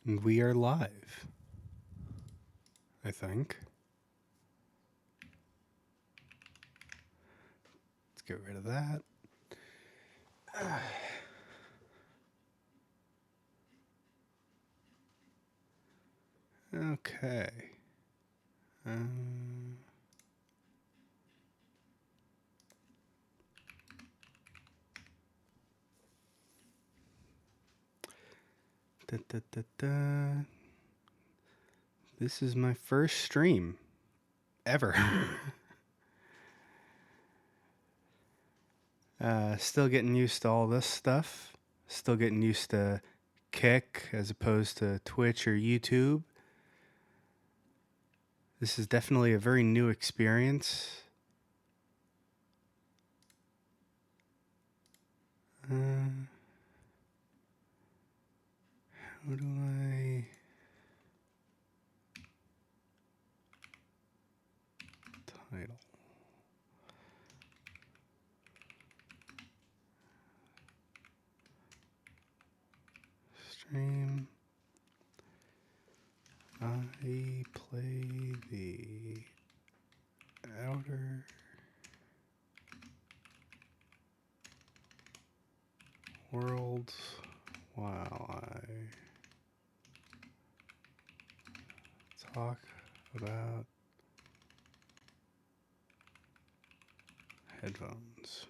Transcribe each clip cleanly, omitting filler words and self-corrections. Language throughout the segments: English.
And we are live, I think. Let's get rid of that. Okay. Da, da, da, da. This is my first stream ever. Still getting used to all this stuff. Still getting used to Kick as opposed to Twitch or YouTube. This is definitely a very new experience. How do I... Title. Stream. I play the Outer Worlds while I talk about headphones.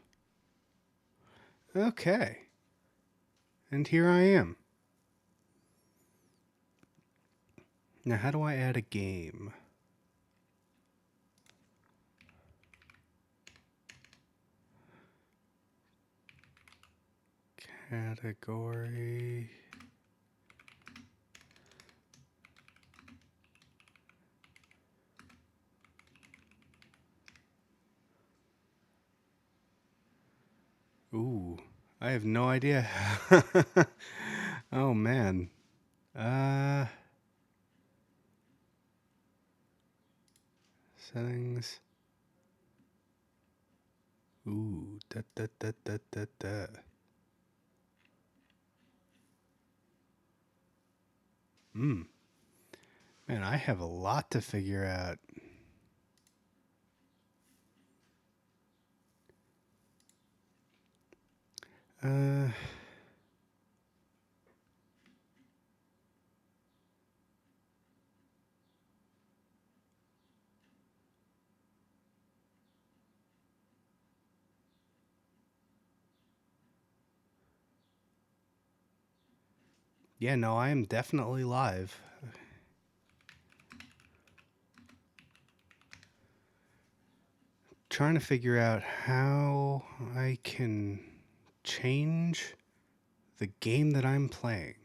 Okay. And here I am. Now, how do I add a game? Category. Ooh, I have no idea. Oh, man. Settings. Ooh, da da da da da da. Man, I have a lot to figure out. Yeah, no, I am definitely live. Trying to figure out how I can change the game that I'm playing.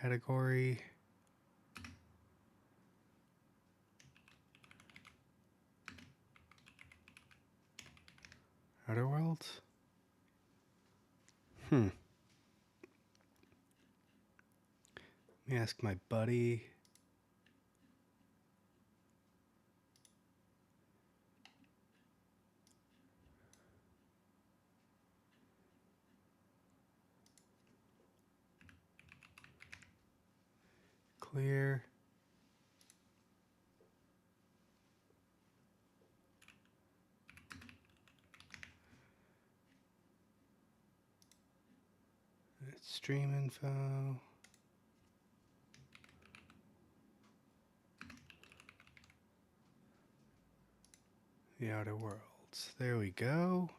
Category. Outer Worlds? Let me ask my buddy. Clear. Stream info. The Outer Worlds. There we go.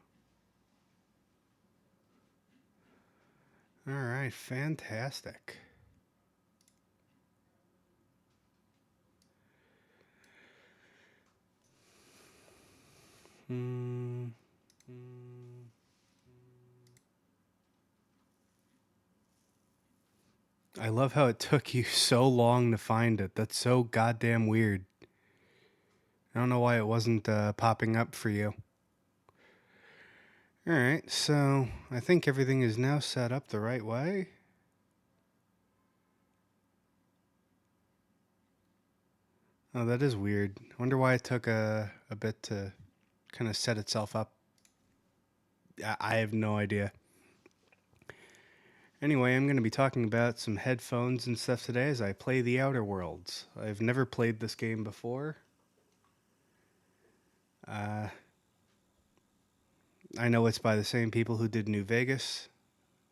All right, fantastic. I love how it took you so long to find it. That's so goddamn weird. I don't know why it wasn't popping up for you. All right, so I think everything is now set up the right way. Oh, that is weird. I wonder why it took a bit to kind of set itself up. I have no idea. Anyway, I'm going to be talking about some headphones and stuff today as I play The Outer Worlds. I've never played this game before. I know it's by the same people who did New Vegas,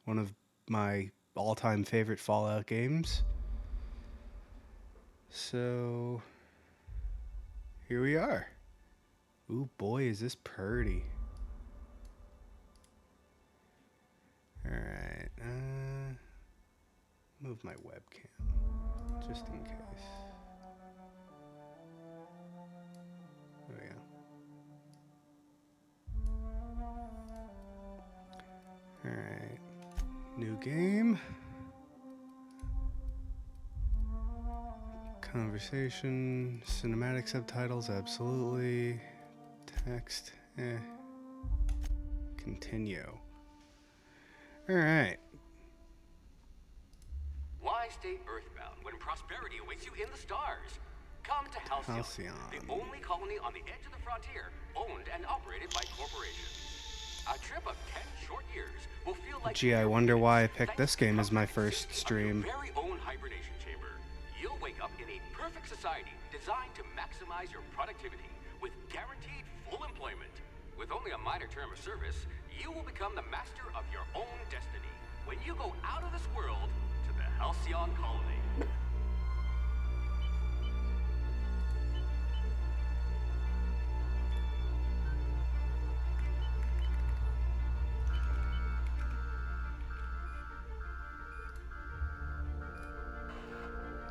one of my all-time favorite Fallout games. So, here we are. Ooh, boy, is this pretty. Alright, move my webcam, just in case. There we go. Alright, new game. Conversation, cinematic subtitles, absolutely. Text, Continue. Alright. Why stay earthbound when prosperity awaits you in the stars? Come to Halcyon, the only colony on the edge of the frontier, owned and operated by corporations. A trip of 10 short years will feel like... Gee, I wonder why I picked this game as my first stream. Your very own hibernation chamber. You'll wake up in a perfect society designed to maximize your productivity with guaranteed full employment. With only a minor term of service, you will become the master of your own destiny when you go out of this world to the Halcyon colony.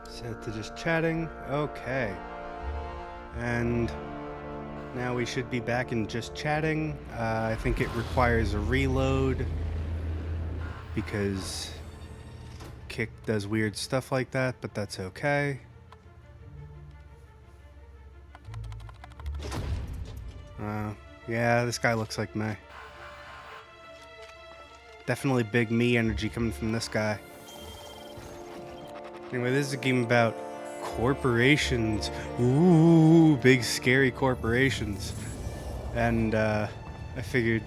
Set to just chatting. Okay. And now we should be back in just chatting. I think it requires a reload because Kick does weird stuff like that, but that's okay. Yeah, this guy looks like me. Definitely big me energy coming from this guy. Anyway, this is a game about corporations. Ooh, big scary corporations. And I figured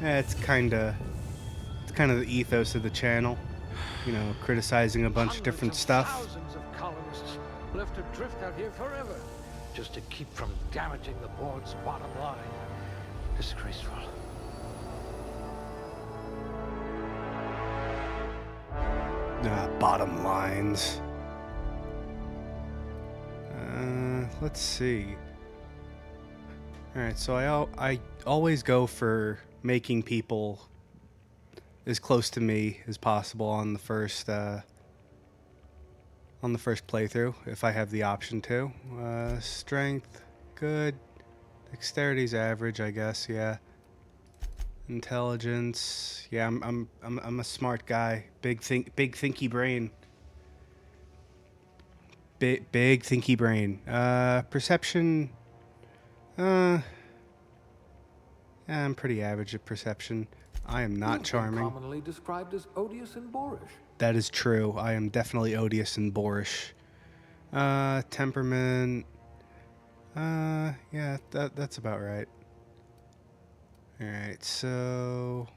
it's kind of the ethos of the channel. You know, criticizing a bunch of different stuff. Thousands of colonists left adrift out here forever, just to keep from damaging the board's bottom line. Disgraceful. Bottom lines. Let's see. Alright, so I always go for making people as close to me as possible on the first playthrough, if I have the option to. Strength, good. Dexterity's average, I guess, yeah. Intelligence, yeah, I'm a smart guy. Big thinky brain. Big thinky brain. Perception, yeah, I'm pretty average at perception. I am not charming. Commonly described as odious and boorish. That is true. I am definitely odious and boorish. Temperament, yeah, that's about right. Alright, so...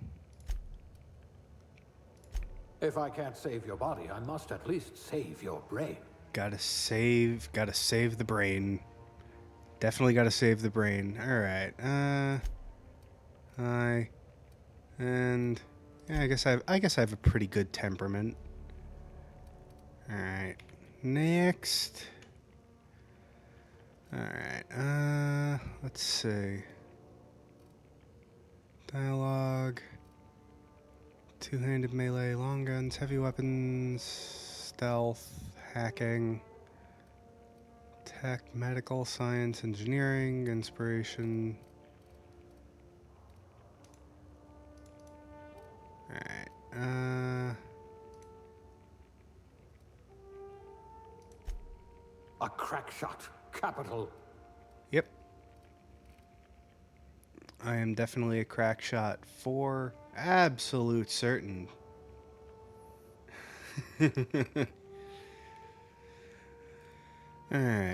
If I can't save your body, I must at least save your brain. Gotta save the brain. Definitely gotta save the brain. Alright, and... yeah, I guess I have a pretty good temperament. Alright, next... Alright, let's see... Dialogue, two-handed melee, long guns, heavy weapons, stealth, hacking, tech, medical, science, engineering, inspiration. Alright, A crack shot. Capital. Yep. I am definitely a crack shot for absolute certain. Alright,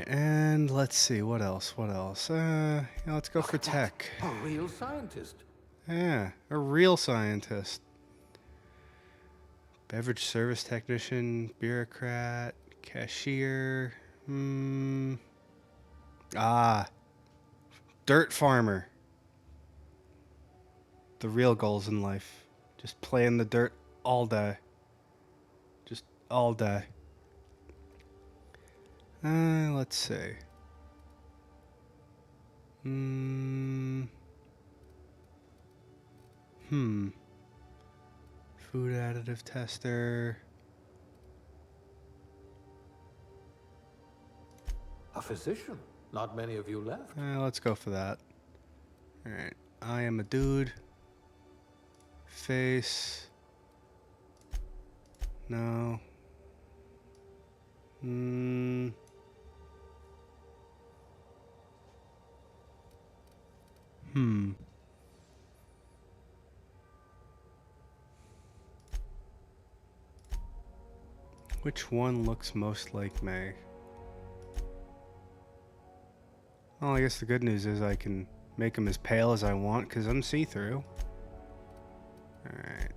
and let's see, what else? Yeah, let's go for tech. A real scientist. Yeah, a real scientist. Beverage service technician, bureaucrat, cashier. Ah, dirt farmer. The real goals in life. Just play in the dirt all day. Just all day. Let's see. Hmm. Food additive tester. A physician. Not many of you left. Let's go for that. Alright. I am a dude. Face. No. Which one looks most like me? Well, I guess the good news is I can make him as pale as I want because I'm see-through. Alright.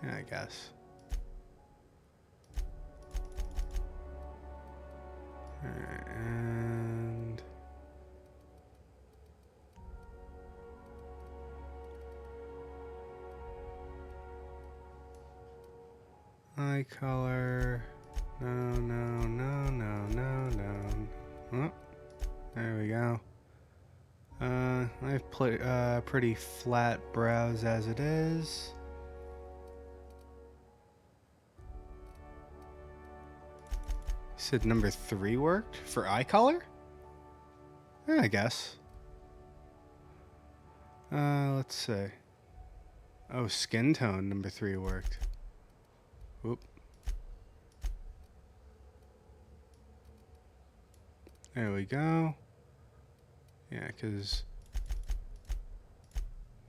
Yeah, I guess. Alright, and... eye color. No. Oh, there we go. I have pretty flat brows as it is. You said number 3 worked for eye color? Yeah, I guess. Let's see. Oh, skin tone number 3 worked. Whoop. There we go. Yeah, because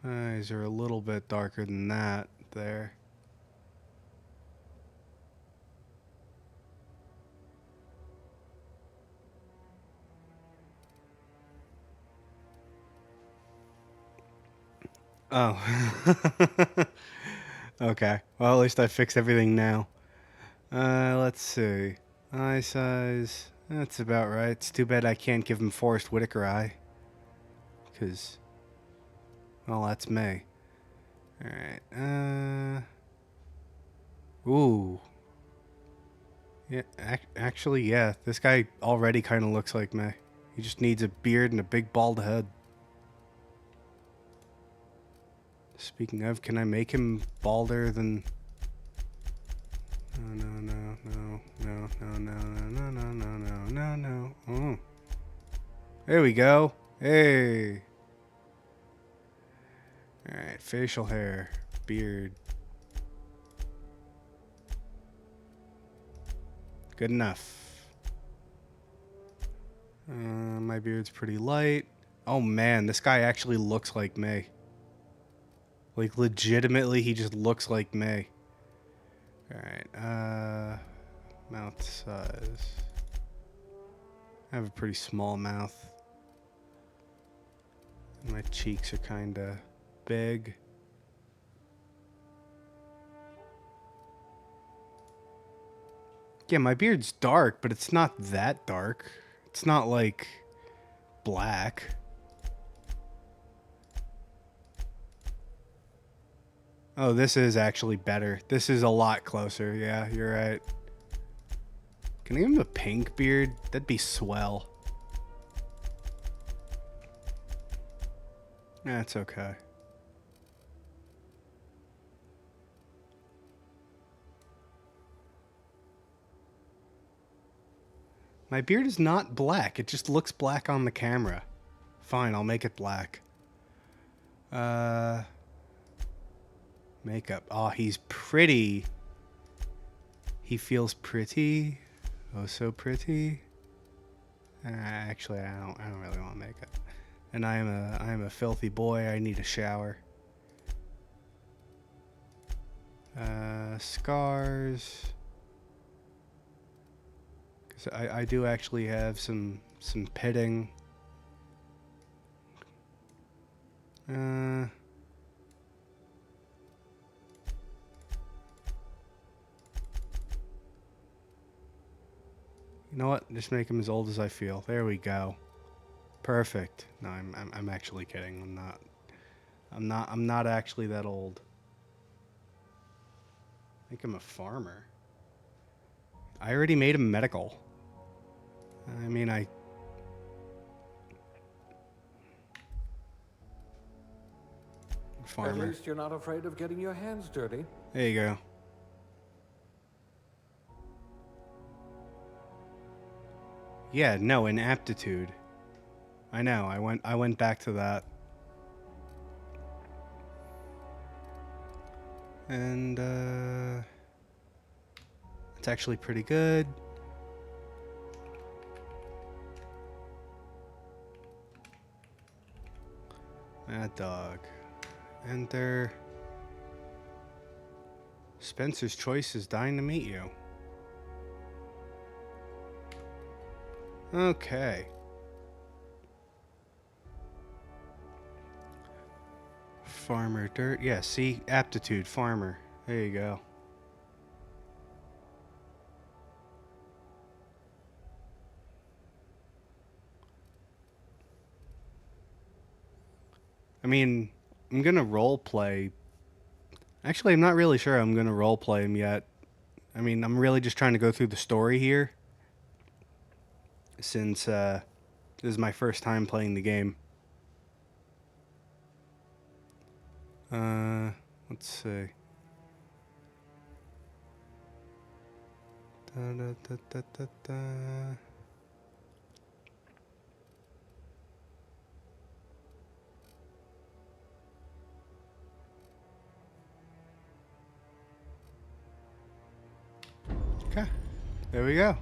eyes are a little bit darker than that there. Oh. Okay. Well, at least I fixed everything now. Let's see. Eye size. That's about right. It's too bad I can't give him Forrest Whitaker eye. Because, well, that's me. Alright. Ooh. Yeah, actually, yeah. This guy already kind of looks like me. He just needs a beard and a big bald head. Speaking of, can I make him balder than... No. Oh. There we go. Hey. Alright, facial hair, beard. Good enough. My beard's pretty light. Oh man, this guy actually looks like me. Like, legitimately, he just looks like me. Alright, mouth size. I have a pretty small mouth. My cheeks are kinda big. Yeah, my beard's dark, but it's not that dark. It's not like black. Oh, this is actually better. This is a lot closer. Yeah, you're right. Can I give him a pink beard? That'd be swell. That's okay. My beard is not black. It just looks black on the camera. Fine, I'll make it black. Makeup. Oh, he's pretty. He feels pretty. Oh, so pretty. Actually, I don't really want makeup. And I am a filthy boy. I need a shower. Scars. 'Cause I do actually have some pitting. You know what? Just make him as old as I feel. There we go. Perfect. No, I'm actually kidding. I'm not actually that old. Make him a farmer. I already made him medical. I mean, farmer. At least you're not afraid of getting your hands dirty. There you go. Yeah, no, in aptitude. I know. I went back to that. And it's actually pretty good. Mad dog. Enter. Spencer's Choice is dying to meet you. Okay. Farmer dirt. Yeah, see? Aptitude, farmer. There you go. I mean, I'm gonna role play. Actually, I'm not really sure I'm gonna role play him yet. I mean, I'm really just trying to go through the story here, since this is my first time playing the game. Let's see. Da, da, da, da, da, da. Okay, there we go.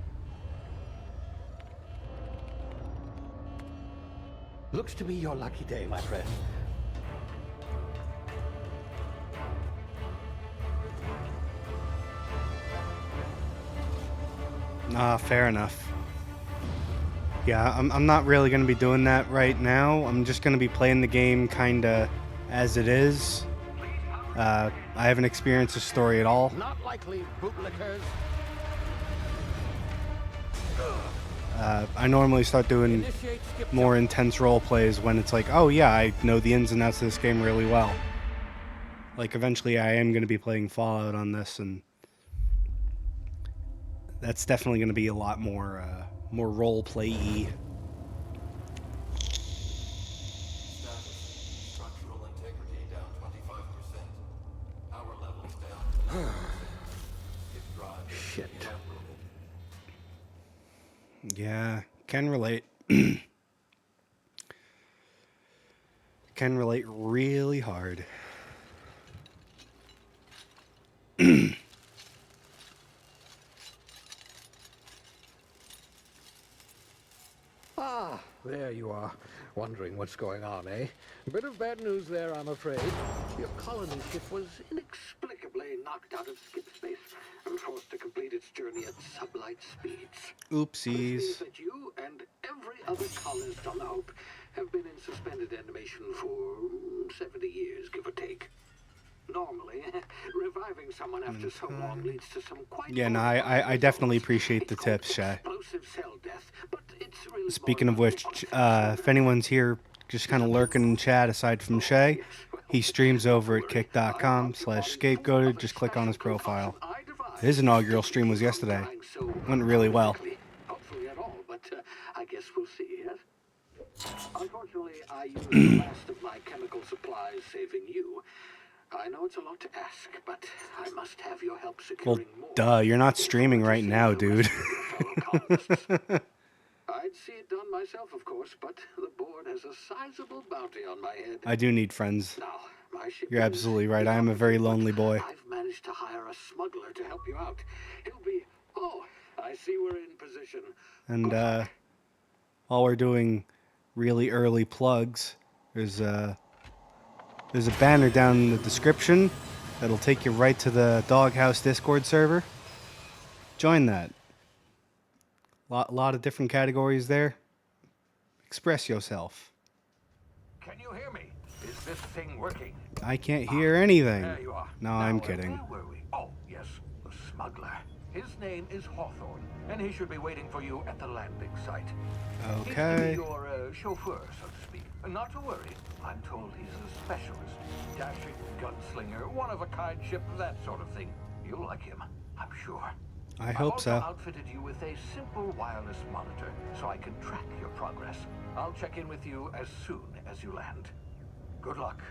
Looks to be your lucky day, my friend. Fair enough. Yeah, I'm not really going to be doing that right now. I'm just going to be playing the game kind of as it is. I haven't experienced the story at all. Not likely, bootlickers. I normally start doing more intense role plays when it's like, oh yeah, I know the ins and outs of this game really well. Like, eventually I am going to be playing Fallout on this, and that's definitely going to be a lot more role play-y. Structural integrity down 25%. Power levels down. Shit. Yeah, can relate. Can relate really hard. Ah, there you are. Wondering what's going on, eh? Bit of bad news there, I'm afraid. Your colony ship was inexplicably knocked out of skip space and forced to complete its journey at sublight speeds. Oopsies. This means that you and every other colonist on the Hope have been in suspended animation for 70 years, give or take. Normally, reviving someone after so long leads to some quite... Yeah, no, I definitely appreciate the tips, Shay. Speaking of which, if anyone's here just kind of lurking in chat aside from Shay, he streams over at kick.com/scapegoated. Just click on his profile. His inaugural stream was yesterday. Went really well. Hopefully at all, but I guess we'll see, yes? Unfortunately, I used the last of my chemical supplies saving you. I know it's a lot to ask, but I must have your help Well, securing more. duh, you're not streaming right now, dude. I'd see it done myself, of course, but the board has a sizable bounty on my head. I do need friends. Now, my ship You're absolutely right. I am a very lonely boy. I've managed to hire a smuggler to help you out. He'll be... Oh, I see we're in position. And while we're doing really early plugs, there's a banner down in the description that'll take you right to the Doghouse Discord server. Join that. Lot of different categories there. Express yourself. Can you hear me? Is this thing working? I can't hear anything. There you are. No, Now, I'm kidding. Where were we? Oh, yes, the smuggler. His name is Hawthorne, and he should be waiting for you at the landing site. He's to Okay. be your chauffeur, so to speak. Not to worry. I'm told he's a specialist. Dashing gunslinger, one-of-a-kind ship, that sort of thing. You'll like him, I'm sure. I I've hope also so. outfitted you with a simple wireless monitor, so I can track your progress. I'll check in with you as soon as you land. Good luck.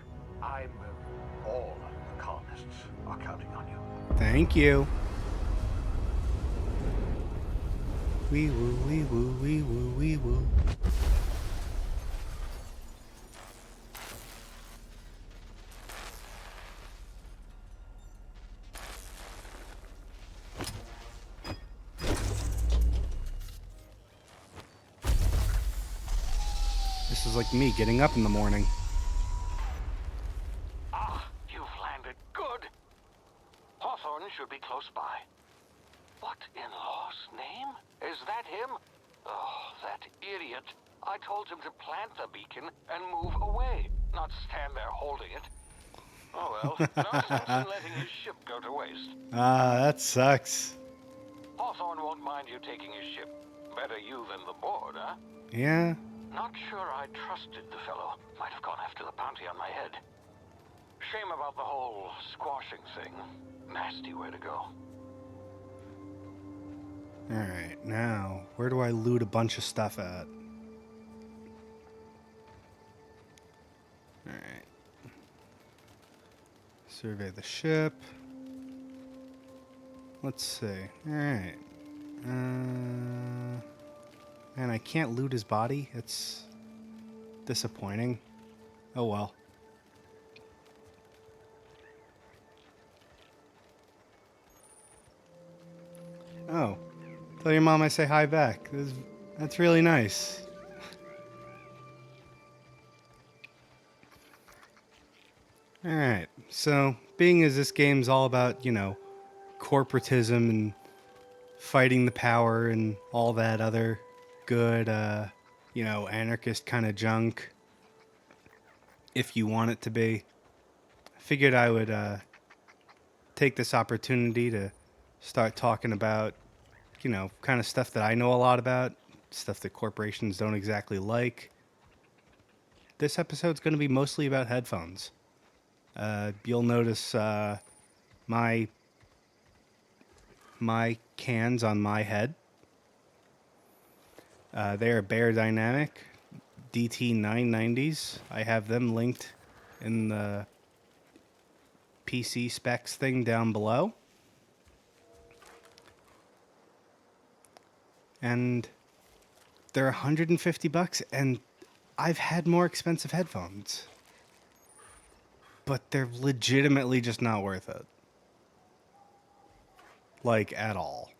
All the colonists are counting on you. Thank you. Wee woo, wee woo, wee woo, wee woo. This is like me getting up in the morning. Ah, you've landed. Good. Hawthorne should be close by. What in law's name? Is that him? Oh, that idiot. I told him to plant the beacon and move away, not stand there holding it. Oh well, no sense in letting his ship go to waste. Ah, that sucks. Hawthorne won't mind you taking his ship. Better you than the board, huh? Yeah. Not sure I trusted the fellow. Might have gone after the bounty on my head. Shame about the whole squashing thing. Nasty way to go. Alright, now, where do I loot a bunch of stuff at? Alright. Survey the ship. Let's see. Alright. Man, I can't loot his body. It's disappointing. Oh well. Oh. Tell your mom I say hi back. That's really nice. Alright, so being as this game's all about, you know, corporatism and fighting the power and all that other good, you know, anarchist kind of junk, if you want it to be, I figured I would take this opportunity to start talking about, you know, kind of stuff that I know a lot about, stuff that corporations don't exactly like. This episode's going to be mostly about headphones. You'll notice my cans on my head. They are Bear Dynamic DT990s. I have them linked in the PC specs thing down below. And they're $150, and I've had more expensive headphones. But they're legitimately just not worth it. Like, at all.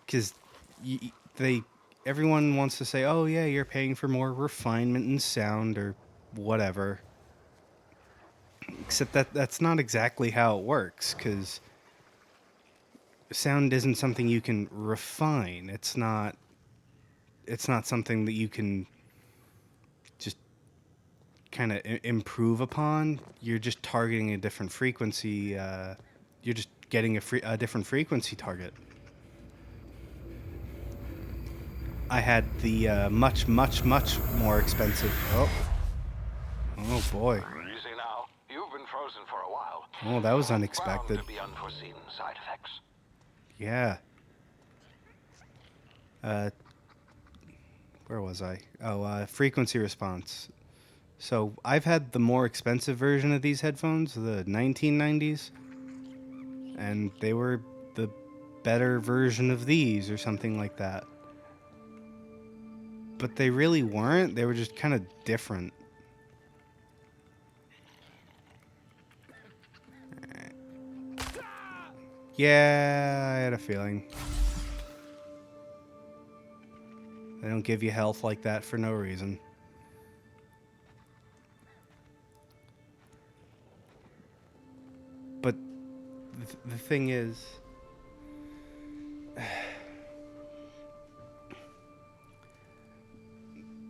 Because everyone wants to say, oh yeah, you're paying for more refinement in sound or whatever. Except that's not exactly how it works, because sound isn't something you can refine. It's not something that you can just kind of improve upon. You're just targeting a different frequency. You're just getting a different frequency target. I had the much more expensive. Oh boy. Easy now. You've been frozen for a while. Oh, that was unexpected. Bound to be unforeseen side effects. Yeah. Where was I? Oh, frequency response. So I've had the more expensive version of these headphones, the 1990s, and they were the better version of these or something like that. But they really weren't. They were just kind of different. Yeah, I had a feeling. They don't give you health like that for no reason. But the thing is,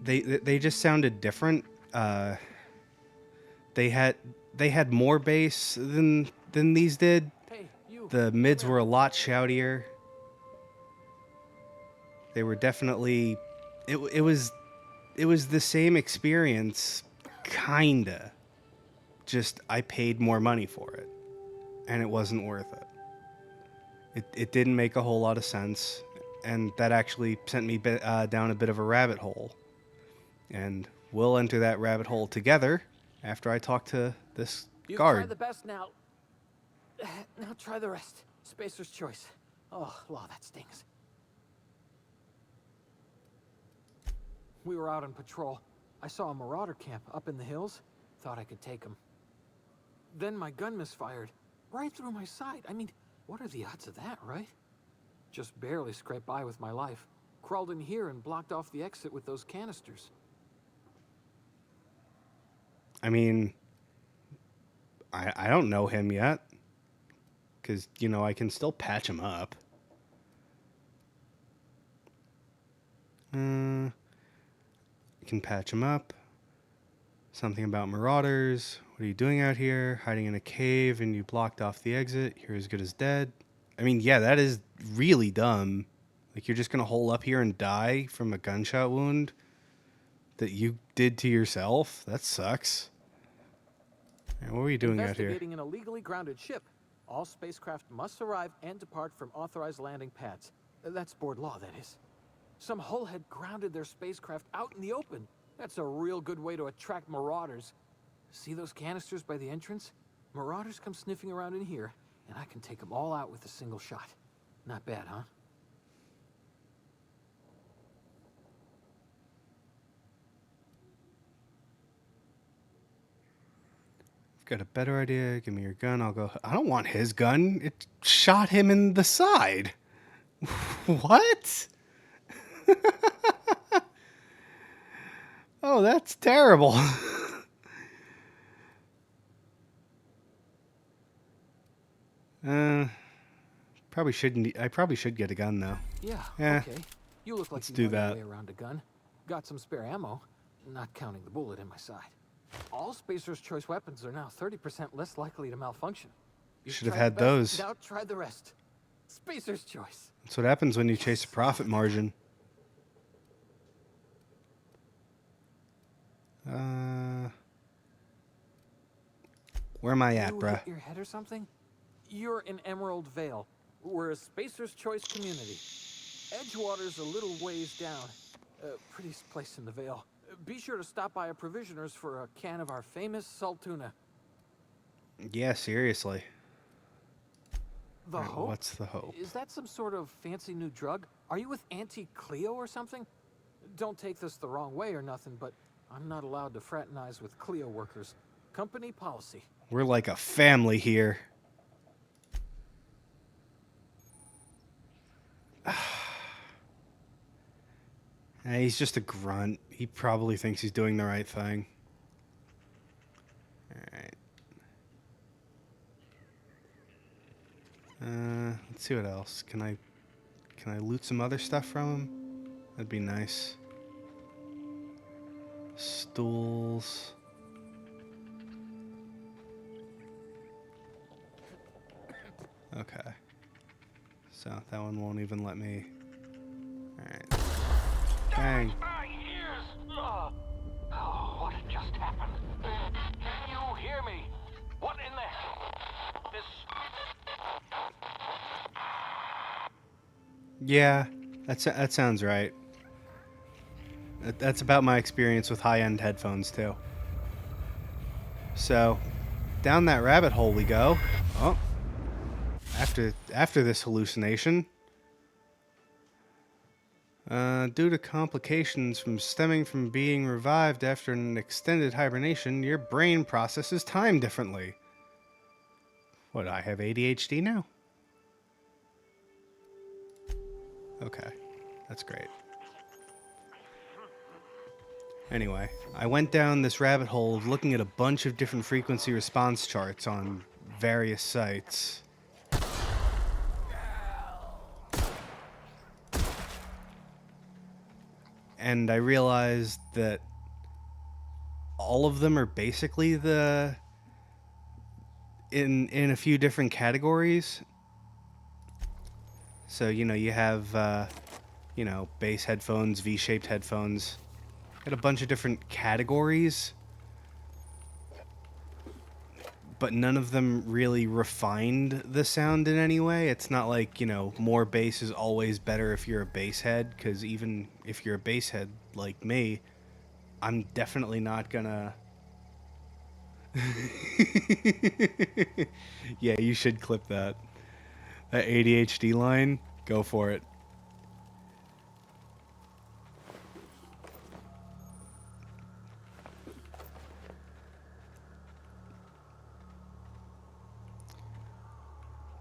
they just sounded different. They had more bass than these did. Hey, you. The mids were a lot shoutier. They were definitely it was the same experience, kinda. Just I paid more money for it, and it wasn't worth it. It didn't make a whole lot of sense, and that actually sent me down a bit of a rabbit hole. And we'll enter that rabbit hole together after I talk to this You've guard. tried the best now. Now try the rest. Spacer's choice. Oh, law, that stings. We were out on patrol. I saw a marauder camp up in the hills. Thought I could take him. Then my gun misfired. Right through my side. I mean, what are the odds of that, right? Just barely scraped by with my life. Crawled in here and blocked off the exit with those canisters. I mean, I don't know him yet. Because, you know, I can still patch him up. I can patch him up. Something about marauders. What are you doing out here? Hiding in a cave and you blocked off the exit. You're as good as dead. I mean, yeah, that is really dumb. Like, you're just going to hole up here and die from a gunshot wound that you did to yourself? That sucks. What were you doing out here? Investigating an illegally grounded ship. All spacecraft must arrive and depart from authorized landing pads. That's board law, that is. Some hullhead grounded their spacecraft out in the open. That's a real good way to attract marauders. See those canisters by the entrance? Marauders come sniffing around in here, and I can take them all out with a single shot. Not bad, huh? Got a better idea. Give me your gun. I'll go. I don't want his gun. It shot him in the side. What? Oh, that's terrible. Probably shouldn't. I probably should get a gun though. Yeah. Okay. You look like let's you do know your that. way around a gun. Got some spare ammo, not counting the bullet in my side. All Spacer's choice weapons are now 30% less likely to malfunction. You Should have tried had the best, those. Now try the rest. Spacer's choice. That's what happens when you chase a profit margin. Where am I at, You bruh? hit your head or something? You're in Emerald Vale. We're a Spacer's choice community. Edgewater's a little ways down. Prettiest place in the Vale. Be sure to stop by a provisioner's for a can of our famous salt tuna. Yeah, seriously. The Alright, Hope? what's the hope? Is that some sort of fancy new drug? Are you with Auntie Cleo or something? Don't take this the wrong way or nothing, but I'm not allowed to fraternize with Cleo workers. Company policy. We're like a family here. He's just a grunt. He probably thinks he's doing the right thing. Alright. Let's see what else. Can I loot some other stuff from him? That'd be nice. Stools. Okay. So that one won't even let me. Alright. Bang. My ears! Oh, what just happened? Can you hear me? What in the hell? This... Yeah, that sounds right. That's about my experience with high-end headphones too. So, down that rabbit hole we go. Oh. After this hallucination, due to complications stemming from being revived after an extended hibernation, your brain processes time differently. What, I have ADHD now? Okay, that's great. Anyway, I went down this rabbit hole of looking at a bunch of different frequency response charts on various sites. and I realized that all of them are basically in a few different categories. So, you have, bass headphones, V-shaped headphones. Got a bunch of different categories, but none of them really refined the sound in any way. It's not like, more bass is always better if you're a bass head, because even if you're a bass head like me, I'm definitely not gonna... Yeah, you should clip that. That ADHD line, go for it.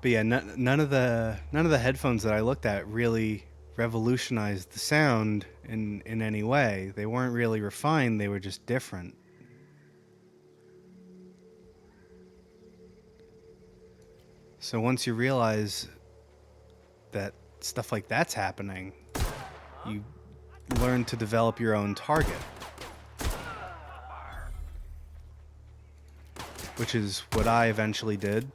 But yeah, none of the headphones that I looked at really revolutionized the sound in any way. They weren't really refined, they were just different. So once you realize that stuff like that's happening, you learn to develop your own target, which is what I eventually did.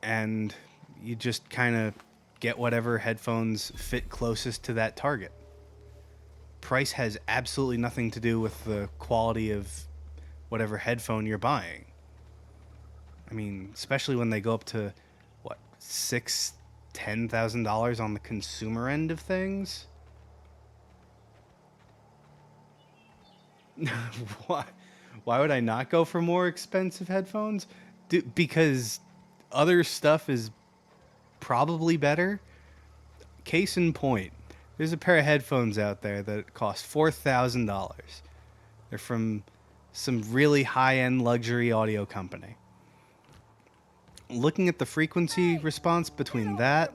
And you just kind of get whatever headphones fit closest to that target. Price has absolutely nothing to do with the quality of whatever headphone you're buying. I mean, especially when they go up to what, $10,000 on the consumer end of things. Why? Why would I not go for more expensive headphones? Because other stuff is probably better. Case in point, there's a pair of headphones out there that cost $4,000. They're from some really high-end luxury audio company. Looking at the frequency response between that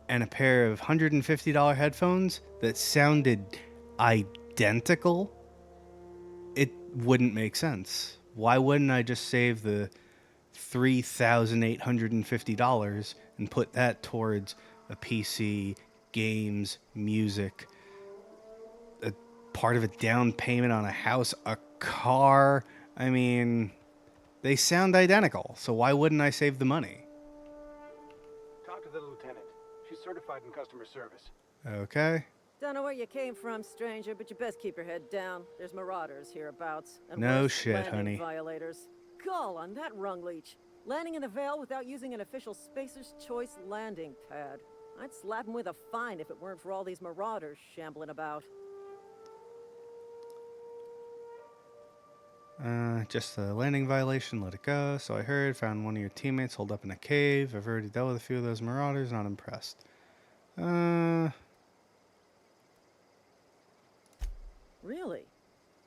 and a pair of $150 headphones that sounded identical, it wouldn't make sense. Why wouldn't I just save the $3,850 and put that towards a PC, games, music, a part of a down payment on a house, a car? I mean, they sound identical, so why wouldn't I save the money? Talk to the lieutenant. She's certified in customer service. Okay. Don't know where you came from, stranger, but you best keep your head down. There's marauders hereabouts. And No worse, shit, landing honey. violators. Gall on that rung leech. Landing in the Vale without using an official Spacer's Choice landing pad. I'd slap him with a fine if it weren't for all these marauders shambling about. Just a landing violation, let it go. So I heard, found one of your teammates holed up in a cave. I've already dealt with a few of those marauders, not impressed. Really?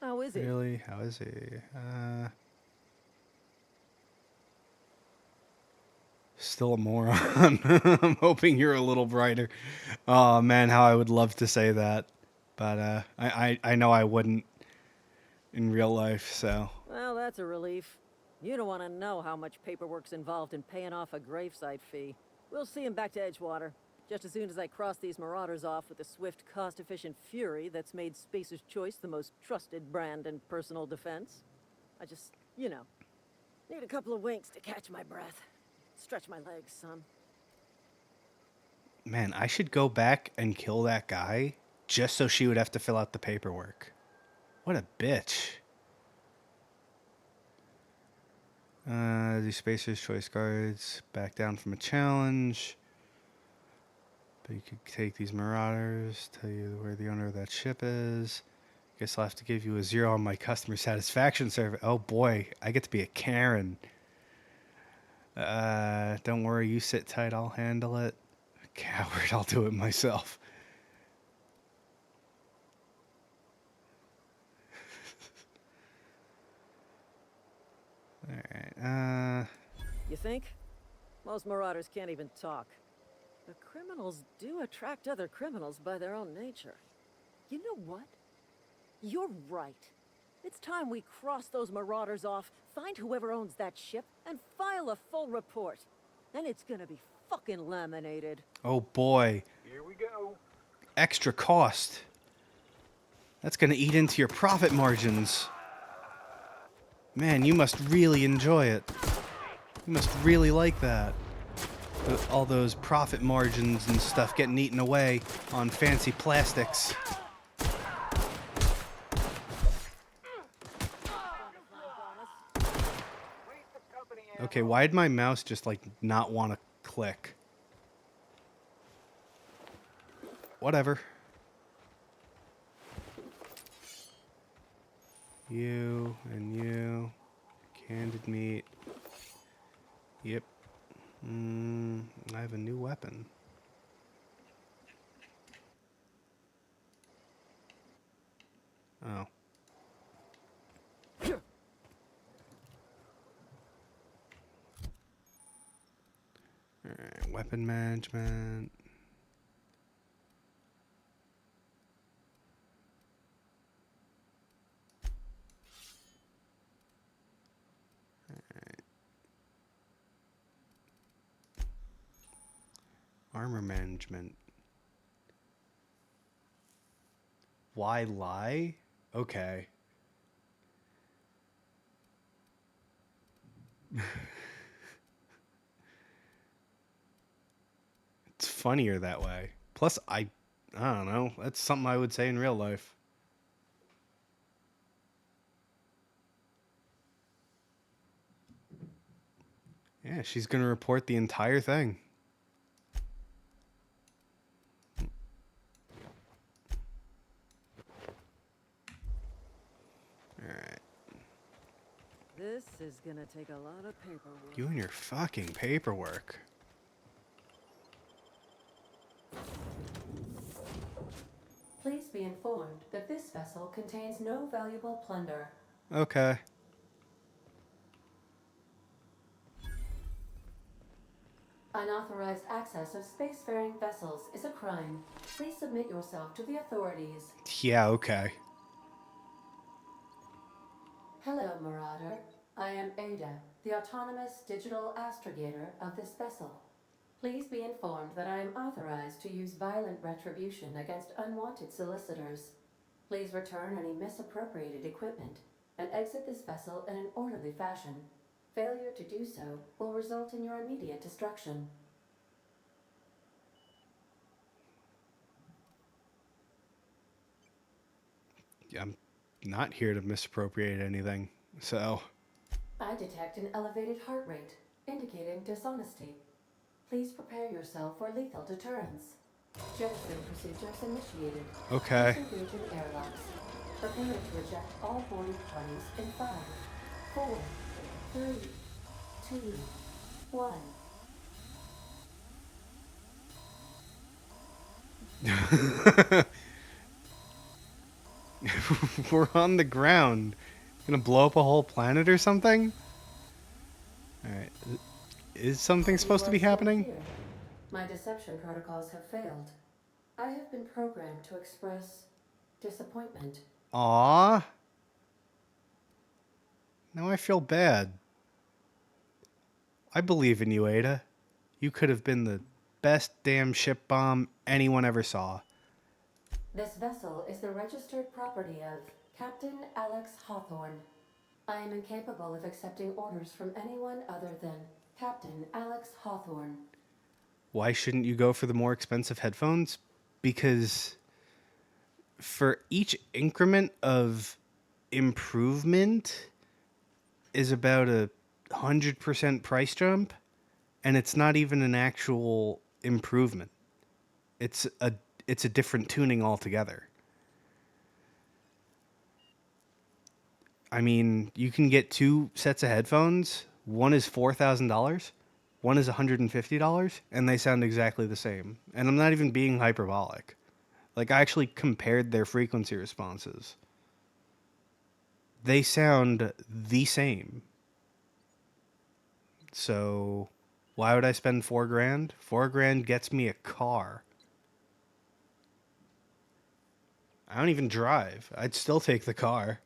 How is he? Really? How is he? Still a moron. I'm hoping you're a little brighter. Oh man, how I would love to say that. But I know I wouldn't in real life, so. Well, that's a relief. You don't want to know how much paperwork's involved in paying off a gravesite fee. We'll see him back to Edgewater. Just as soon as I cross these marauders off with the swift, cost-efficient fury that's made Spacer's Choice the most trusted brand in personal defense. I just, need a couple of winks to catch my breath. Stretch my legs, son. Man, I should go back and kill that guy just so she would have to fill out the paperwork. What a bitch. These Spacer's Choice guards back down from a challenge. But you could take these marauders, tell you where the owner of that ship is. Guess I'll have to give you a 0 on my customer satisfaction survey. Oh boy, I get to be a Karen. Don't worry, you sit tight, I'll handle it. Coward, I'll do it myself. Alright, You think? Most marauders can't even talk. But criminals do attract other criminals by their own nature. You know what? You're right. It's time we cross those marauders off, find whoever owns that ship, and file a full report. And it's gonna be fucking laminated. Oh boy. Here we go. Extra cost. That's gonna eat into your profit margins. Man, you must really enjoy it. You must really like that. All those profit margins and stuff getting eaten away on fancy plastics. Okay, why did my mouse just like not want to click? Whatever. You and you. Candid meat. Yep. I have a new weapon. Oh. Alright, weapon management. Alright. Armor management. Why lie? Okay. It's funnier that way. Plus, I don't know. That's something I would say in real life. Yeah, she's gonna report the entire thing. Alright. This is gonna take a lot of paperwork. You and your fucking paperwork. Please be informed that this vessel contains no valuable plunder. Okay. Unauthorized access of spacefaring vessels is a crime. Please submit yourself to the authorities. Yeah, okay. Hello, Marauder. I am Ada, the autonomous digital astrogator of this vessel. Please be informed that I am authorized to use violent retribution against unwanted solicitors. Please return any misappropriated equipment and exit this vessel in an orderly fashion. Failure to do so will result in your immediate destruction. I'm not here to misappropriate anything, so... I detect an elevated heart rate, indicating dishonesty. Please prepare yourself for lethal deterrence. Jettison procedures initiated. Okay. Disengage in airlocks. Prepare to eject all boarding parties in 5, 4, 3, 2, 1. We're on the ground. Gonna blow up a whole planet or something? Alright. Is something supposed to be happening? Here. My deception protocols have failed. I have been programmed to express disappointment. Aww. Now I feel bad. I believe in you, Ada. You could have been the best damn ship bomb anyone ever saw. This vessel is the registered property of Captain Alex Hawthorne. I am incapable of accepting orders from anyone other than Captain Alex Hawthorne. Why shouldn't you go for the more expensive headphones? Because for each increment of improvement is about 100% price jump, and it's not even an actual improvement. It's a different tuning altogether. I mean, you can get 2 sets of headphones. One is $4,000. One is $150, and they sound exactly the same. And I'm not even being hyperbolic. Like, I actually compared their frequency responses. They sound the same. So, why would I spend $4,000? $4,000 gets me a car. I don't even drive. I'd still take the car.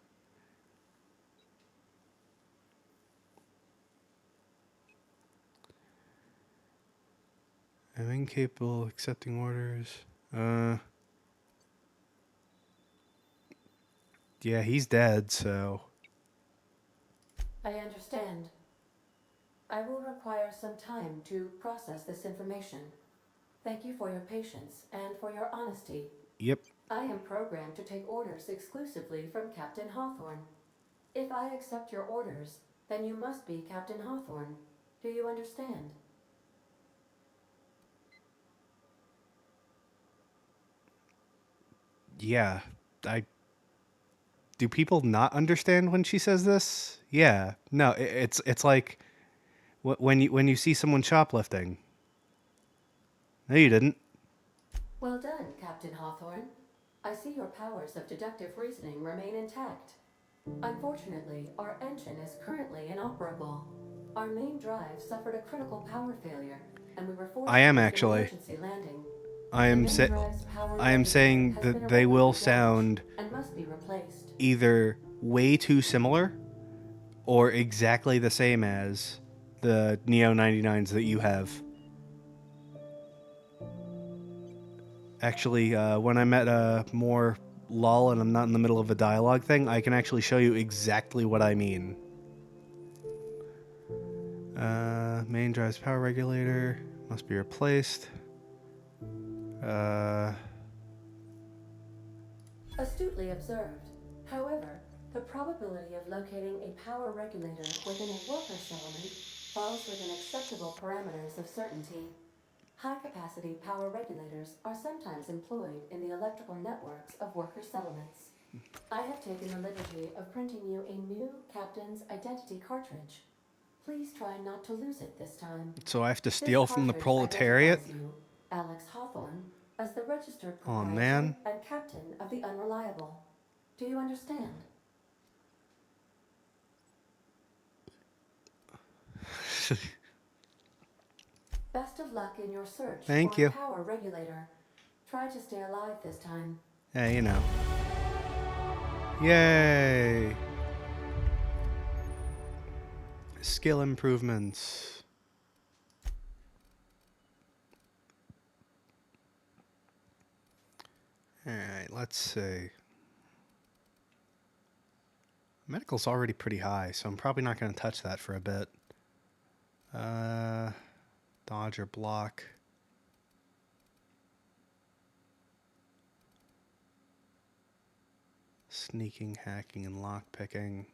I'm incapable of accepting orders. Yeah, he's dead, so... I understand. I will require some time to process this information. Thank you for your patience and for your honesty. Yep. I am programmed to take orders exclusively from Captain Hawthorne. If I accept your orders, then you must be Captain Hawthorne. Do you understand? Yeah. I... Do people not understand when she says this? Yeah. No, it's like when you see someone shoplifting. No, you didn't. Well done, Captain Hawthorne. I see your powers of deductive reasoning remain intact. Unfortunately, our engine is currently inoperable. Our main drive suffered a critical power failure, and we were forced I to am make an actually. emergency landing. I The am main drive's power I am regulator saying has been that they will irreparably damaged sound and must be replaced. either way too similar or exactly the same as the Neo 99s that you have. Actually, when I'm at a more lull and I'm not in the middle of a dialogue thing, I can actually show you exactly what I mean. Main drive's power regulator must be replaced. Astutely observed. However, the probability of locating a power regulator within a worker settlement falls within acceptable parameters of certainty. High-capacity power regulators are sometimes employed in the electrical networks of worker settlements. I have taken the liberty of printing you a new captain's identity cartridge. Please try not to lose it this time. So I have to This steal from the cartridge proletariat? identifies you, Alex Hawthorne, as the registered Oh, proprietor man. and captain of the Unreliable. Do you understand? Best of luck in your search Thank for you. a power regulator. Try to stay alive this time. Yeah, you know. Yay! Skill improvements. Alright, let's see. Medical's already pretty high, so I'm probably not going to touch that for a bit. Dodge or block. Sneaking, hacking, and lockpicking.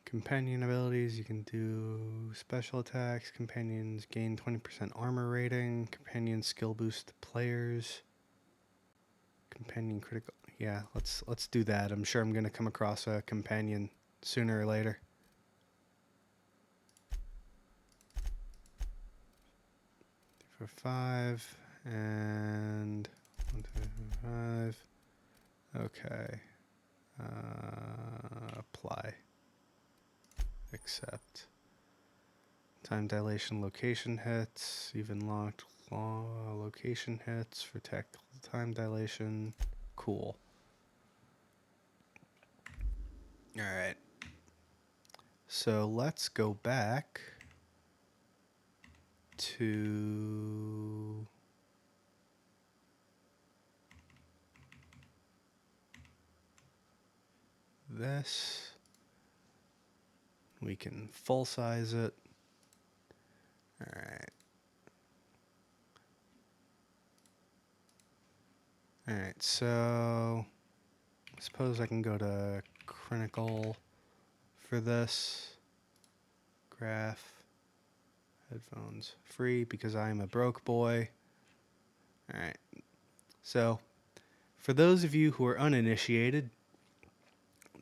Companion abilities, you can do special attacks. Companions gain 20% armor rating. Companion skill boost to players. Companion critical. Yeah, let's do that. I'm sure I'm going to come across a companion sooner or later. For 5 and 1, 2, 5. Okay. Apply. Accept. Time dilation location hits. Even locked location hits for tactical time dilation. Cool. Alright. So let's go back to this. We can full size it. Alright. Alright, so I suppose I can go to Critical for this. Graph. Headphones. Free because I'm a broke boy. Alright. So, for those of you who are uninitiated,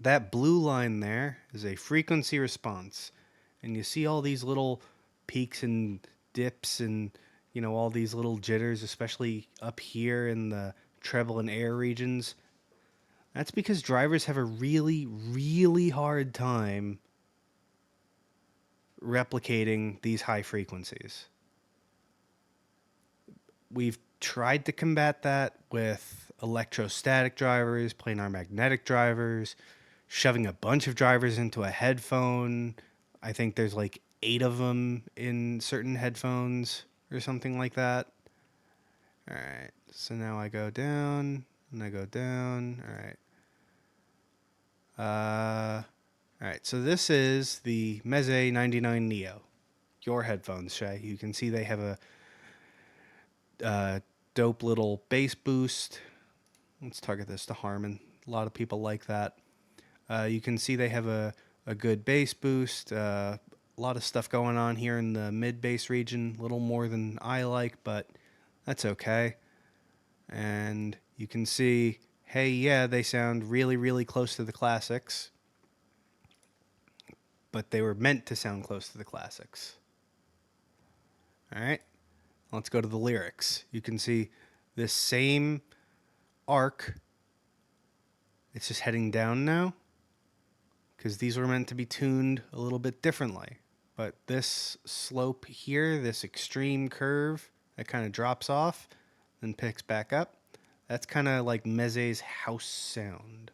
that blue line there is a frequency response. And you see all these little peaks and dips and, you know, all these little jitters, especially up here in the treble and air regions. That's because drivers have a really, really hard time replicating these high frequencies. We've tried to combat that with electrostatic drivers, planar magnetic drivers, shoving a bunch of drivers into a headphone. I think there's like 8 of them in certain headphones or something like that. All right, so now I go down and I go down. All right, so this is the Meze 99 Neo, your headphones, Shay. You can see they have a dope little bass boost. Let's target this to Harman. A lot of people like that. You can see they have a good bass boost. A lot of stuff going on here in the mid bass region. A little more than I like, but that's okay. And you can see, hey, yeah, they sound really, really close to the classics. But they were meant to sound close to the classics. All right, let's go to the lyrics. You can see this same arc. It's just heading down now because these were meant to be tuned a little bit differently. But this slope here, this extreme curve that kind of drops off and picks back up, that's kind of like Meze's house sound.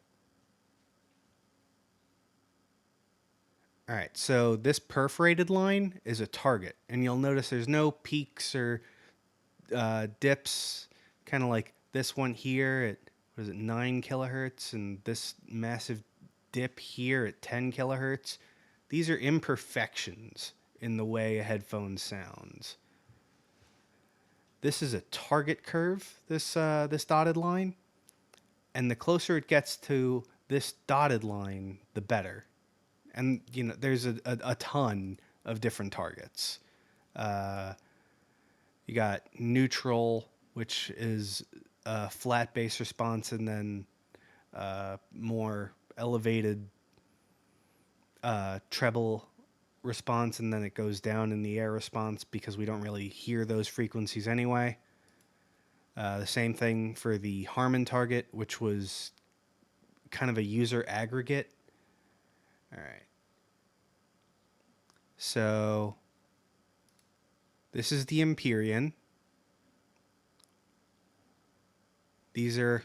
All right, so this perforated line is a target, and you'll notice there's no peaks or dips, kind of like this one here at, what is it, 9 kilohertz, and this massive dip here at 10 kilohertz. These are imperfections in the way a headphone sounds. This is a target curve, this dotted line, and the closer it gets to this dotted line, the better. And, you know, there's a ton of different targets. You got neutral, which is a flat bass response, and then more elevated treble response, and then it goes down in the air response because we don't really hear those frequencies anyway. The same thing for the Harman target, which was kind of a user aggregate. All right. So this is the Empyrean. These are,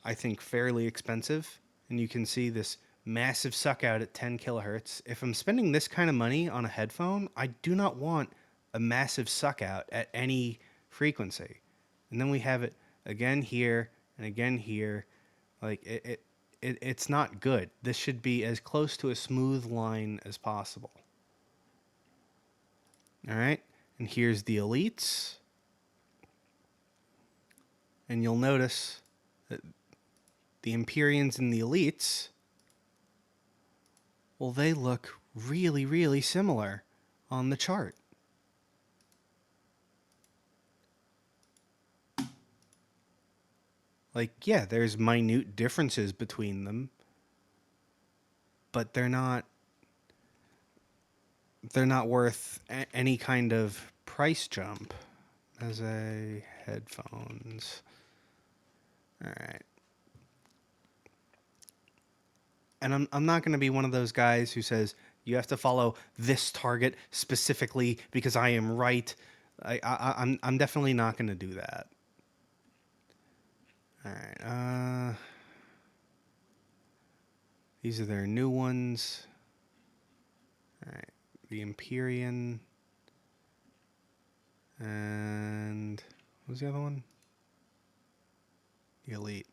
I think, fairly expensive. And you can see this massive suck out at 10 kilohertz. If I'm spending this kind of money on a headphone, I do not want a massive suck out at any frequency. And then we have it again here and again here. Like it's not good. This should be as close to a smooth line as possible. All right, and here's the Elites. And you'll notice that the Empyreans and the Elites, well, they look really, really similar on the chart. Like, yeah, there's minute differences between them, but they're not worth any kind of price jump as a headphones. All right. And I'm not going to be one of those guys who says you have to follow this target specifically because I am right. I'm definitely not going to do that. All right. These are their new ones. All right. The Empyrean. And what was the other one? The Elite.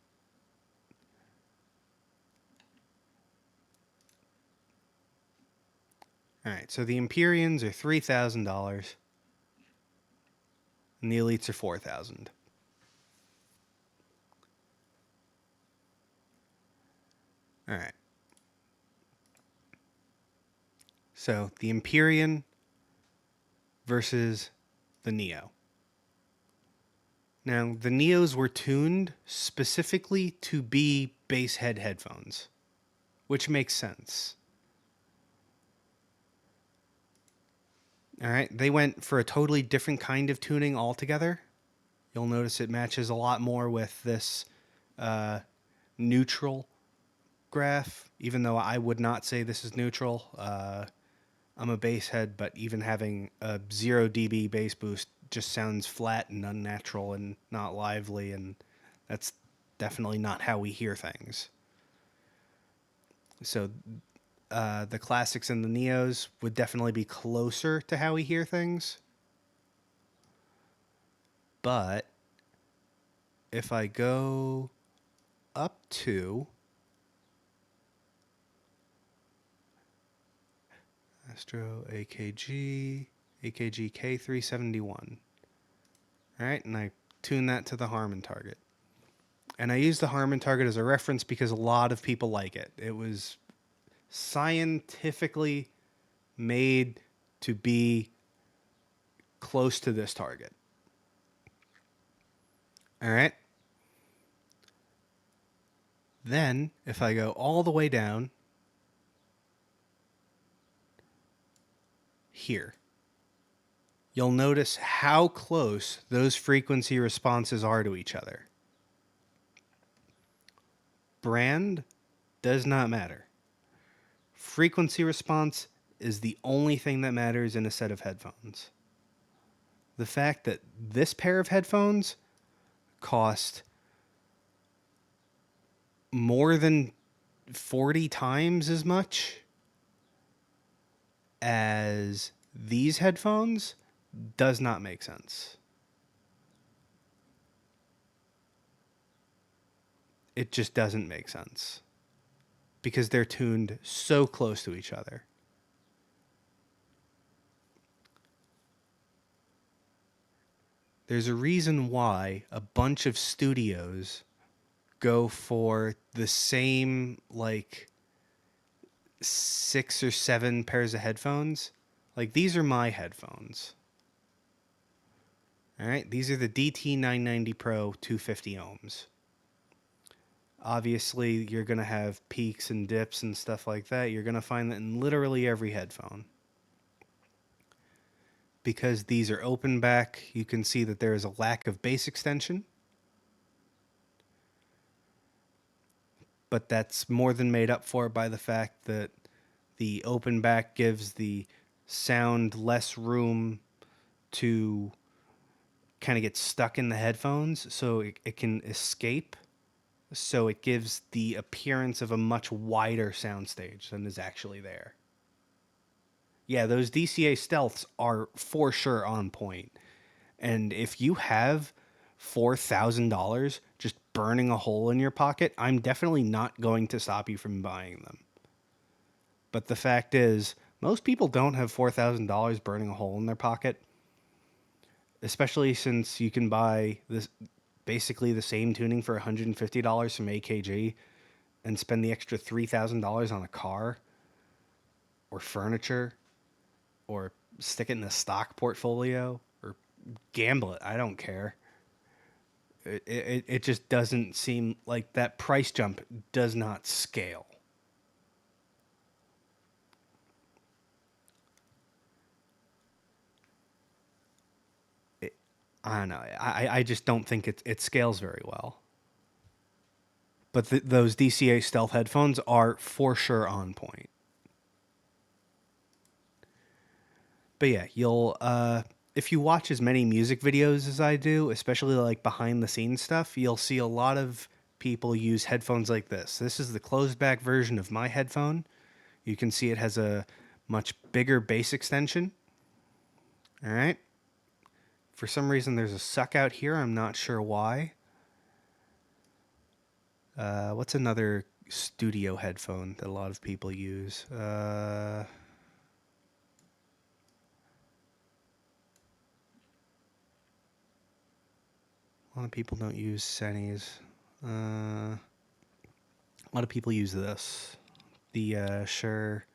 All right, so the Empyreans are $3,000, and the Elites are $4,000. All right. So the Empyrean versus the Neo. Now, the Neos were tuned specifically to be bass head headphones, which makes sense. All right, they went for a totally different kind of tuning altogether. You'll notice it matches a lot more with this neutral graph, even though I would not say this is neutral. I'm a bass head, but even having a 0 dB bass boost just sounds flat and unnatural and not lively, and that's definitely not how we hear things. So the classics and the neos would definitely be closer to how we hear things. But if I go up to Astro AKG, AKG K371, all right, and I tune that to the Harman target. And I use the Harman target as a reference because a lot of people like it. It was scientifically made to be close to this target. All right. Then, if I go all the way down here, you'll notice how close those frequency responses are to each other. Brand does not matter. Frequency response is the only thing that matters in a set of headphones. The fact that this pair of headphones cost more than 40 times as much as these headphones does not make sense. It just doesn't make sense because they're tuned so close to each other. There's a reason why a bunch of studios go for the same, like, 6 or 7 pairs of headphones. Like, these are my headphones. All right, these are the DT990 Pro 250 ohms. Obviously, you're going to have peaks and dips and stuff like that. You're going to find that in literally every headphone. Because these are open back, you can see that there is a lack of bass extension. But that's more than made up for by the fact that the open back gives the sound less room to kind of get stuck in the headphones, so it can escape. So it gives the appearance of a much wider soundstage than is actually there. Yeah, those DCA stealths are for sure on point. And if you have $4,000 just burning a hole in your pocket, I'm definitely not going to stop you from buying them. But the fact is, most people don't have $4,000 burning a hole in their pocket, especially since you can buy this basically the same tuning for $150 from AKG and spend the extra $3,000 on a car or furniture or stick it in a stock portfolio or gamble it. I don't care. It just doesn't seem like that price jump does not scale. I don't know. I just don't think it scales very well. But those DCA stealth headphones are for sure on point. But yeah, you'll if you watch as many music videos as I do, especially like behind the scenes stuff, you'll see a lot of people use headphones like this. This is the closed back version of my headphone. You can see it has a much bigger bass extension. All right. For some reason, there's a suck out here. I'm not sure why. What's another studio headphone that a lot of people use? A lot of people don't use Sennies. A lot of people use this. The Shure.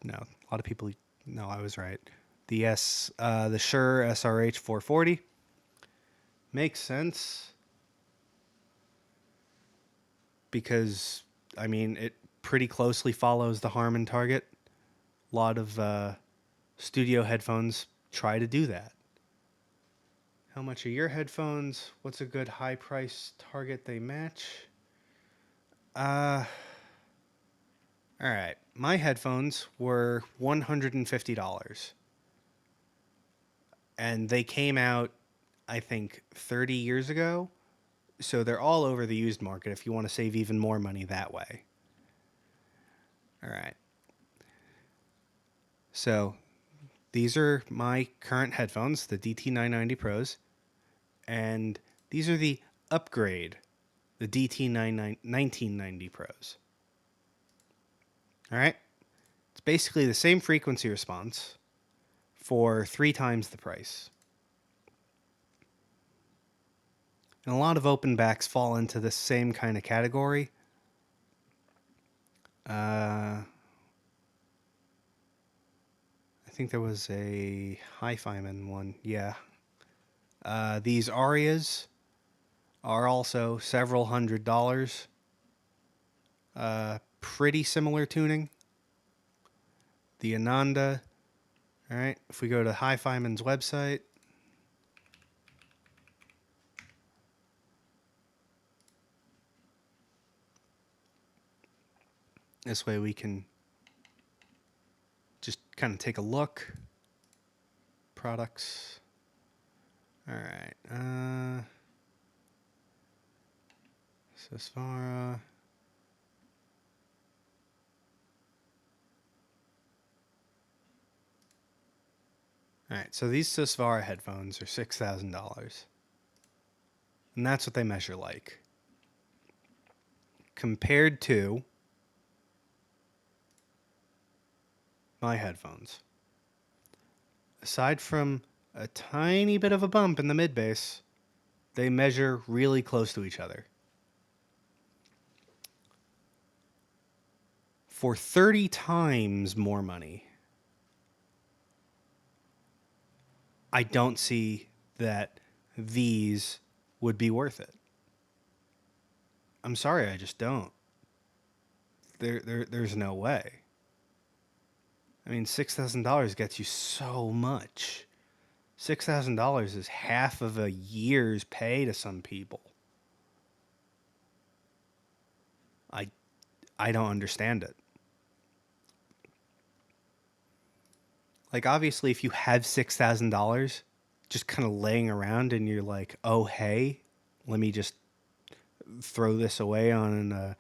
No, a lot of people. No, I was right. The Shure SRH 440 makes sense because I mean it pretty closely follows the Harman target. A lot of studio headphones try to do that. How much are your headphones? What's a good high price target they match? All right. my headphones were $150. And they came out, I think, 30 years ago. So they're all over the used market if you want to save even more money that way. All right. So these are my current headphones, the DT990 Pros. And these are the upgrade, the DT1990 Pros. All right. It's basically the same frequency response for 3 times the price. And a lot of open backs fall into the same kind of category. I think there was a Hi-Fiman one. Yeah. These Arias are also several $100s. Pretty similar tuning. The Ananda. All right. If we go to Hi-Fiman's website, this way we can just kind of take a look. Products. All right. Sosvara. All right, so these Sosvara headphones are $6,000. And that's what they measure like. Compared to my headphones. Aside from a tiny bit of a bump in the mid bass, they measure really close to each other. For 30 times more money, I don't see that these would be worth it. I'm sorry, I just don't. There's no way. I mean, $6,000 gets you so much. $6,000 is half of a year's pay to some people. I don't understand it. Like, obviously, if you have $6,000 just kind of laying around and you're like, oh, hey, let me just throw this away on a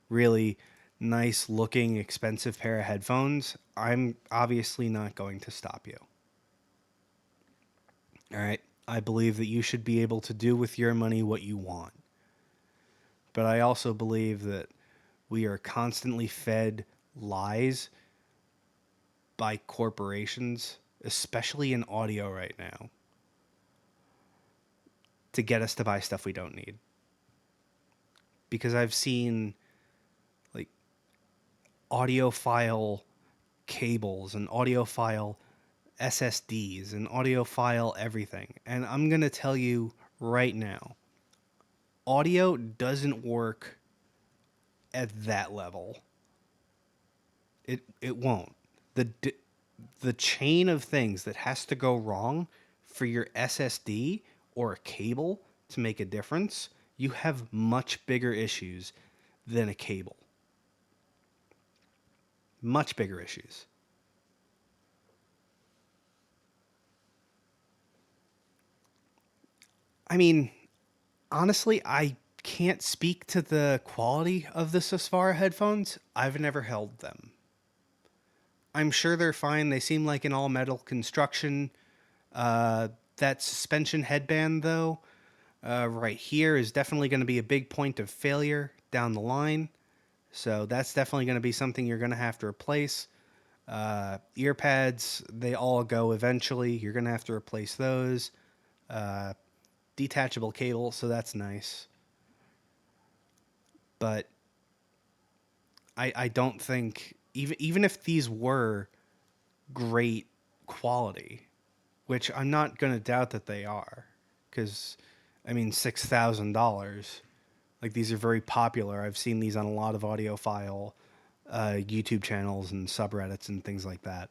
really nice looking, expensive pair of headphones, I'm obviously not going to stop you. All right. I believe that you should be able to do with your money what you want. But I also believe that we are constantly fed lies by corporations, especially in audio right now, to get us to buy stuff we don't need. Because I've seen like audiophile cables and audiophile SSDs and audiophile everything. And I'm going to tell you right now, audio doesn't work at that level. It won't. The chain of things that has to go wrong for your SSD or a cable to make a difference, you have much bigger issues than a cable. Much bigger issues. I mean, honestly, I can't speak to the quality of the Sosvara headphones. I've never held them. I'm sure they're fine. They seem like an all-metal construction. That suspension headband, though, right here is definitely going to be a big point of failure down the line. So that's definitely going to be something you're going to have to replace. Ear pads, they all go eventually. You're going to have to replace those. Detachable cable, so that's nice. But I don't think, even if these were great quality, which I'm not going to doubt that they are, because, I mean, $6,000, like, these are very popular. I've seen these on a lot of audiophile YouTube channels and subreddits and things like that.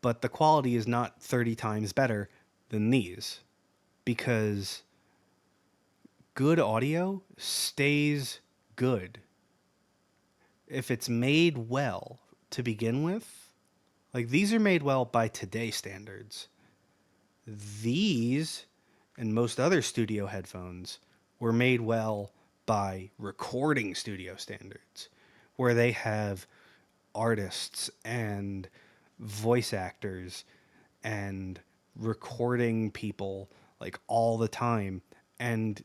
But the quality is not 30 times better than these, because good audio stays good, if it's made well to begin with, like these are made well by today's standards. These and most other studio headphones were made well by recording studio standards, where they have artists and voice actors and recording people like all the time, and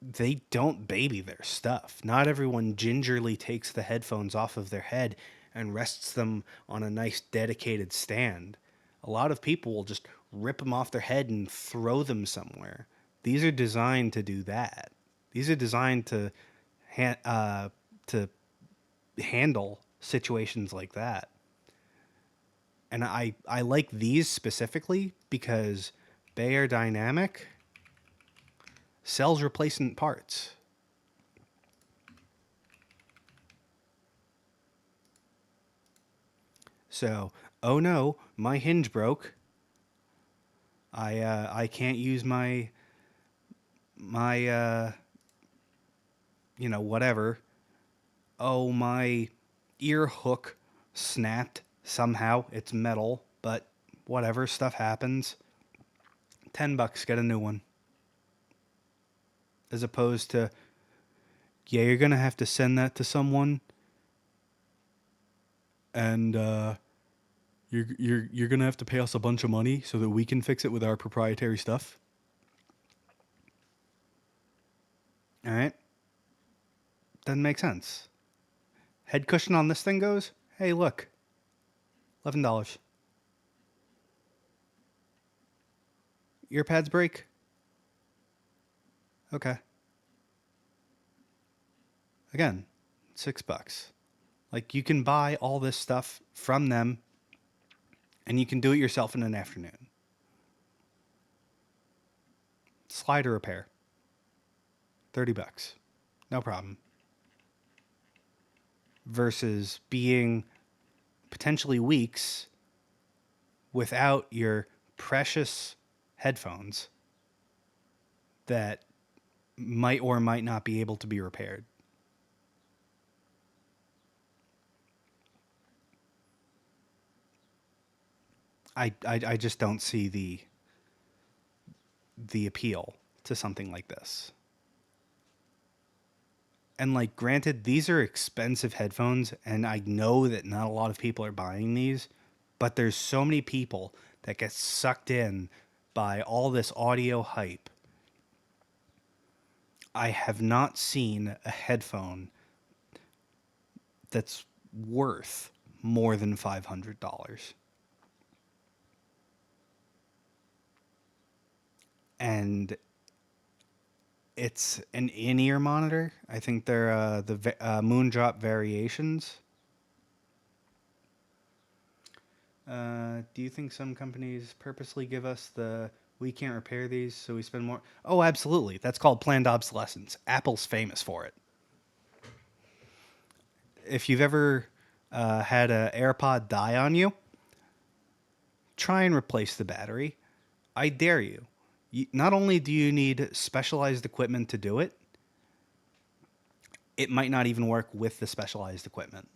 they don't baby their stuff. Not everyone gingerly takes the headphones off of their head and rests them on a nice dedicated stand. A lot of people will just rip them off their head and throw them somewhere. These are designed to do that. These are designed to to handle situations like that. And I like these specifically because Bayer Dynamic sells replacement parts. So, oh no, my hinge broke. I can't use my whatever. Oh, my ear hook snapped somehow. It's metal, but whatever, stuff happens. $10, get a new one. As opposed to, yeah, you're gonna have to send that to someone, and you're gonna have to pay us a bunch of money so that we can fix it with our proprietary stuff. All right, doesn't make sense. Head cushion on this thing goes, hey, look, $11. Ear pads break. Okay. Again, $6. Like, you can buy all this stuff from them, and you can do it yourself in an afternoon. Slider repair, $30. No problem. Versus being potentially weeks without your precious headphones that might or might not be able to be repaired. I just don't see the appeal to something like this. And like, granted, these are expensive headphones, and I know that not a lot of people are buying these, but there's so many people that get sucked in by all this audio hype. I have not seen a headphone that's worth more than $500. And it's an in-ear monitor. I think they're the Moondrop variations. Do you think some companies purposely give us the we can't repair these so we spend more? Oh, absolutely. That's called planned obsolescence. Apple's famous for it. If you've ever had an AirPod die on you, try and replace the battery. I dare you. Not only do you need specialized equipment to do it, it might not even work with the specialized equipment.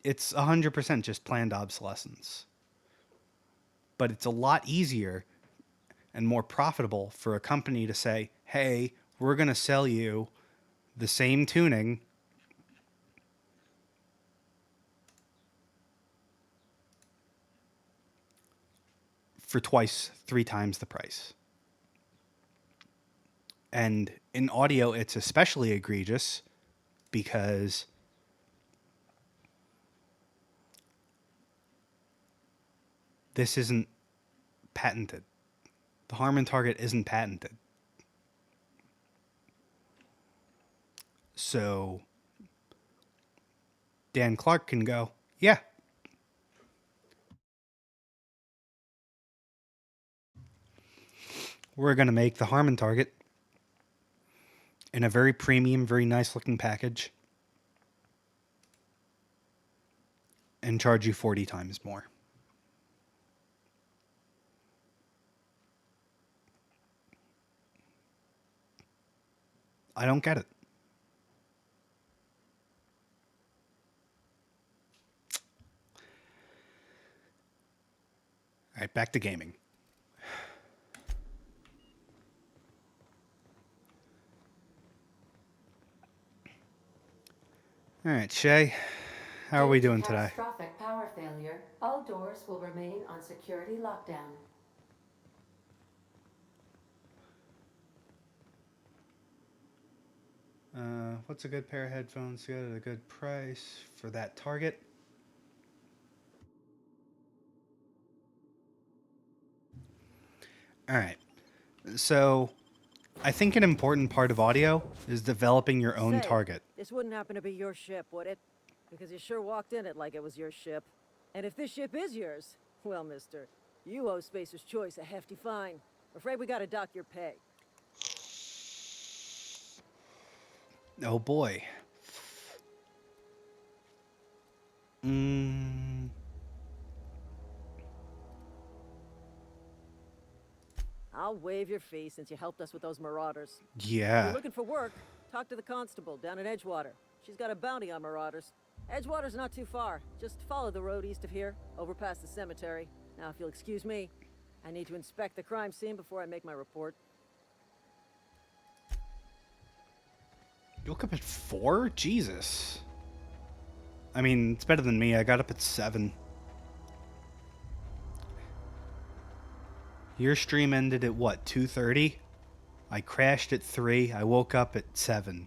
It's 100% just planned obsolescence. But it's a lot easier and more profitable for a company to say, hey, we're going to sell you the same tuning for twice, 3 times the price. And in audio, it's especially egregious because this isn't patented. The Harman Target isn't patented. So Dan Clark can go, yeah. We're going to make the Harman Target in a very premium, very nice looking package and charge you 40 times more. I don't get it. All right, back to gaming. All right, Shay, how are we doing today? Catastrophic power failure. All doors will remain on security lockdown. What's a good pair of headphones to get at a good price for that target? All right. So, I think an important part of audio is developing your own Say, target. this wouldn't happen to be your ship, would it? Because you sure walked in it like it was your ship. And if this ship is yours, well, mister, you owe Spacer's Choice a hefty fine. Afraid we gotta dock your pay. Oh boy. I'll waive your fee since you helped us with those marauders. If Yeah. you're looking for work, talk to the constable down at Edgewater. She's got a bounty on marauders. Edgewater's not too far. Just follow the road east of here, over past the cemetery. Now, if you'll excuse me, I need to inspect the crime scene before I make my report. You woke up at 4? Jesus. I mean, it's better than me. I got up at 7. Your stream ended at what, 2:30? I crashed at 3. I woke up at 7.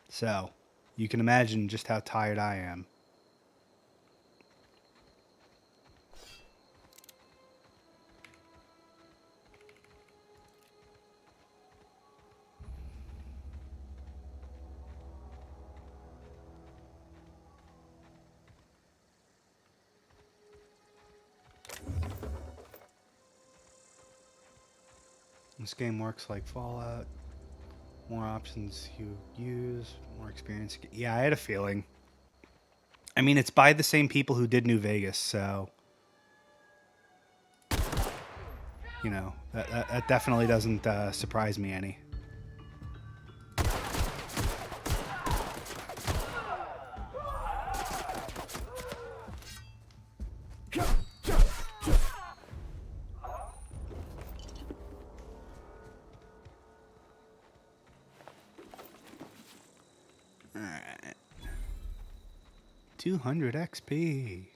So, you can imagine just how tired I am. This game works like Fallout. More options you use, more experience. Yeah, I had a feeling. I mean, it's by the same people who did New Vegas, so... You know, that definitely doesn't surprise me any. Alright. 200 XP.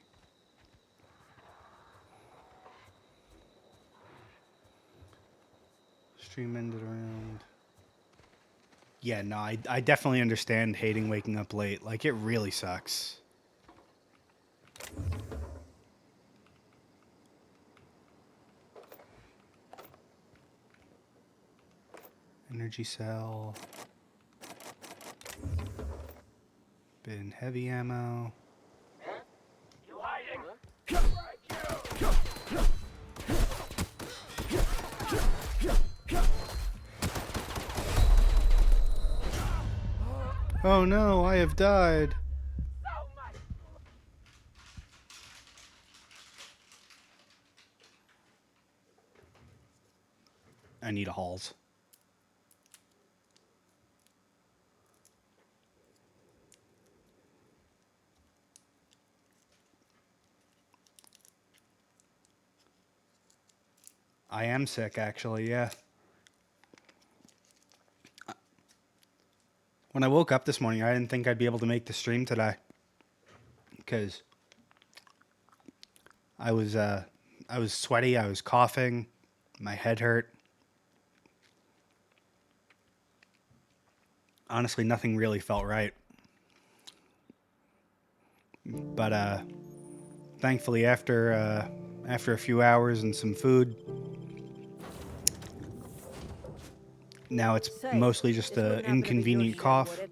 Stream ended around... Yeah, no, I definitely understand hating waking up late. Like, it really sucks. Energy cell. Been heavy ammo. You hiding? Oh no, I have died. I need a Halls. I am sick, actually, yeah. When I woke up this morning, I didn't think I'd be able to make the stream today. Because I was sweaty, I was coughing, my head hurt. Honestly, nothing really felt right. But thankfully, after a few hours and some food, now it's Say, mostly just this wouldn't an happen to be your inconvenient ship, cough. would it?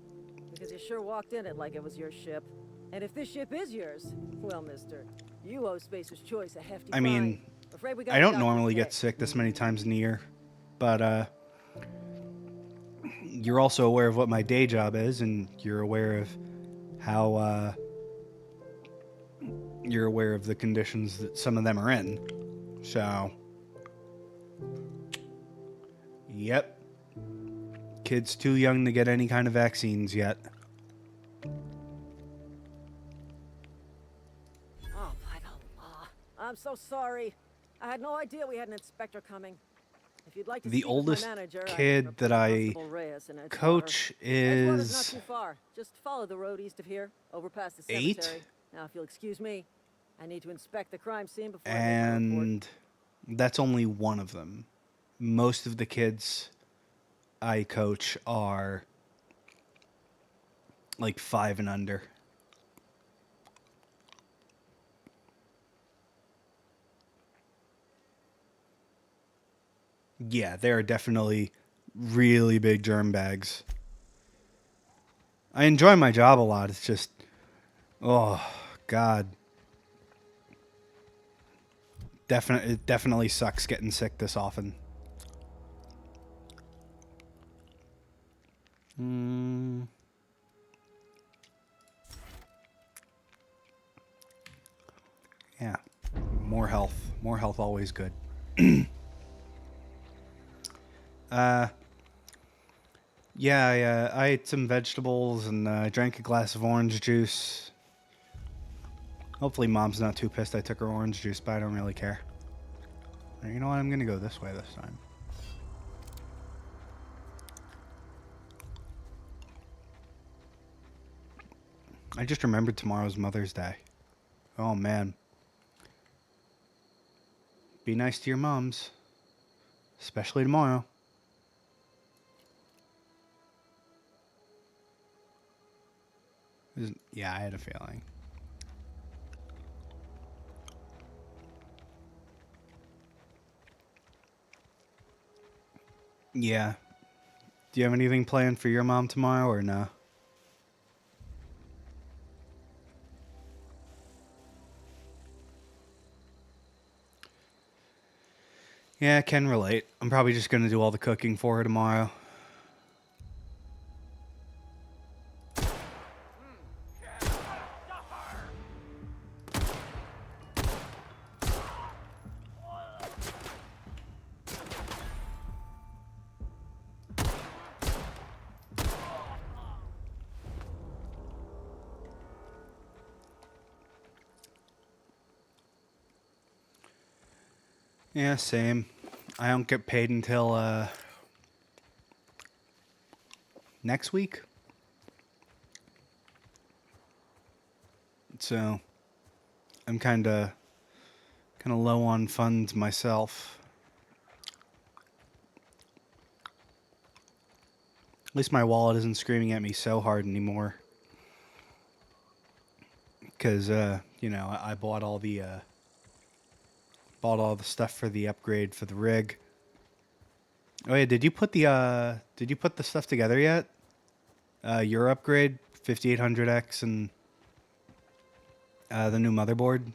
Because you sure walked in it like it was your ship. And if this ship is yours, well, mister, you owe Spacer's Choice a hefty I mean, fine. Afraid we I gotta don't dock your normally pay. get sick this many times in a year, but you're also aware of what my day job is, and you're aware of how you're aware of the conditions that some of them are in. So, yep. Kid's too young to get any kind of vaccines yet. Oh, by the law. I'm so sorry. I had no idea we had an inspector coming. If you'd like to The speak with my oldest manager, kid that I coach Edgewater's not is too far. Just follow the road east of here, over past the 8. cemetery. Now, if you'll excuse me, I need to inspect the crime scene before I make my report. And that's only one of them. Most of the kids I coach are like 5 and under. Yeah, they are definitely really big germ bags. I enjoy my job a lot. It's just, oh, God. It definitely sucks getting sick this often. Yeah. More health. More health always good. Yeah, I ate some vegetables and I drank a glass of orange juice. Hopefully Mom's not too pissed I took her orange juice, but I don't really care. You know what? I'm going to go this way this time. I just remembered tomorrow's Mother's Day. Oh, man. Be nice to your moms. Especially tomorrow. Yeah, I had a feeling. Yeah. Do you have anything planned for your mom tomorrow or no? Yeah, I can relate. I'm probably just going to do all the cooking for her tomorrow. Yeah, same. I don't get paid until next week. So I'm kind of low on funds myself. At least my wallet isn't screaming at me so hard anymore. Because you know, I bought all the stuff for the upgrade for the rig. Oh yeah, did you put the stuff together yet? Your upgrade, 5800X and the new motherboard.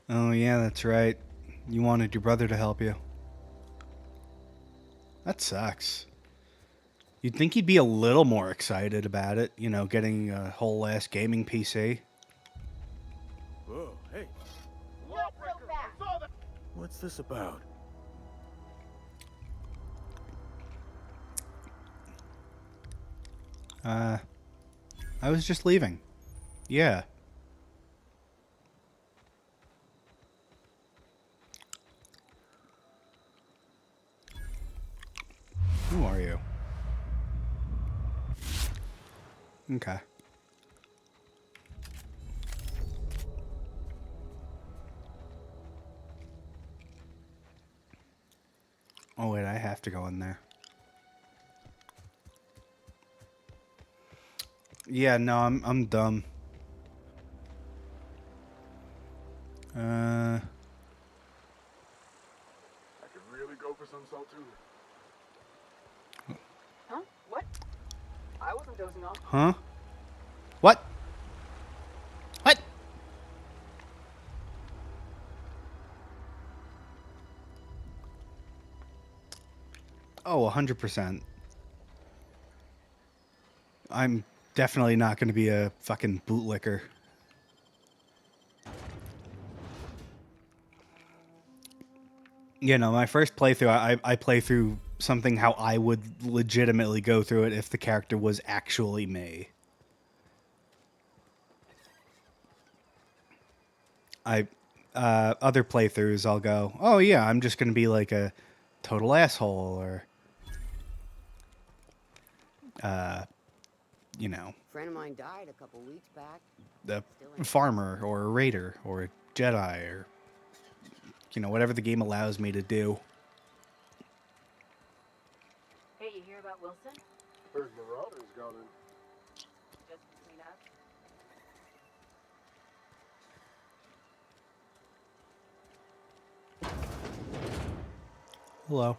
Oh yeah, that's right. You wanted your brother to help you. That sucks. You'd think he'd be a little more excited about it, you know, getting a whole ass gaming PC. Whoa, hey. What's this about? I was just leaving. Yeah. Who are you? Okay. Oh wait, I have to go in there. Yeah, no, I'm dumb. I could really go for some salt too. Huh? What? I wasn't dozing off. Huh? What? What? Oh, 100%. I'm definitely not going to be a fucking bootlicker. You know, my first playthrough, I play through something how I would legitimately go through it if the character was actually me. Other playthroughs, I'll go, oh yeah, I'm just going to be like a total asshole, or, you know, Friend of mine died a couple weeks back. a farmer, or a raider, or a Jedi, or, you know, whatever the game allows me to do. Hey, you hear about Wilson? Heard Marauders got in. Just between us. Hello.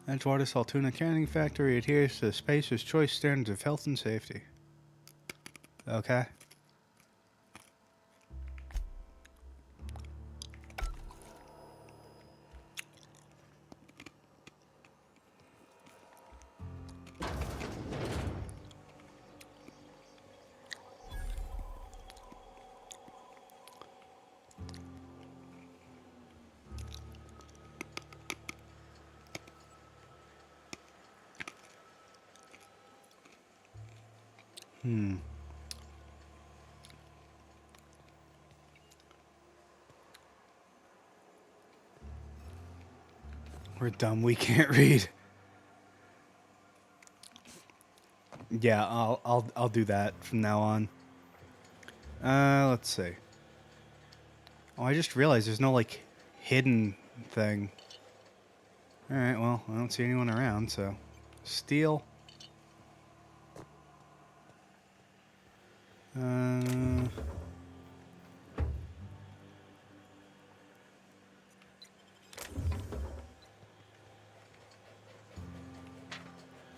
Edgewater Saltuna Canning Factory adheres to the Spacer's Choice standards of health and safety. Okay. We're dumb. We can't read. Yeah, I'll do that from now on. Let's see. Oh, I just realized there's no like hidden thing. All right. Well, I don't see anyone around, so steal. I'm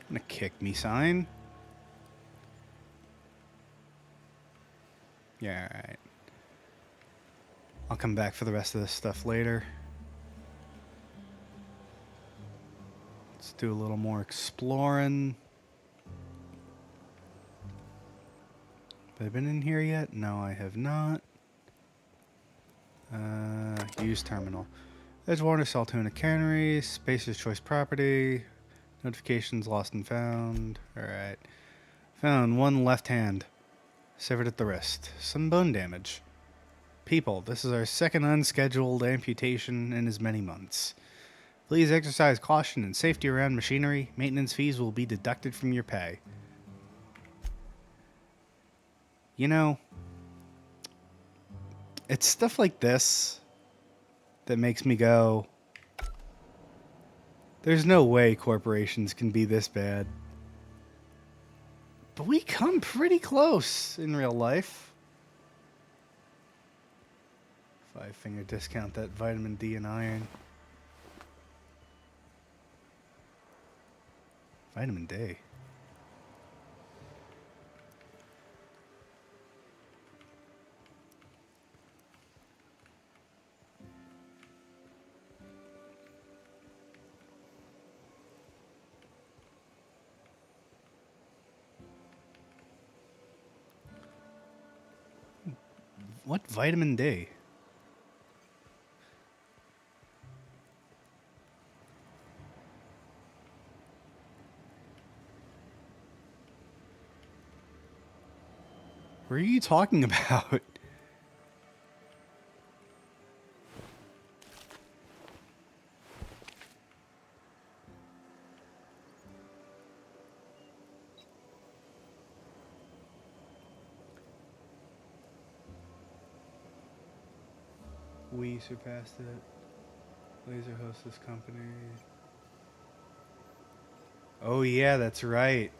gonna kick me sign. Yeah, alright. I'll come back for the rest of this stuff later. Let's do a little more exploring. Have I been in here yet? No, I have not. Use terminal. Edgewater Saltuna Cannery, Spacer's Choice property. Notifications lost and found. Alright. Found one left hand. Severed at the wrist. Some bone damage. People, this is our second unscheduled amputation in as many months. Please exercise caution and safety around machinery. Maintenance fees will be deducted from your pay. You know, it's stuff like this that makes me go, there's no way corporations can be this bad. But we come pretty close in real life. 5-finger discount that vitamin D and iron. Vitamin D. What vitamin D? What are you talking about? We surpassed it. Laser hostess company. Oh yeah, that's right.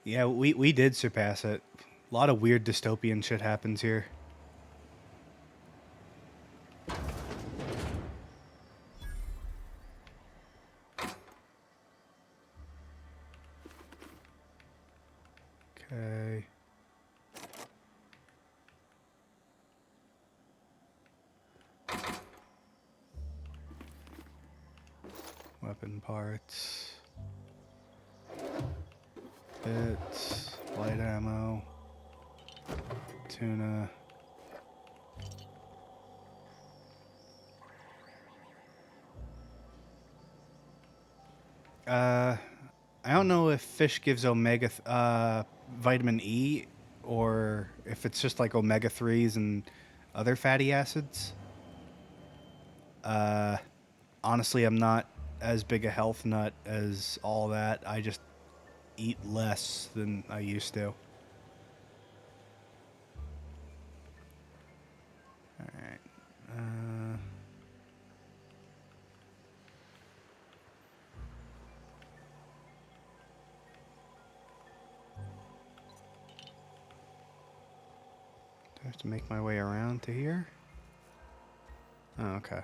Yeah, we did surpass it. A lot of weird dystopian shit happens here. Weapon parts. Bits. Light ammo. Tuna. I don't know if fish gives vitamin E, or if it's just like omega 3s and other fatty acids. Honestly, I'm not as big a health nut as all that. I just eat less than I used to. Alright. Do I have to make my way around to here? Oh, okay.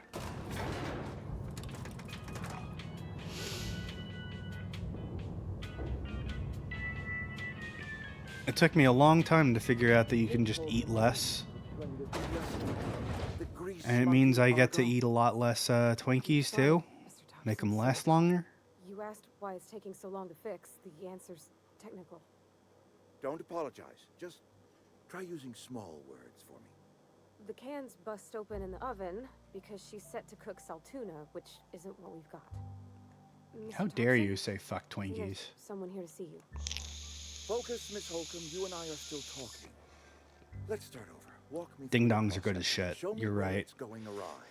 It took me a long time to figure out that you can just eat less. And it means I get to eat a lot less Twinkies too. Make them last longer. You asked why it's taking so long to fix. The answer's technical. Don't apologize. Just try using small words for me. The cans bust open in the oven because she's set to cook saltuna, which isn't what we've got. How Mr. dare Thompson? you say fuck Twinkies? There's someone here to see you. Focus, Miss Holcomb. You and I are still talking. Let's start over. Walk me Ding through the dongs are good as process. shit. Show me You're where right. it's going awry.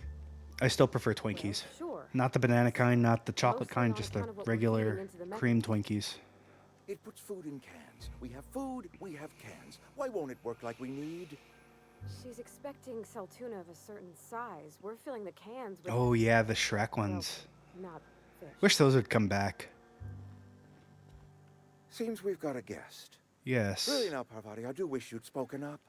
I still prefer Twinkies. Sure. Not the banana kind, not the chocolate Mostly kind, on just the account of what we're regular feeding into the cream Twinkies. It puts food in cans. We have food, we have cans. Why won't it work like we need? She's expecting saltuna of a certain size. We're filling the cans with... Oh yeah, the Shrek ones. Not fish. Wish those would come back. Seems we've got a guest. Yes. Really now, Parvati, I do wish you'd spoken up.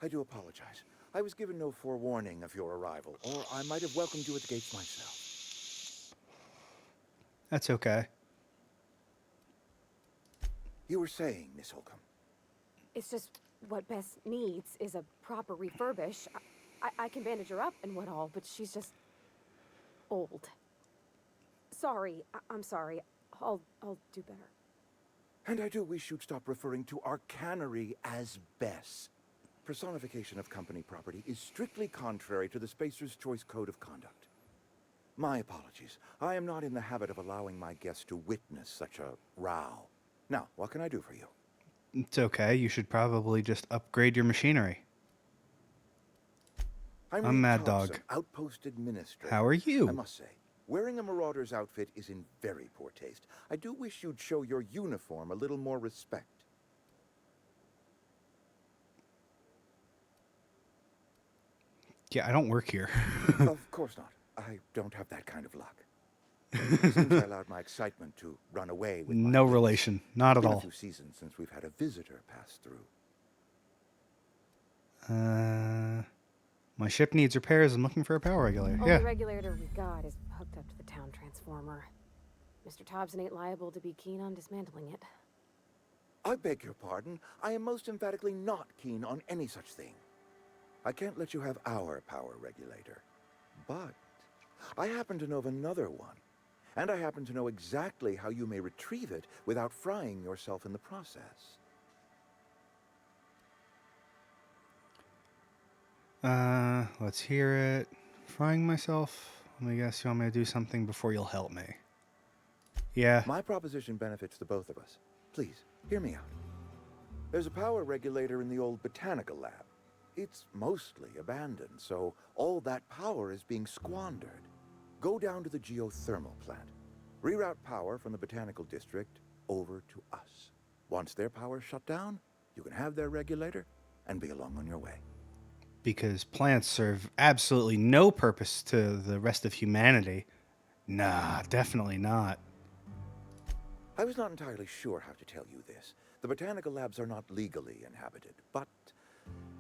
I do apologize. I was given no forewarning of your arrival, or I might have welcomed you at the gates myself. That's okay. You were saying, Miss Holcomb. It's just what Bess needs is a proper refurbish. I can bandage her up and what all, but she's just old. Sorry, I'm sorry. I'll do better. And I do wish you'd stop referring to our cannery as Bess. Personification of company property is strictly contrary to the Spacer's Choice Code of Conduct. My apologies. I am not in the habit of allowing my guests to witness such a row. Now, what can I do for you? It's okay. You should probably just upgrade your machinery. I'm Mad Thompson, Dog. Outpost Administrator. How are you? I must say, wearing a Marauder's outfit is in very poor taste. I do wish you'd show your uniform a little more respect. Yeah, I don't work here. Of course not. I don't have that kind of luck. Since I allowed my excitement to run away with my No wits. relation. Not at Been all. a few seasons since we've had a visitor pass through. My ship needs repairs. I'm looking for a power regulator. Only Yeah. regulator we've got is hooked up to the town transformer. Mr. Thompson ain't liable to be keen on dismantling it. I beg your pardon. I am most emphatically not keen on any such thing. I can't let you have our power regulator. But I happen to know of another one. And I happen to know exactly how you may retrieve it without frying yourself in the process. Let's hear it. Frying myself? Let me guess, you want me to do something before you'll help me. Yeah. My proposition benefits the both of us. Please, hear me out. There's a power regulator in the old botanical lab. It's mostly abandoned, so all that power is being squandered. Go down to the geothermal plant. Reroute power from the botanical district over to us. Once their power's shut down, you can have their regulator and be along on your way. Because plants serve absolutely no purpose to the rest of humanity. Nah, definitely not. I was not entirely sure how to tell you this. The botanical labs are not legally inhabited, but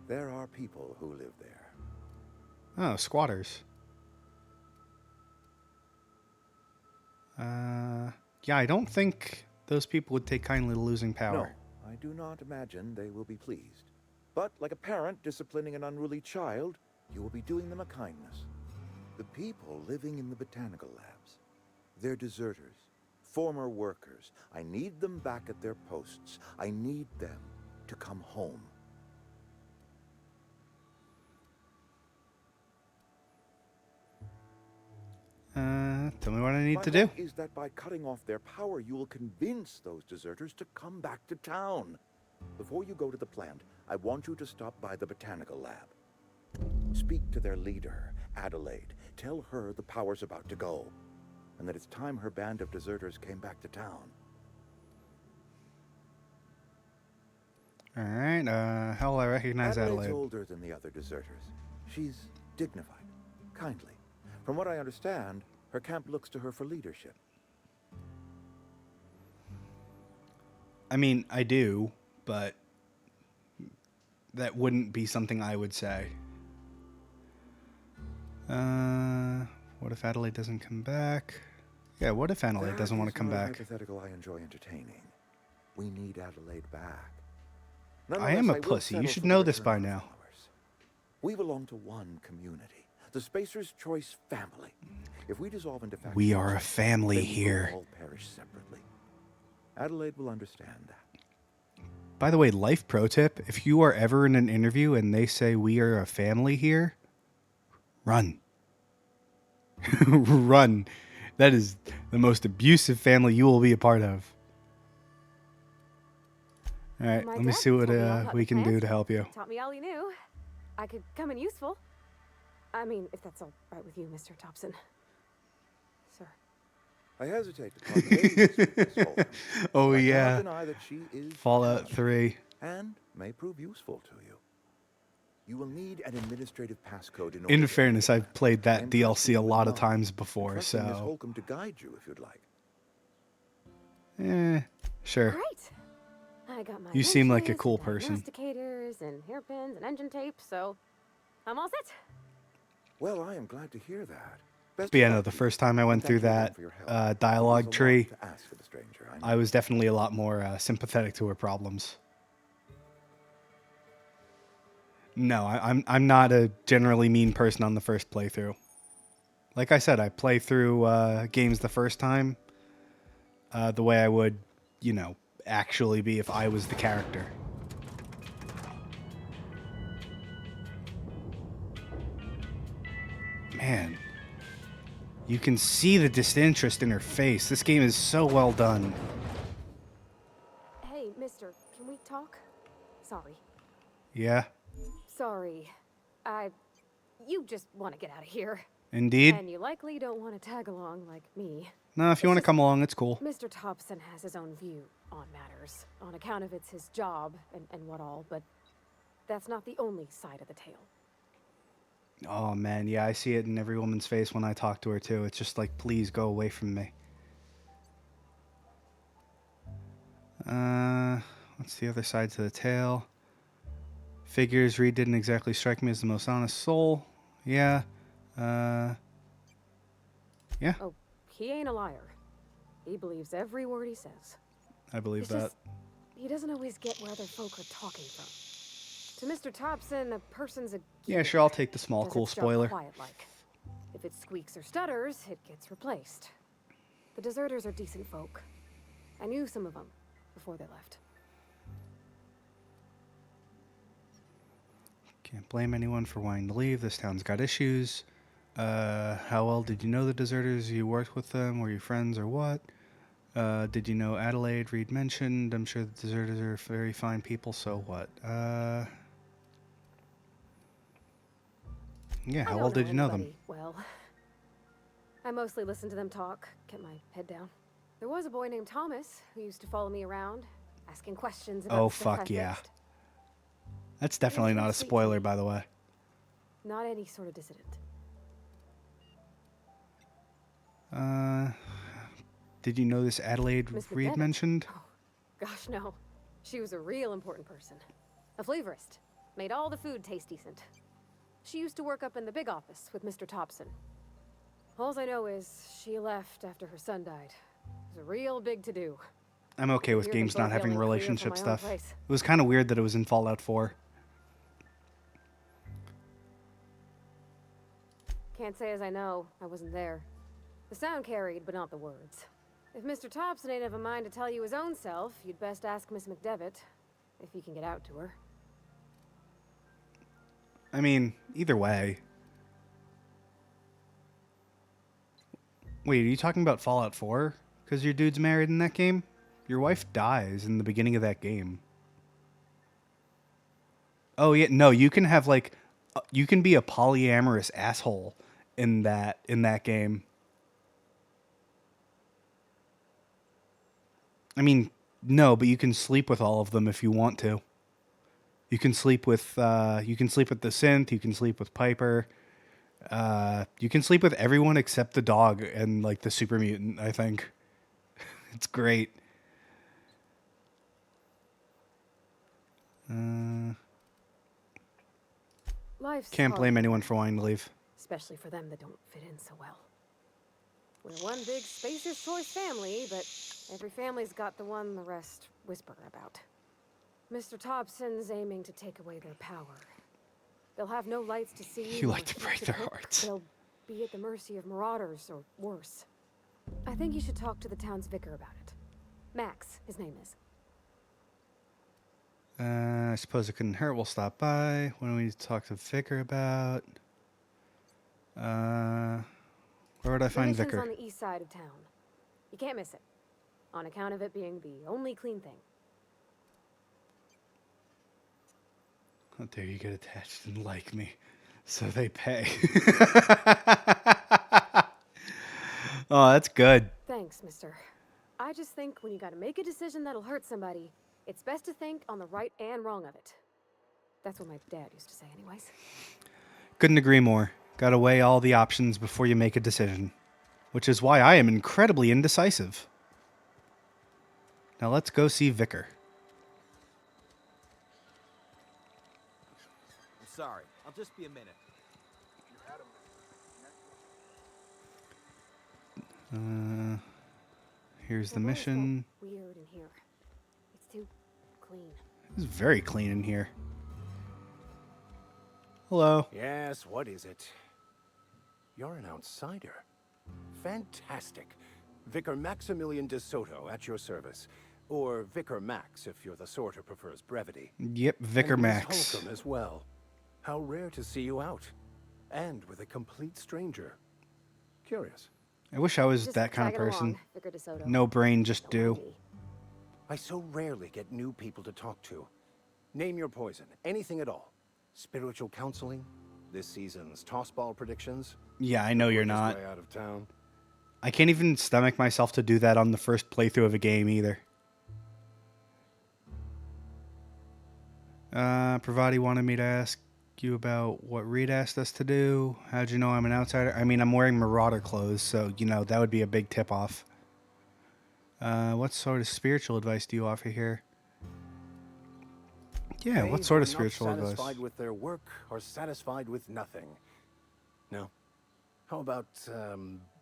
there are people who live there. Oh, squatters. Yeah, I don't think those people would take kindly to losing power. No, I do not imagine they will be pleased. But like a parent disciplining an unruly child, you will be doing them a kindness. The people living in the botanical labs, They're deserters, former workers. I need them back at their posts. I need them to come home. Tell me what I need My to do. hope is that by cutting off their power, you will convince those deserters to come back to town. Before you go to the plant, I want you to stop by the botanical lab. Speak to their leader, Adelaide. Tell her the power's about to go, and that it's time her band of deserters came back to town. All right. How will I recognize Adelaide's Adelaide? older than the other deserters. She's dignified, kindly. From what I understand, her camp looks to her for leadership. I mean, I do, but that wouldn't be something I would say. What if Adelaide doesn't come back? Yeah, what if Adelaide doesn't want to come That is not a back? hypothetical I enjoy entertaining. We need Adelaide back. I am a Nonetheless, will pussy. You settle should for the know this return by of our now. followers. We belong to one community, the Spacer's Choice family. If we dissolve into factions, We are a family then we will here. all perish separately. Adelaide will understand that. By the way, life pro tip, if you are ever in an interview and they say we are a family here, run. Run. That is the most abusive family you will be a part of. All right, My let me dad see what told me all about we the can do plant. to help you. Taught me all he knew. I could come in useful. I mean, if that's all right with you, Mr. Thompson. Sir. I hesitate to part ways with Miss Holden, Oh, but I yeah. cannot deny that she is Fallout talented 3. and may prove useful to you. You will need an administrative passcode in order. In to fairness, enter the I've played plant. I that am DLC trusting a you with lot of knowledge. times I'm before, trusting Miss so... Holcomb to guide you if you'd like. Sure. Great. I got my You seem like a wrenches cool and person. diagnosticators and hairpins and engine tape, so I'm all set. Well, I am glad to hear that. Best But yeah, of no, luck the to you. first time I went And through thank you again that for your help. It dialogue is a lot tree, to ask of a stranger, I know. I was definitely a lot more sympathetic to her problems. No, I'm not a generally mean person on the first playthrough. Like I said, I play through games the first time the way I would, you know, actually be if I was the character. Man, you can see the disinterest in her face. This game is so well done. Hey, mister, can we talk? Sorry. Yeah, Sorry. You just want to get out of here. indeed. And you likely don't want to tag along like me. No, if you want to come along, it's cool. Mr. Thompson has his own view on matters, on account of it's his job and what all, but that's not the only side of the tale. Oh man, yeah, I see it in every woman's face when I talk to her too. It's just like, please go away from me. What's the other side to the tale? Figures, Reed didn't exactly strike me as the most honest soul. Yeah. Yeah. Oh, he ain't a liar. He believes every word he says. I believe It's that. just, he doesn't always get where other folk are talking from. To Mr. Thompson, a person's a Yeah, sure, I'll take the small does cool its job spoiler. quiet-like. If it squeaks or stutters, it gets replaced. The deserters are decent folk. I knew some of them before they left. Can't blame anyone for wanting to leave. This town's got issues. How well did you know the deserters? You worked with them? Were you friends or what? Did you know Adelaide? Reed mentioned. I'm sure the deserters are very fine people, so what? Yeah, how well did you know them? Anybody well. I mostly listened to them talk, kept my head down. There was a boy named Thomas who used to follow me around, asking questions about Oh, stuff I fuck yeah. fixed. That's definitely not a sweet to spoiler, me. by the way. Not any sort of dissident. Did you know this Adelaide Miss Reed McDevitt? mentioned? Oh, gosh, no. She was a real important person. A flavorist. Made all the food taste decent. She used to work up in the big office with Mr. Thompson. All I know is she left after her son died. It was a real big to-do. I'm okay with Hear them games both not having yelling clear from relationship my own stuff. place. It was kind of weird that it was in Fallout 4. Can't say as I know. I wasn't there. The sound carried, but not the words. If Mr. Thompson ain't of a mind to tell you his own self, you'd best ask Miss McDevitt, if you can get out to her. I mean, either way. Wait, are you talking about Fallout 4? Because your dude's married in that game? Your wife dies in the beginning of that game. Oh, yeah. No, you can have, like... You can be a polyamorous asshole in that game. I mean, no, but you can sleep with all of them if you want to. You can sleep with the synth. You can sleep with Piper. You can sleep with everyone except the dog and like the super mutant. I think it's great. Life's Can't hard, blame anyone for wanting to leave. especially for them that don't fit in so well. We're one big Spacer's Choice family, but every family's got the one the rest whisper about. Mr. Thompson's aiming to take away their power. They'll have no lights to see. You like to break their hearts. They'll be at the mercy of marauders, or worse. I think you should talk to the town's vicar about it. Max, his name is. I suppose it couldn't hurt. We'll stop by. What do we need to talk to Vicar about? Where would I find The mission's Vicar? on the east side of town. You can't miss it, on account of it being the only clean thing. How dare you get attached and like me? So they pay. Oh, that's good. Thanks, mister. I just think when you gotta make a decision that'll hurt somebody, it's best to think on the right and wrong of it. That's what my dad used to say anyways. Couldn't agree more. Gotta weigh all the options before you make a decision. Which is why I am incredibly indecisive. Now let's go see Vicar. I'm sorry. I'll just be a minute. Here's the mission. Weird in here. It's too clean. It's very clean in here. Hello. Yes, what is it? You're an outsider. Fantastic. Vicar Maximilian de Soto at your service. Or Vicar Max if you're the sort who prefers brevity. Yep, Vicar and Miss Max. Holcomb as well. How rare to see you out. And with a complete stranger. Curious. I wish I was Just that kind of tag it along, person. Vicar de Soto. No brain, just Don't mind do. me. I so rarely get new people to talk to. Name your poison. Anything at all. Spiritual counseling? This season's tossball predictions? Yeah, I know you're Or just not. way out of town? I can't even stomach myself to do that on the first playthrough of a game either. Pravati wanted me to ask you about what Reed asked us to do. How'd you know I'm an outsider? I mean, I'm wearing Marauder clothes, so, you know, that would be a big tip-off. What sort of spiritual advice do you offer here? Yeah, They what sort of who are spiritual not advice? satisfied with their work are satisfied with nothing. No. How about,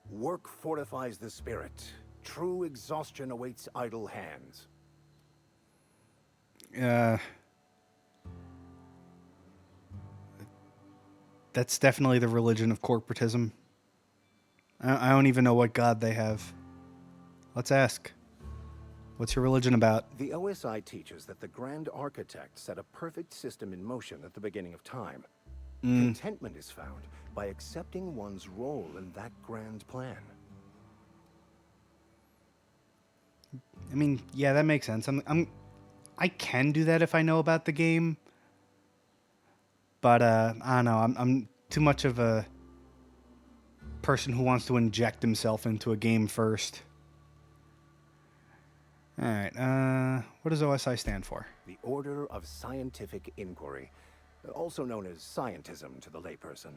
work fortifies the spirit. True exhaustion awaits idle hands. That's definitely the religion of corporatism. I don't even know what god they have. Let's ask. What's your religion about? The OSI teaches that the Grand Architect set a perfect system in motion at the beginning of time. Contentment is found by accepting one's role in that grand plan. I mean, yeah, that makes sense. I can do that if I know about the game. But I don't know. I'm too much of a person who wants to inject himself into a game first. All right. What does OSI stand for? The Order of Scientific Inquiry, also known as scientism to the layperson.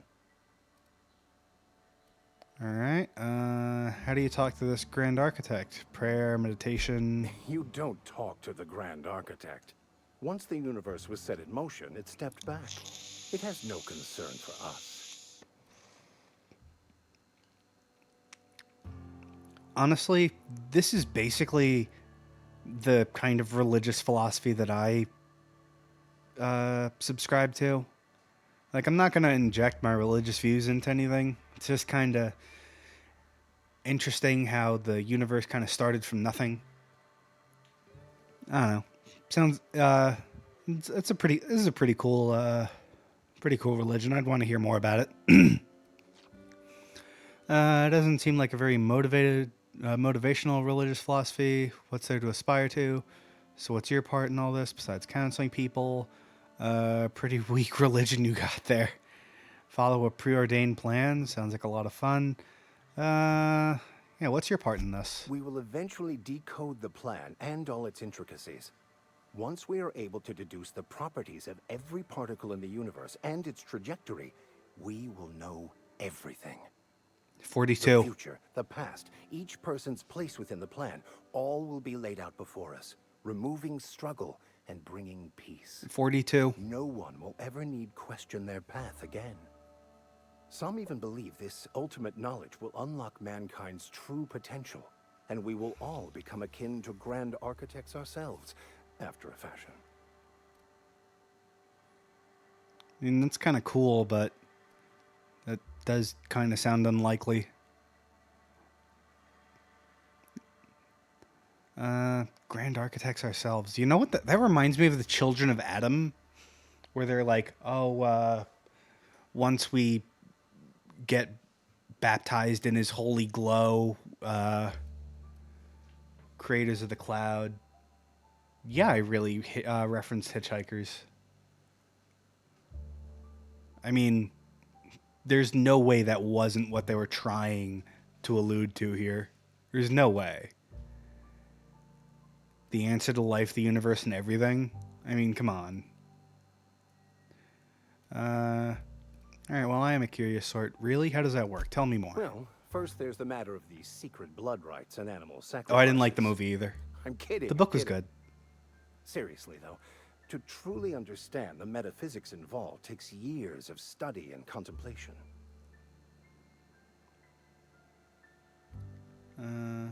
All right. How do you talk to this Grand Architect? Prayer, meditation? You don't talk to the Grand Architect. Once the universe was set in motion, it stepped back. It has no concern for us. Honestly, this is basically the kind of religious philosophy that I subscribe to. Like, I'm not going to inject my religious views into anything. It's just kind of interesting how the universe kind of started from nothing. I don't know. Sounds it's a pretty this is a pretty cool religion. I'd want to hear more about it. It doesn't seem like a very motivational religious philosophy. What's there to aspire to? So what's your part in all this besides counseling people? Pretty weak religion you got there. Follow a preordained plan. Sounds like a lot of fun. Yeah, what's your part in this? We will eventually decode the plan and all its intricacies. Once we are able to deduce the properties of every particle in the universe and its trajectory, we will know everything. 42. The future, the past, each person's place within the plan, all will be laid out before us, removing struggle and bringing peace. 42. No one will ever need question their path again. Some even believe this ultimate knowledge will unlock mankind's true potential, and we will all become akin to grand architects ourselves, after a fashion. I mean, that's kind of cool, but that does kind of sound unlikely. Grand architects ourselves. You know what? That reminds me of the Children of Adam, where they're like, oh, once we get baptized in his holy glow, creators of the cloud. Yeah, I really referenced Hitchhikers. I mean, there's no way that wasn't what they were trying to allude to here. There's no way. The answer to life, the universe, and everything. I mean, come on. Alright, well, I am a curious sort. Really? How does that work? Tell me more. Well, first there's the matter of the secret blood rites and animal sacrifices. Oh, I didn't like the movie either. I'm kidding. The book was good. Seriously, though, to truly understand the metaphysics involved takes years of study and contemplation. I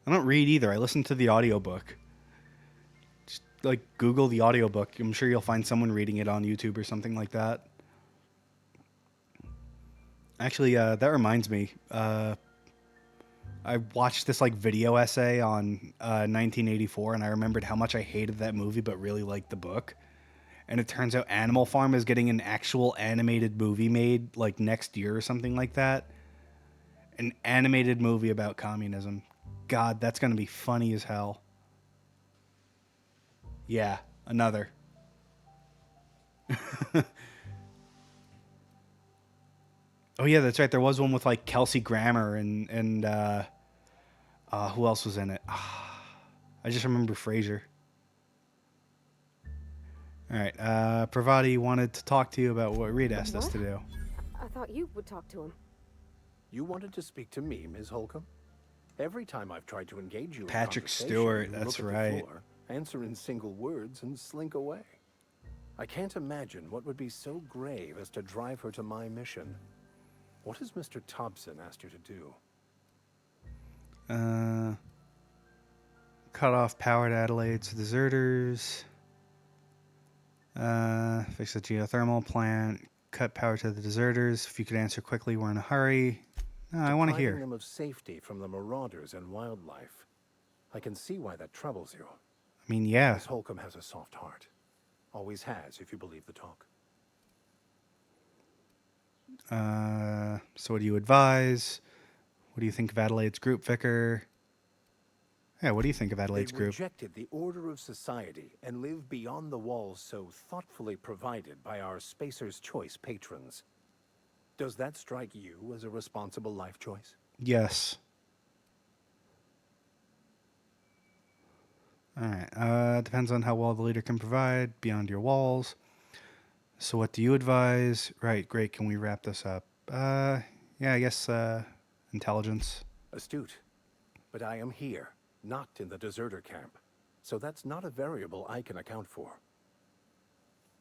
don't read either. I listen to the audiobook. Just, like, Google the audiobook. I'm sure you'll find someone reading it on YouTube or something like that. Actually, that reminds me. I watched this, like, video essay on 1984, and I remembered how much I hated that movie but really liked the book. And it turns out Animal Farm is getting an actual animated movie made, like, next year or something like that. An animated movie about communism. God, that's going to be funny as hell. Yeah, another. Oh, yeah, that's right. There was one with, like, Kelsey Grammer and who else was in it? I just remember Frasier. All right, Pravati wanted to talk to you about what Reed asked us to do. I thought you would talk to him. You wanted to speak to me, Ms. Holcomb? Every time I've tried to engage you Patrick in conversation, Stewart, you that's look at right. the floor, answer in single words, and slink away. I can't imagine what would be so grave as to drive her to my mission. What has Mr. Thompson asked you to do? Cut off power to Adelaide's deserters. Fix the geothermal plant. Cut power to the deserters. If you could answer quickly, we're in a hurry. No, I want to hear. Depriving them of safety from the marauders and wildlife. I can see why that troubles you. I mean, yeah. Miss Holcomb has a soft heart. Always has, if you believe the talk. So what do you advise? What do you think of Adelaide's group, Vicar? Yeah, what do you think of Adelaide's They group? rejected the order of society and live beyond the walls so thoughtfully provided by our Spacer's Choice patrons. Does that strike you as a responsible life choice? Yes. Alright, depends on how well the leader can provide beyond your walls. So what do you advise? Right, great, can we wrap this up? Yeah, I guess, intelligence. Astute. But I am here, not in the deserter camp. So that's not a variable I can account for.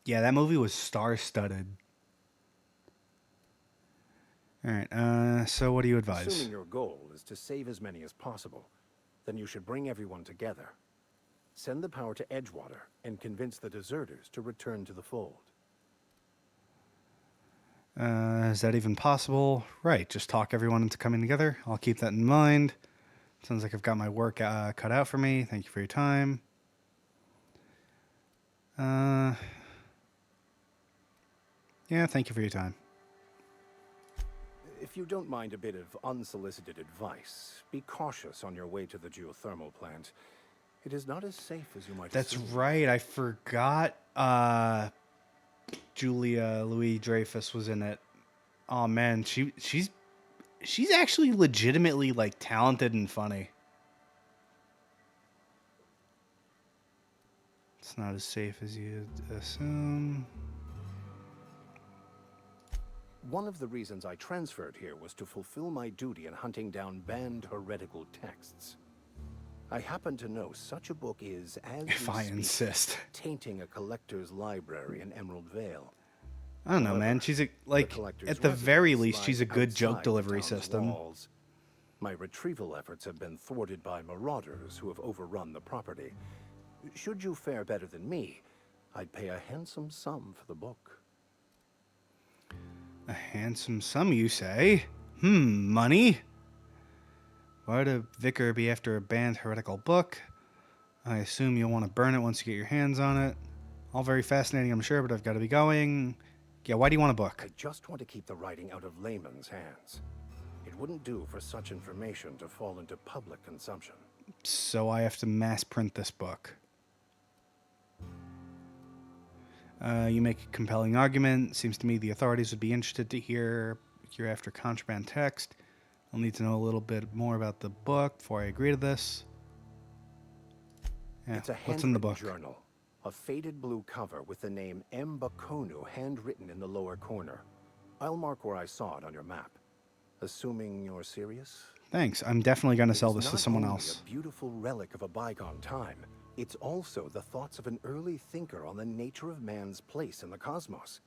Yeah, that movie was star-studded. Alright, so what do you advise? Assuming your goal is to save as many as possible, then you should bring everyone together. Send the power to Edgewater and convince the deserters to return to the fold. Is that even possible? Right, just talk everyone into coming together. I'll keep that in mind. Sounds like I've got my work cut out for me. Thank you for your time. Yeah, thank you for your time. If you don't mind a bit of unsolicited advice, be cautious on your way to the geothermal plant. It is not as safe as you might That's assume. right. I forgot Julia Louis-Dreyfus was in it. Oh man, she's actually legitimately like talented and funny. It's not as safe as you'd assume. One of the reasons I transferred here was to fulfill my duty in hunting down banned heretical texts. I happen to know such a book is, as If we I speak, insist. tainting a collector's library in Emerald Vale. I don't know, However, man. She's like, collector's at the very residence least, she's a lies good joke outside the delivery town's system. walls. My retrieval efforts have been thwarted by marauders who have overrun the property. Should you fare better than me, I'd pay a handsome sum for the book. A handsome sum, you say? Money? Why would a vicar be after a banned heretical book? I assume you'll want to burn it once you get your hands on it. All very fascinating, I'm sure, but I've got to be going. Yeah, why do you want a book? I just want to keep the writing out of layman's hands. It wouldn't do for such information to fall into public consumption. So I have to mass print this book. You make a compelling argument. Seems to me the authorities would be interested to hear you're after contraband text. I'll need to know a little bit more about the book before I agree to this. Yeah, It's a what's in the handwritten book? journal. A faded blue cover with the name M. Bakonu handwritten in the lower corner. I'll mark where I saw it on your map. Assuming you're serious? Thanks. I'm definitely going to sell It's this to not someone only else. a beautiful relic of a bygone time. It's also the thoughts of an early thinker on the nature of man's place in the cosmos.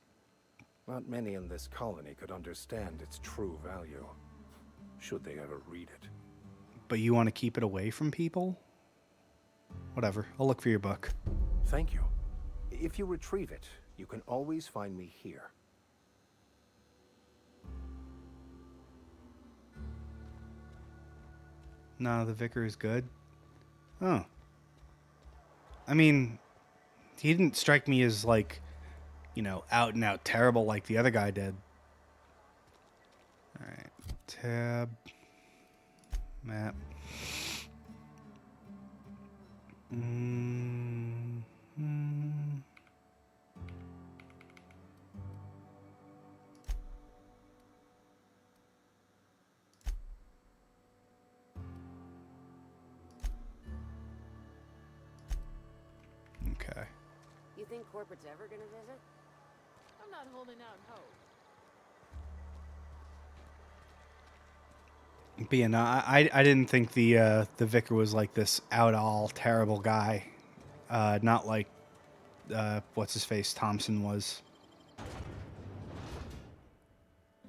Not many in this colony could understand its true value, should they ever read it. But you want to keep it away from people? Whatever. I'll look for your book. Thank you. If you retrieve it, you can always find me here. No, the vicar is good. Oh. I mean, he didn't strike me as like, out and out terrible like the other guy did. All right. Tab. Map. Okay. You think corporate's ever gonna visit? I'm not holding out hope. But yeah, no, I didn't think the vicar was like this out all terrible guy. Not like what's his face Thompson was.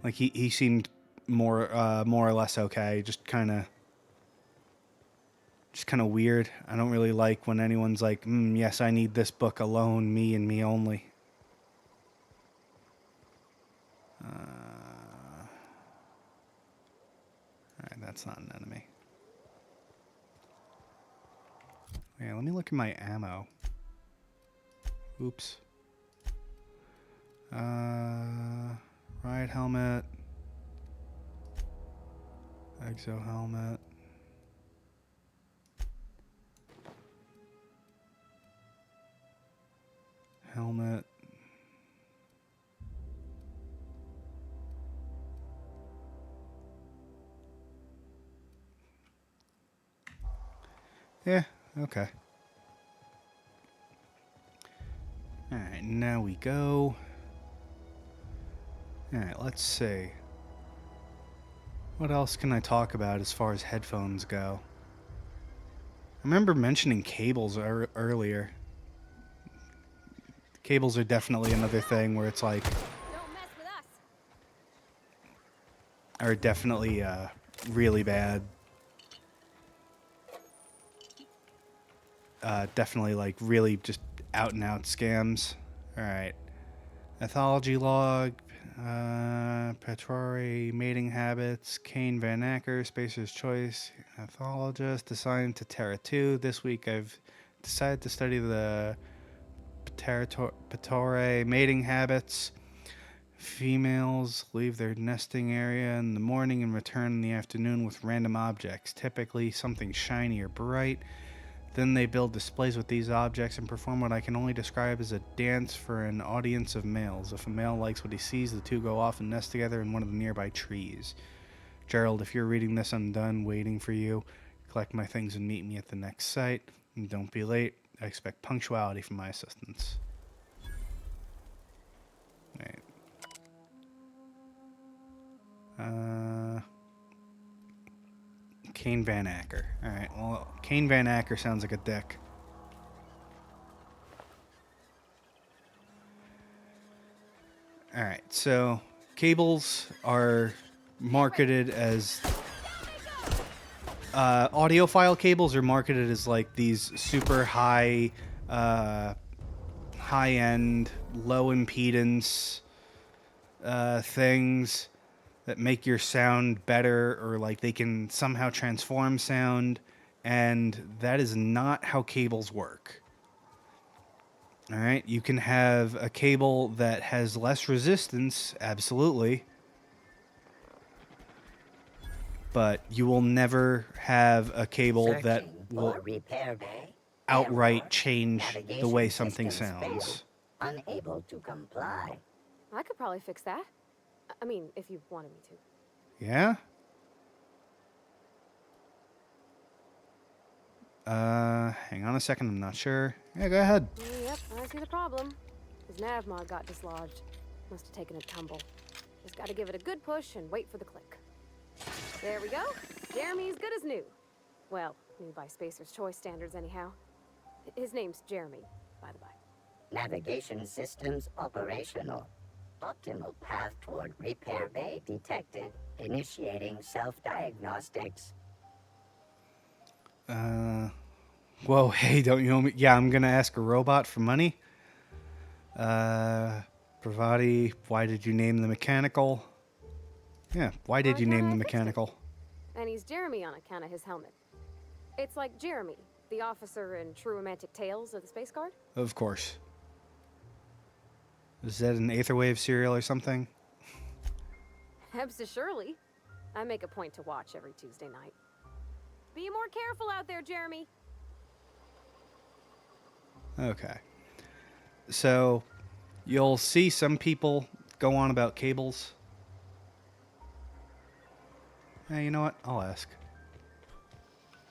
Like he seemed more or less okay, just kind of weird. I don't really like when anyone's like, yes, I need this book alone, me and me only. Alright, that's not an enemy. Yeah, let me look at my ammo. Oops. Riot helmet. Exo helmet. Helmet. Yeah, okay. Alright, now we go. Alright, let's see. What else can I talk about as far as headphones go? I remember mentioning cables earlier. Cables are definitely another thing where it's like... are definitely really bad. Definitely like really just out and out scams. Alright. Ethology log. Petrari, mating habits, Kane Van Acker, Spacer's Choice, Pathologist, assigned to Terra 2. This week I've decided to study the Petrari mating habits. Females leave their nesting area in the morning and return in the afternoon with random objects, typically something shiny or bright. Then they build displays with these objects and perform what I can only describe as a dance for an audience of males. If a male likes what he sees, the two go off and nest together in one of the nearby trees. Gerald, if you're reading this, I'm done waiting for you. Collect my things and meet me at the next site. And don't be late. I expect punctuality from my assistants. Wait. Kane Van Acker. Alright, well, Kane Van Acker sounds like a dick. Alright, so cables are marketed as... audiophile cables are marketed as like these super high, high-end, low impedance things that make your sound better, or like they can somehow transform sound, and that is not how cables work. All right, you can have a cable that has less resistance, absolutely, but you will never have a cable that will outright change the way something sounds. Unable to comply. I could probably fix that. I mean, if you wanted me to. Yeah? Hang on a second, I'm not sure. Yeah, go ahead. Yep, I see the problem. His nav mod got dislodged. Must have taken a tumble. Just gotta give it a good push and wait for the click. There we go. Jeremy's good as new. Well, new by Spacer's Choice standards anyhow. His name's Jeremy, by the by. Navigation systems operational. Optimal path toward repair bay detected. Initiating self-diagnostics. Whoa, hey, don't you know me? Yeah, I'm gonna ask a robot for money. Pravati, why did you name the mechanical? Yeah, why did you name the mechanical? And he's Jeremy on account of his helmet. It's like Jeremy, the officer in True Romantic Tales of the Space Guard. Of course. Is that an Aetherwave cereal or something? Surely. I make a point to watch every Tuesday night. Be more careful out there, Jeremy. Okay. So, you'll see some people go on about cables. Hey, you know what? I'll ask.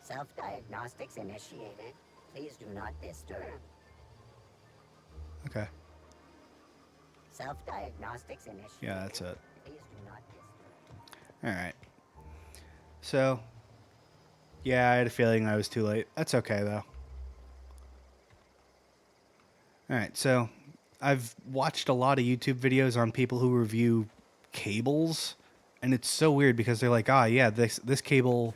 Self-diagnostics initiated. Please do not disturb. Okay. Self-diagnostics initiated. Yeah, that's it. Please do not disturb. Alright. So, yeah, I had a feeling I was too late. That's okay, though. Alright, so I've watched a lot of YouTube videos on people who review cables, and it's so weird because they're like, yeah, this cable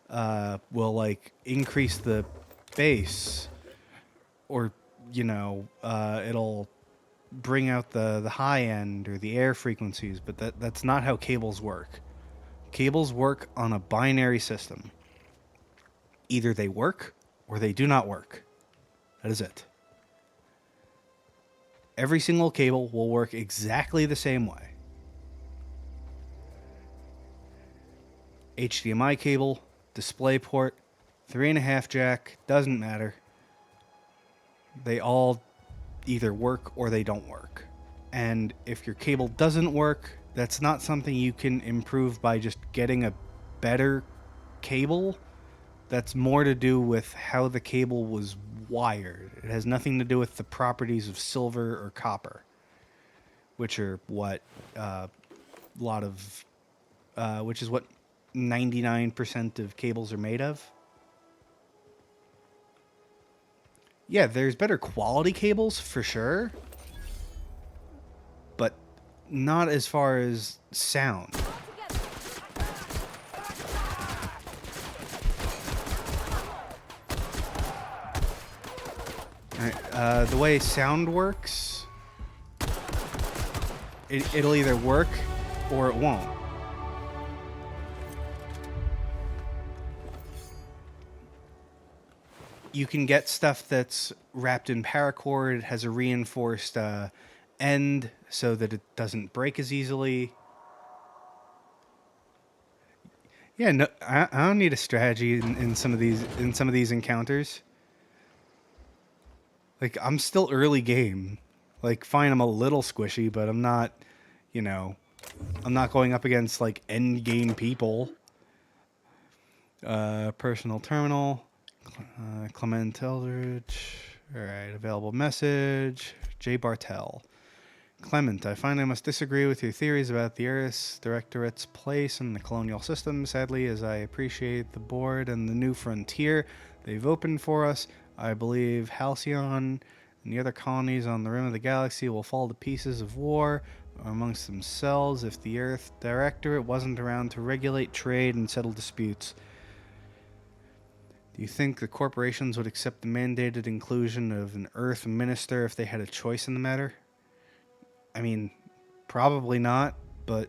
will, like, increase the bass, or, you know, it'll bring out the high end or the air frequencies, but that's not how cables work. Cables work on a binary system. Either they work or they do not work. That is it. Every single cable will work exactly the same way. HDMI cable, DisplayPort, 3.5 jack, doesn't matter. They all either work or they don't work. And if your cable doesn't work, that's not something you can improve by just getting a better cable. That's more to do with how the cable was wired. It has nothing to do with the properties of silver or copper, which are what which is what 99% of cables are made of. Yeah, there's better quality cables for sure, but not as far as sound. Alright, the way sound works it'll either work or it won't. You can get stuff that's wrapped in paracord, has a reinforced end so that it doesn't break as easily. Yeah, no, I don't need a strategy in some of these encounters. Like, I'm still early game. Like, fine, I'm a little squishy, but I'm not, you know, I'm not going up against like end game people. Personal terminal. Clement Eldridge. All right, available message. J. Bartel. Clement, I find I must disagree with your theories about the Earth's Directorate's place in the colonial system. Sadly, as I appreciate the board and the new frontier they've opened for us, I believe Halcyon and the other colonies on the rim of the galaxy will fall to pieces of war amongst themselves if the Earth Directorate wasn't around to regulate trade and settle disputes. Do you think the corporations would accept the mandated inclusion of an Earth minister if they had a choice in the matter? I mean, probably not, but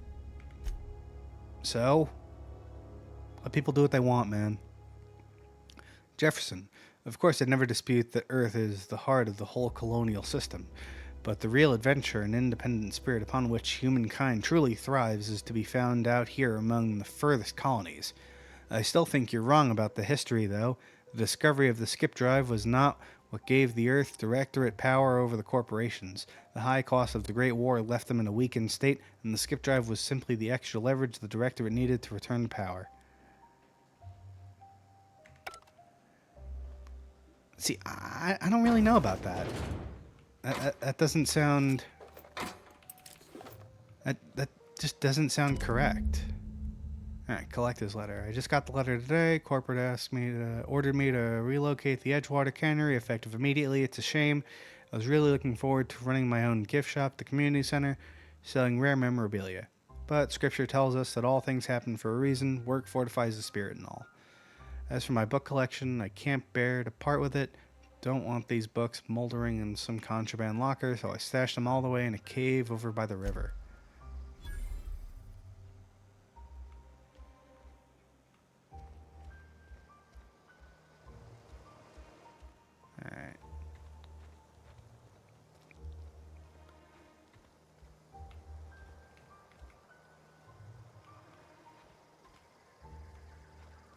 so? Let people do what they want, man. Jefferson, of course I'd never dispute that Earth is the heart of the whole colonial system, but the real adventure and independent spirit upon which humankind truly thrives is to be found out here among the furthest colonies. I still think you're wrong about the history, though. The discovery of the skip drive was not what gave the Earth Directorate power over the corporations. The high cost of the Great War left them in a weakened state, and the skip drive was simply the extra leverage the Directorate needed to return to power. See, I don't really know about that. That doesn't sound... That just doesn't sound correct. Alright, collector's letter. I just got the letter today. Corporate ordered me to relocate the Edgewater Cannery effective immediately. It's a shame. I was really looking forward to running my own gift shop, the community center, selling rare memorabilia. But scripture tells us that all things happen for a reason. Work fortifies the spirit and all. As for my book collection, I can't bear to part with it. Don't want these books moldering in some contraband locker, so I stashed them all the way in a cave over by the river. Alright.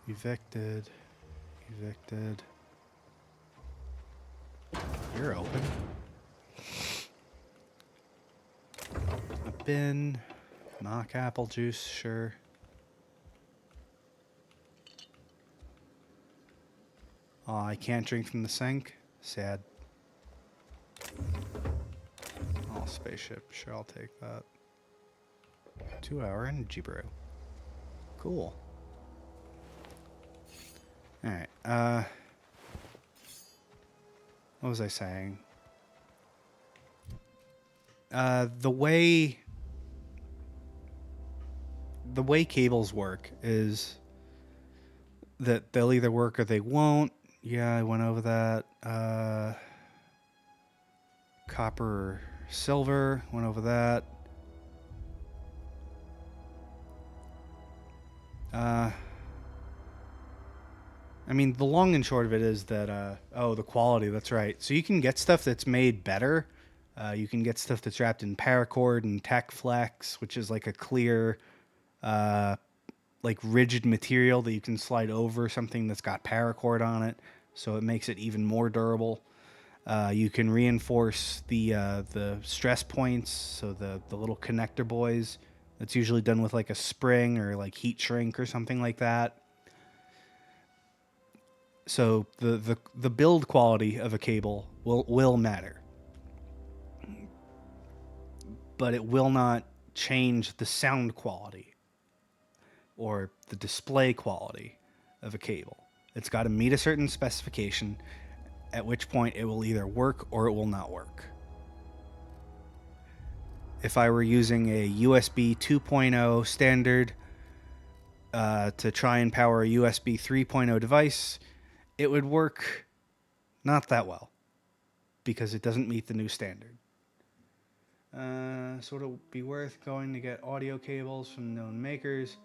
Evicted. Evicted. You're open. A bin. Mock apple juice, sure. Oh, I can't drink from the sink? Sad. Oh, spaceship. Sure, I'll take that. 2-hour energy brew. Cool. Alright, what was I saying? The way cables work is that they'll either work or they won't. Yeah, I went over that. Copper or silver, went over that. I mean, the long and short of it is that, the quality, that's right. So you can get stuff that's made better. You can get stuff that's wrapped in paracord and Tech Flex, which is like a clear, like rigid material that you can slide over something that's got paracord on it. So it makes it even more durable. You can reinforce the stress points, so the little connector boys. That's usually done with like a spring or like heat shrink or something like that. So the build quality of a cable will matter, but it will not change the sound quality or the display quality of a cable. It's got to meet a certain specification, at which point it will either work or it will not work. If I were using a USB 2.0 standard to try and power a USB 3.0 device, it would work not that well because it doesn't meet the new standard. So it'll be worth going to get audio cables from known makers.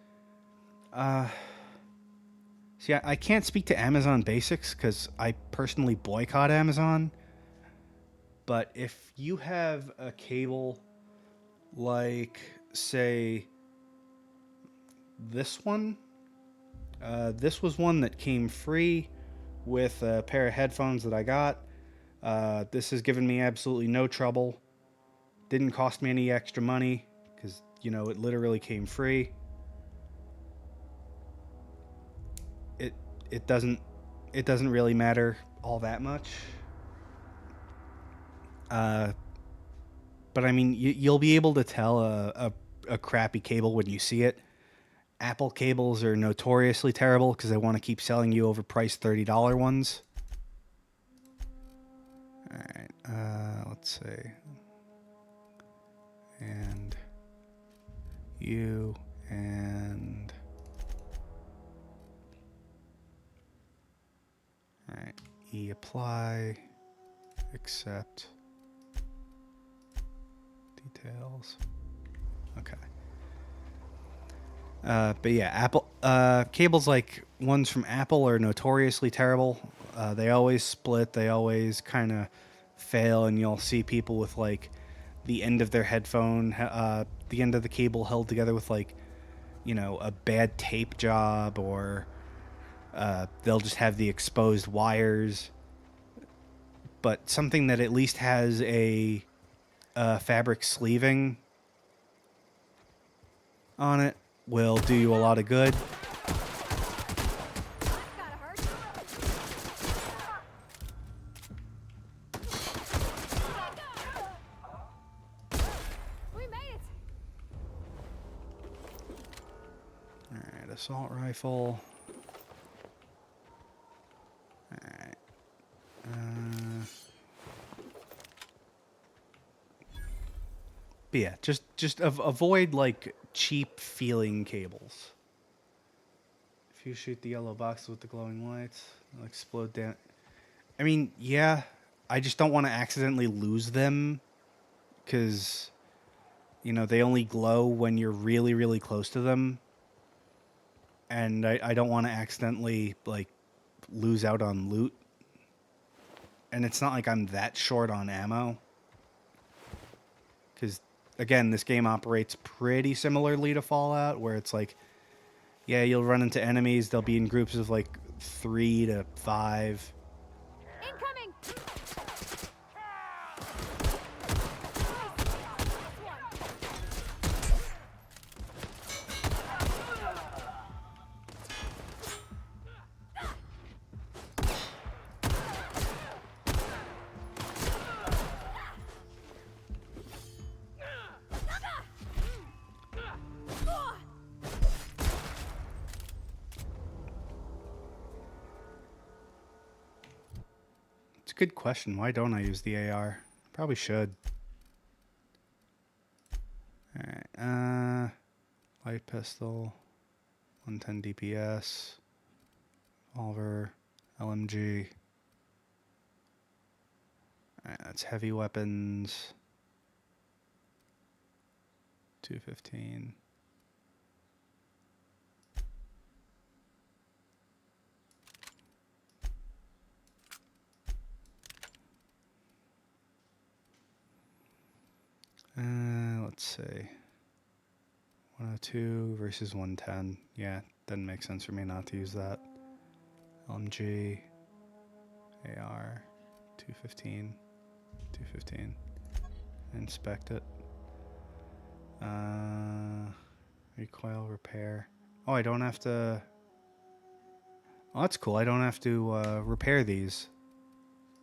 See, I can't speak to Amazon Basics because I personally boycott Amazon. But if you have a cable like, say, this one, this was one that came free with a pair of headphones that I got. This has given me absolutely no trouble. Didn't cost me any extra money because, you know, it literally came free. It doesn't really matter all that much. But I mean, you'll be able to tell a crappy cable when you see it. Apple cables are notoriously terrible because they want to keep selling you overpriced $30 ones. All right, let's see. And you and all right, apply, accept, details. Okay. But yeah, Apple cables like ones from Apple are notoriously terrible. They always split. They always kind of fail, and you'll see people with like the end of their headphone, the end of the cable held together with like, you know, a bad tape job, or they'll just have the exposed wires. But something that at least has a fabric sleeving on it will do you a lot of good. Alright, assault rifle. Alright. But yeah, just avoid like cheap feeling cables. If you shoot the yellow boxes with the glowing lights, they'll explode down. I mean, yeah, I just don't want to accidentally lose them because, you know, they only glow when you're really, really close to them. And I don't want to accidentally, like, lose out on loot. And it's not like I'm that short on ammo. Because, again, this game operates pretty similarly to Fallout, where it's like, yeah, you'll run into enemies. They'll be in groups of, like, 3 to 5. Incoming! It's a good question. Why don't I use the AR? Probably should. Alright, light pistol, 110 DPS, revolver, LMG. Alright, that's heavy weapons. 215. Let's see. 102 versus 110. Yeah, doesn't make sense for me not to use that. LMG, AR, 215, 215. Inspect it. Recoil repair. Oh, I don't have to... Oh, that's cool. I don't have to repair these.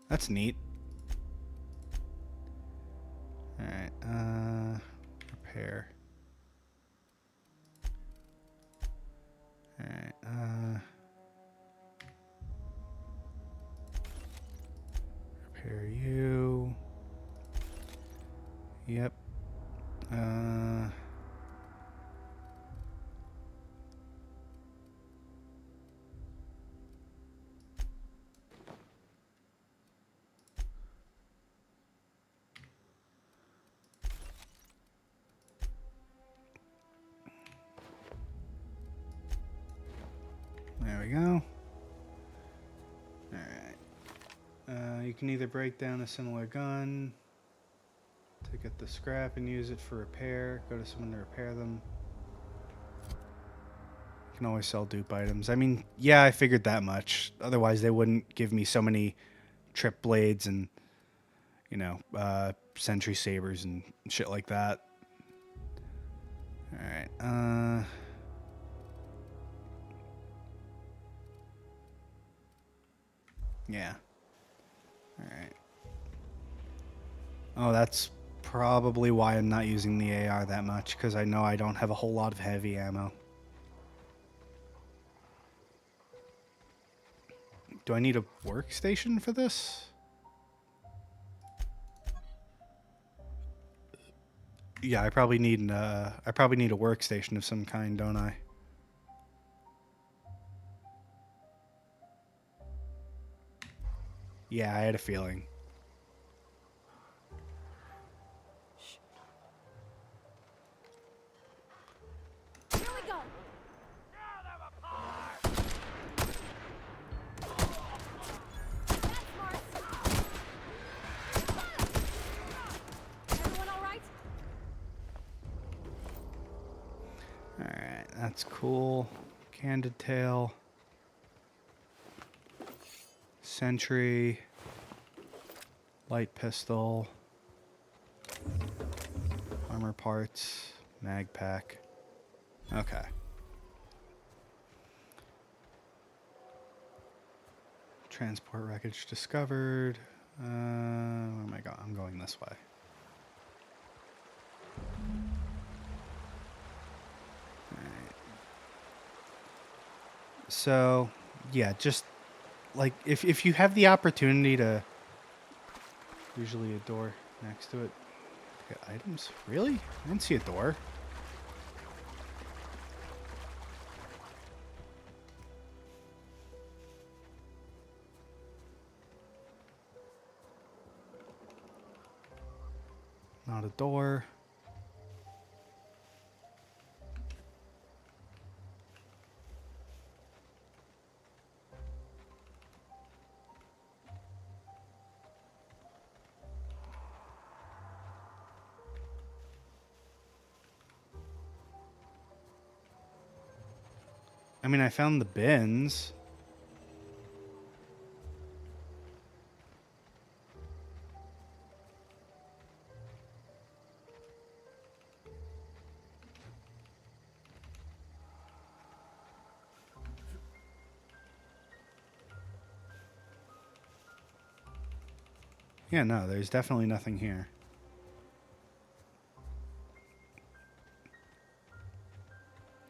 That's neat. Alright, repair. Alright, repair you. Yep. There we go. Alright. You can either break down a similar gun to get the scrap and use it for repair. Go to someone to repair them. You can always sell dupe items. I mean, yeah, I figured that much. Otherwise, they wouldn't give me so many trip blades and, you know, sentry sabers and shit like that. Alright, yeah. Alright. Oh, that's probably why I'm not using the AR that much, because I know I don't have a whole lot of heavy ammo. Do I need a workstation for this? Yeah, I probably need a workstation of some kind, don't I? Yeah, I had a feeling. Here we go. Everyone all right? Alright, that's cool. Candid tail. Sentry. Light pistol. Armor parts. Mag pack. Okay. Transport wreckage discovered. Where am I going? I'm going this way. Alright. So, yeah, just like if you have the opportunity to, usually a door next to it. Get items? Really? I didn't see a door. Not a door. I mean, I found the bins. Yeah, no, there's definitely nothing here.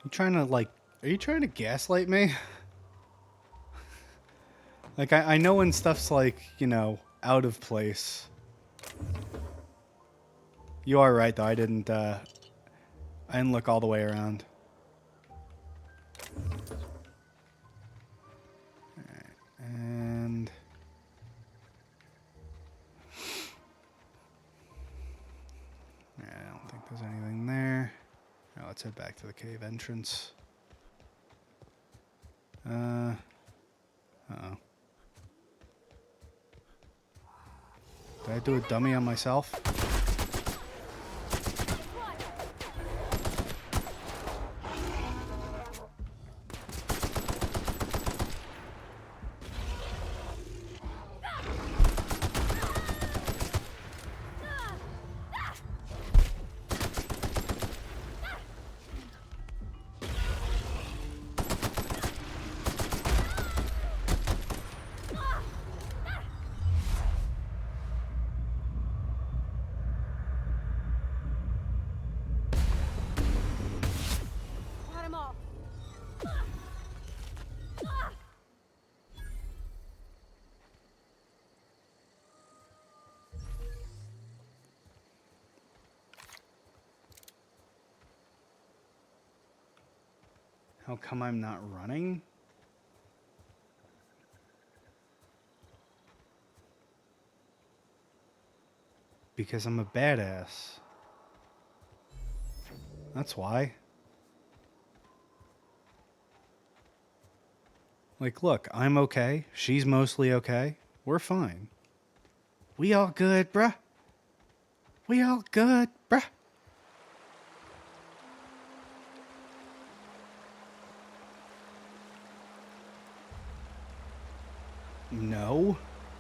You trying to, like, are you trying to gaslight me? Like, I know when stuff's, like, you know, out of place. You are right, though. I didn't look all the way around. Alright, and... I don't think there's anything there. Now let's head back to the cave entrance. Uh-oh. Did I do a dummy on myself? Got him all. How come I'm not running? Because I'm a badass. I That's why. Like, look, I'm okay. She's mostly okay. We're fine. We all good, bruh. We all good, bruh. No.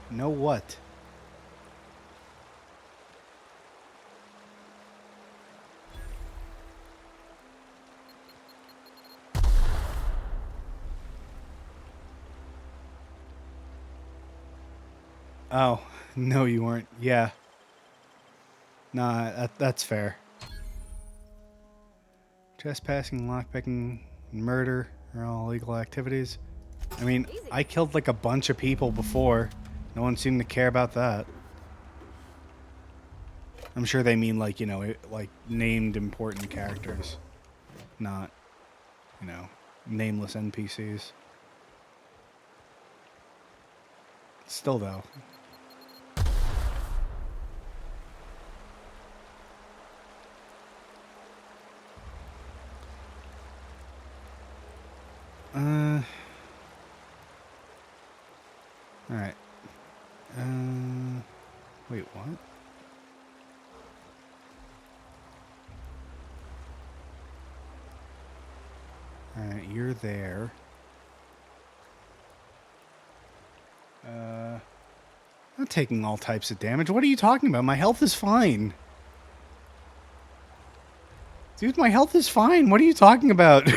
No what? Oh, no you weren't. Yeah. Nah, that's fair. Trespassing, lockpicking, and murder are all illegal activities. I mean, I killed like a bunch of people before. No one seemed to care about that. I'm sure they mean like, you know, like named important characters. Not, you know, nameless NPCs. Still though. Alright. Wait, what? Alright, you're there. Not taking all types of damage. What are you talking about? My health is fine. Dude, my health is fine. What are you talking about?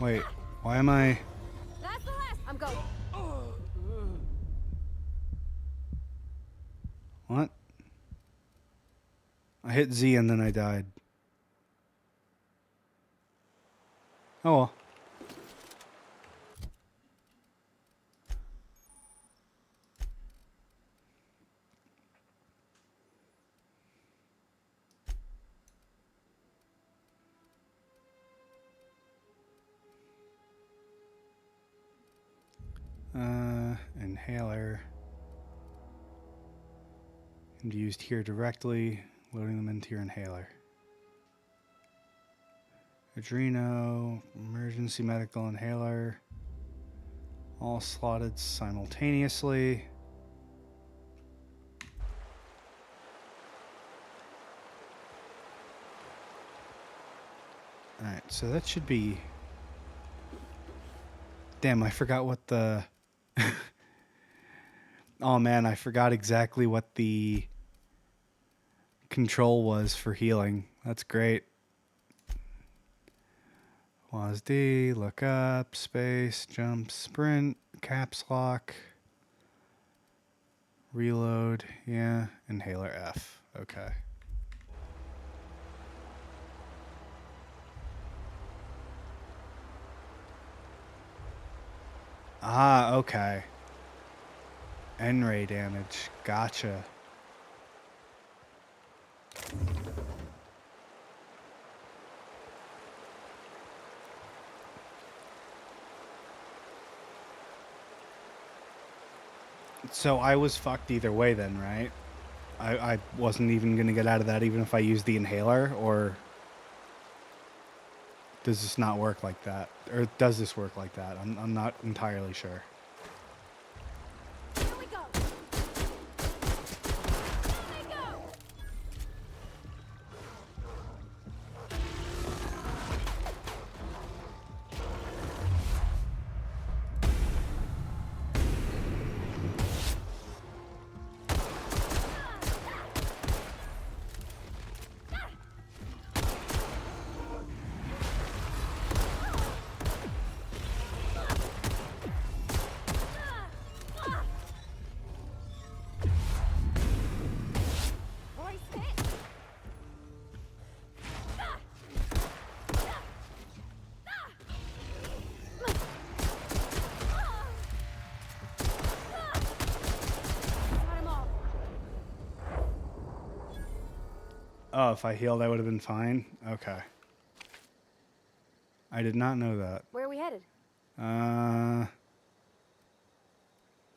Wait, why am I... That's the last. I'm going. What? I hit Z and then I died. Oh well. Inhaler. Can be used here directly, loading them into your inhaler. Adreno, emergency medical inhaler. All slotted simultaneously. Alright, so that should be... Damn, I forgot what the... Oh man, I forgot exactly what the control was for healing. That's great. WASD, D, look up, space, jump, sprint, caps lock, reload, yeah, inhaler F, okay. Ah, okay. N-ray damage, gotcha. So I was fucked either way then, right? I wasn't even going to get out of that even if I used the inhaler, or does this not work like that? Or does this work like that? I'm not entirely sure. Here we go. Here we go. Oh, if I healed, I would have been fine? Okay. I did not know that. Where are we headed? I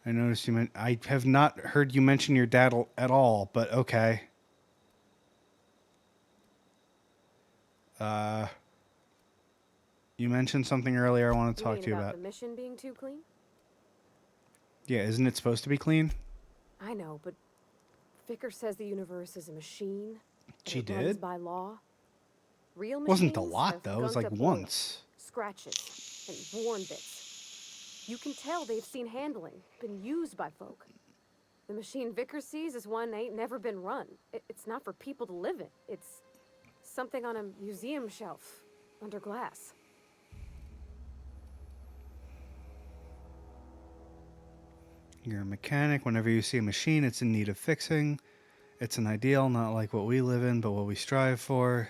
noticed you I have not heard you mention your dad at all, but okay. You mentioned something earlier I want to talk to you about. The mission being too clean? Yeah, isn't it supposed to be clean? I know, but Vicker says the universe is a machine. She it runs did? by law. Real machines Wasn't a lot, have though. It was gunked like up once. oil, scratches, and worn bits. You can tell they've seen handling, been used by folk. The machine Vicker sees is one ain't never been run. It's not for people to live in. It's something on a museum shelf, under glass. You're a mechanic. Whenever you see a machine, it's in need of fixing. It's an ideal, not like what we live in, but what we strive for.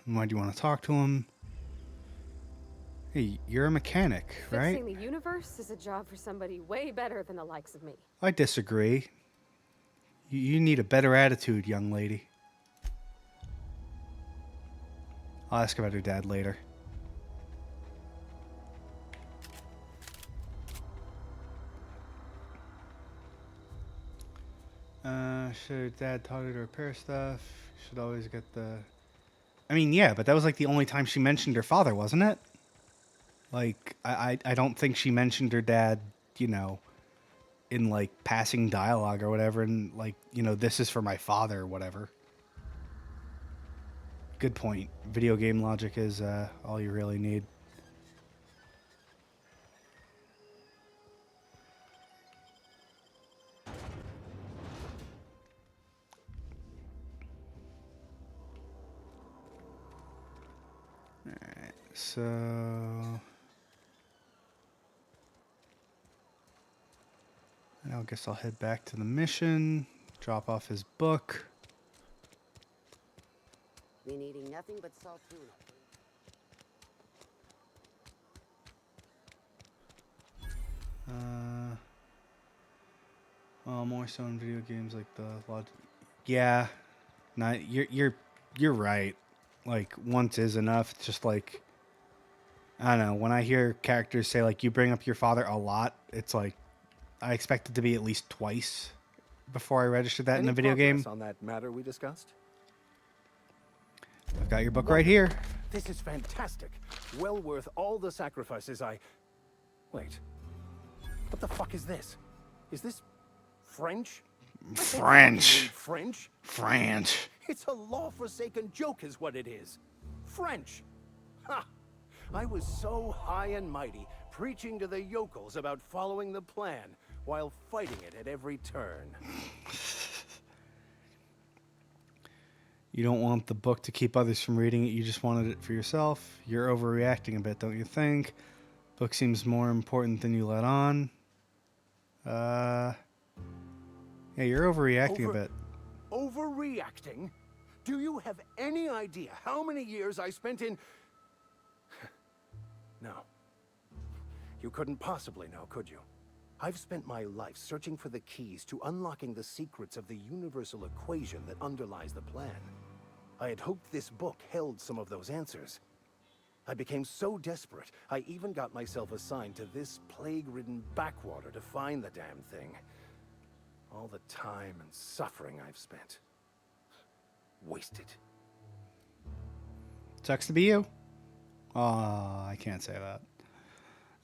And why do you want to talk to him? Hey, you're a mechanic, right? Fixing the universe is a job for somebody way better than the likes of me. I disagree. You need a better attitude, young lady. I'll ask about her dad later. Should dad taught her to repair stuff? Should always get the... I mean, yeah, but that was like the only time she mentioned her father, wasn't it? Like, I don't think she mentioned her dad, you know, in like passing dialogue or whatever, and like, you know, this is for my father or whatever. Good point. Video game logic is all you really need. Alright, so... I guess I'll head back to the mission, drop off his book. Been eating nothing but salt tuna. Oh, more so in video games like the yeah, not you're right. Like once is enough. It's just like I don't know. When I hear characters say like you bring up your father a lot, it's like I expect it to be at least twice before I register that in a video game. On that matter we discussed? I've got your book right here. This is fantastic. Well worth all the sacrifices I... Wait. What the fuck is this? Is this French? French. French? French. It's a law-forsaken joke is what it is. French. Ha! I was so high and mighty, preaching to the yokels about following the plan, while fighting it at every turn. You don't want the book to keep others from reading it, you just wanted it for yourself. You're overreacting a bit, don't you think? Book seems more important than you let on. Yeah, you're overreacting a bit. Overreacting? Do you have any idea how many years I spent in... No. You couldn't possibly know, could you? I've spent my life searching for the keys to unlocking the secrets of the universal equation that underlies the plan. I had hoped this book held some of those answers. I became so desperate, I even got myself assigned to this plague-ridden backwater to find the damn thing. All the time and suffering I've spent. Wasted. Sucks to be you. Oh, I can't say that.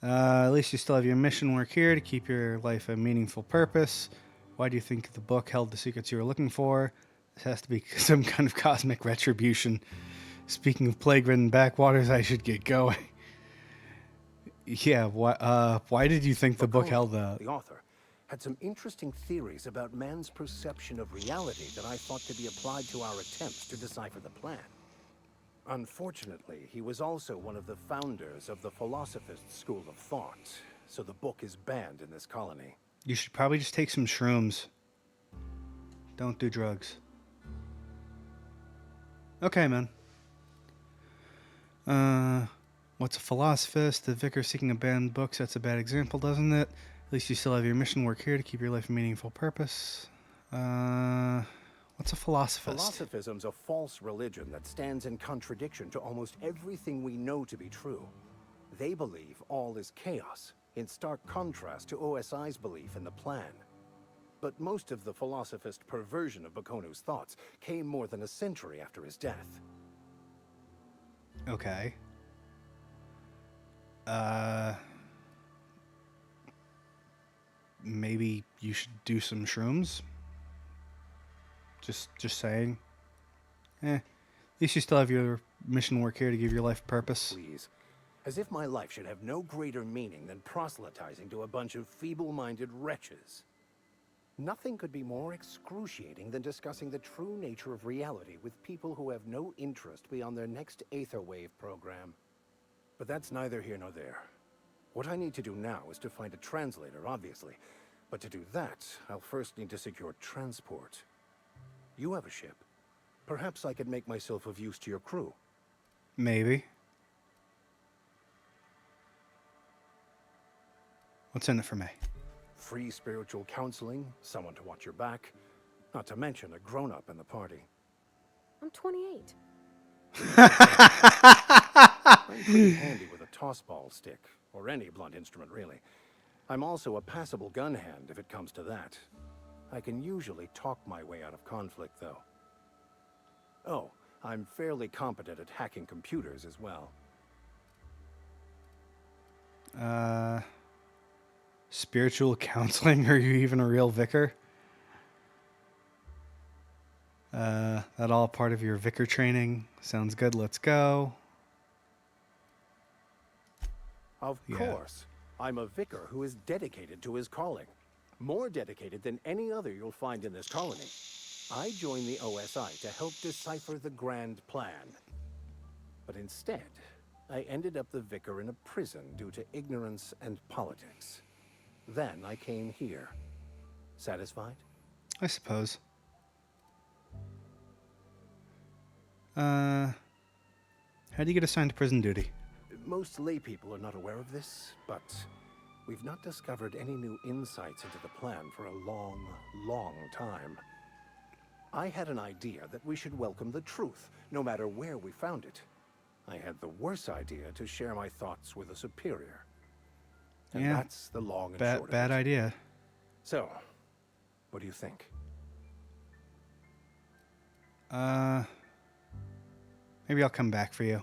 At least you still have your mission work here to keep your life a meaningful purpose. Why do you think the book held the secrets you were looking for? This has to be some kind of cosmic retribution. Speaking of plague-ridden backwaters, I should get going. Yeah, why did you think the book held that? The author had some interesting theories about man's perception of reality that I thought could be applied to our attempts to decipher the plan. Unfortunately, he was also one of the founders of the Philosophist School of Thought, so the book is banned in this colony. You should probably just take some shrooms. Don't do drugs. Okay, man. What's a philosophist? The vicar seeking a banned book sets a bad example, doesn't it? At least you still have your mission work here to keep your life a meaningful purpose. Why What's a philosophist? Philosophism's a false religion that stands in contradiction to almost everything we know to be true. They believe all is chaos, in stark contrast to OSI's belief in the plan. But most of the philosophist perversion of Bakonu's thoughts came more than a century after his death. Okay. Maybe you should do some shrooms? Just saying. At least you still have your mission work here to give your life purpose. Please. As if my life should have no greater meaning than proselytizing to a bunch of feeble-minded wretches. Nothing could be more excruciating than discussing the true nature of reality with people who have no interest beyond their next Aetherwave program. But that's neither here nor there. What I need to do now is to find a translator, obviously. But to do that, I'll first need to secure transport. You have a ship. Perhaps I could make myself of use to your crew. Maybe. What's in it for me? Free spiritual counseling, someone to watch your back, not to mention a grown-up in the party. I'm 28. I'm pretty handy with a toss-ball stick, or any blunt instrument, really. I'm also a passable gun hand, if it comes to that. I can usually talk my way out of conflict, though. Oh, I'm fairly competent at hacking computers as well. Spiritual counseling? Are you even a real vicar? That all part of your vicar training? Sounds good, let's go. Of course. I'm a vicar who is dedicated to his calling. More dedicated than any other you'll find in this colony. I joined the OSI to help decipher the grand plan. But instead, I ended up the vicar in a prison due to ignorance and politics. Then I came here. Satisfied? I suppose. How do you get assigned to prison duty? Most lay people are not aware of this, but we've not discovered any new insights into the plan for a long, long time. I had an idea that we should welcome the truth, no matter where we found it. I had the worse idea to share my thoughts with a superior. And that's the long and short of it. Bad idea. So, what do you think? Maybe I'll come back for you.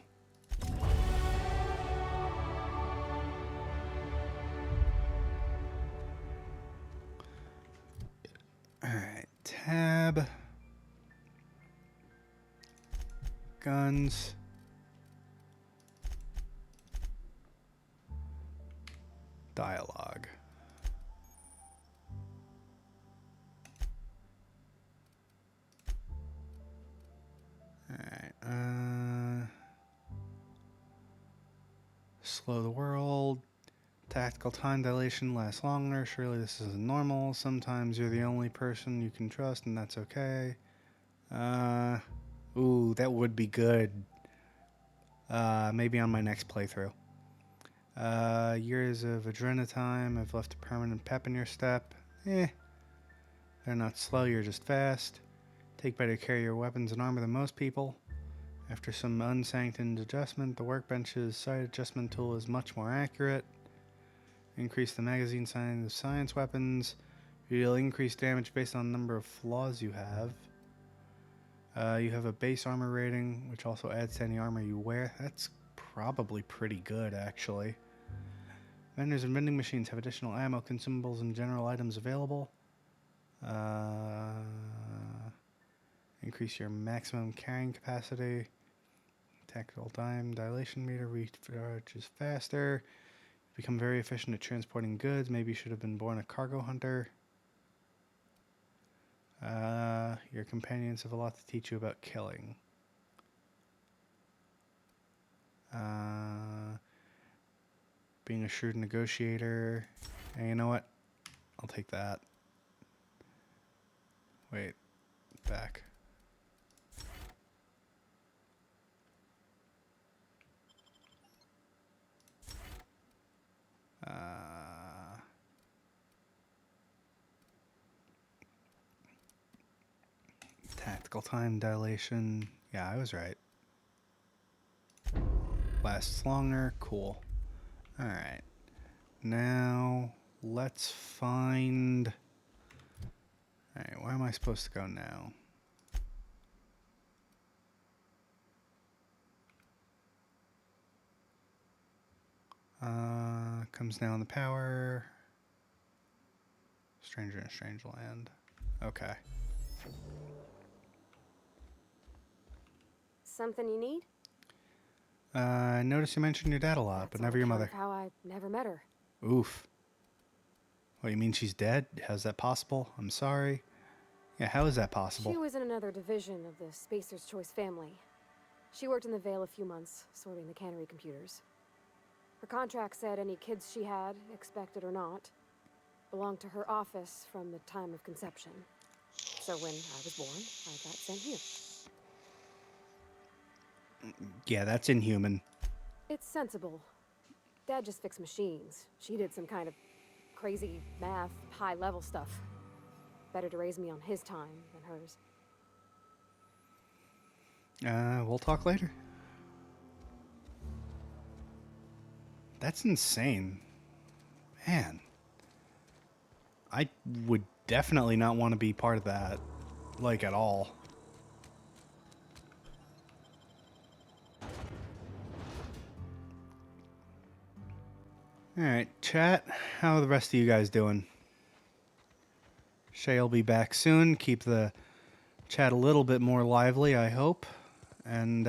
Alright, tab. Guns. Dialogue. Alright, slow the world. Tactical time dilation lasts longer. Surely this isn't normal. Sometimes you're the only person you can trust, and that's okay. Ooh, that would be good. Maybe on my next playthrough. Years of adrena time have left a permanent pep in your step. They're not slow, you're just fast. Take better care of your weapons and armor than most people. After some unsanctioned adjustment, the workbench's sight adjustment tool is much more accurate. Increase the magazine size of science weapons. You'll increase damage based on the number of flaws you have. You have a base armor rating, which also adds to any armor you wear. That's probably pretty good, actually. Vendors and vending machines have additional ammo, consumables, and general items available. Increase your maximum carrying capacity. Tactical time dilation meter recharges faster. Become very efficient at transporting goods. Maybe you should have been born a cargo hunter. Your companions have a lot to teach you about killing. Being a shrewd negotiator. Hey, you know what? I'll take that. Wait. Back. Optical time dilation. Yeah, I was right. Lasts longer. Cool. Alright. Now, let's find... Alright, where am I supposed to go now? Comes down the power. Stranger in a strange land. Okay. Something you need? I noticed you mentioned your dad a lot, but never your mother. How I never met her. Oof. What, you mean she's dead? How's that possible? I'm sorry. Yeah, how is that possible? She was in another division of the Spacer's Choice family. She worked in the Vale a few months, sorting the cannery computers. Her contract said any kids she had, expected or not, belonged to her office from the time of conception. So when I was born, I got sent here. Yeah, that's inhuman. It's sensible. Dad just fixed machines. She did some kind of crazy math, high-level stuff. Better to raise me on his time than hers. We'll talk later. That's insane. Man. I would definitely not want to be part of that. Like, at all. Alright, chat. How are the rest of you guys doing? Shay'll be back soon. Keep the chat a little bit more lively, I hope. And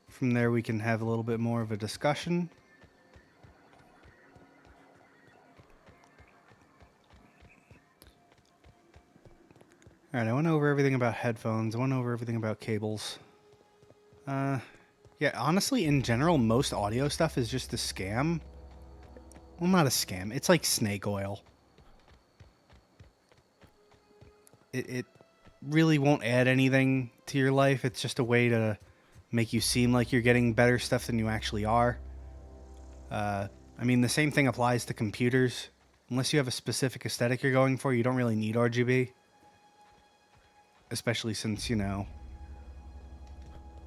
from there we can have a little bit more of a discussion. Alright, I went over everything about headphones. I went over everything about cables. Yeah, honestly, in general, most audio stuff is just a scam. Well, not a scam. It's like snake oil. It really won't add anything to your life. It's just a way to make you seem like you're getting better stuff than you actually are. I mean, the same thing applies to computers. Unless you have a specific aesthetic you're going for, you don't really need RGB. Especially since, you know,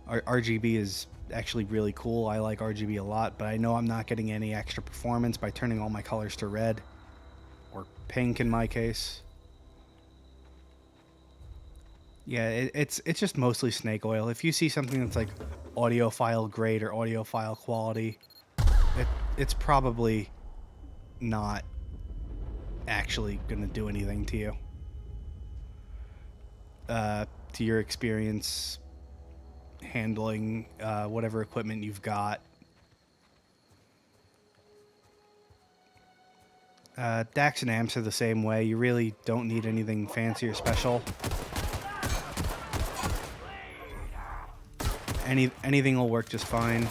RGB is actually really cool. I like RGB a lot, but I know I'm not getting any extra performance by turning all my colors to red. Or pink in my case. Yeah, it's just mostly snake oil. If you see something that's like audiophile grade or audiophile quality, it's probably not actually going to do anything to you. To your experience handling whatever equipment you've got. DACs and amps are the same way. You really don't need anything fancy or special. Anything will work just fine.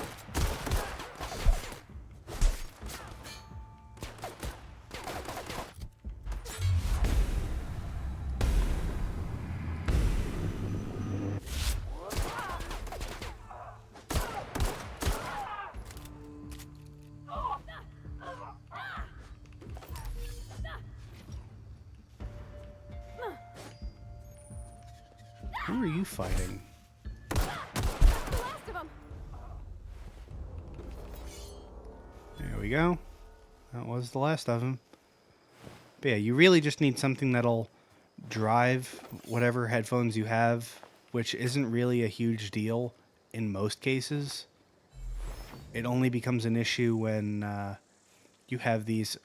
Who are you fighting? There we go. That was the last of them. But yeah, you really just need something that'll drive whatever headphones you have, which isn't really a huge deal in most cases. It only becomes an issue when you have these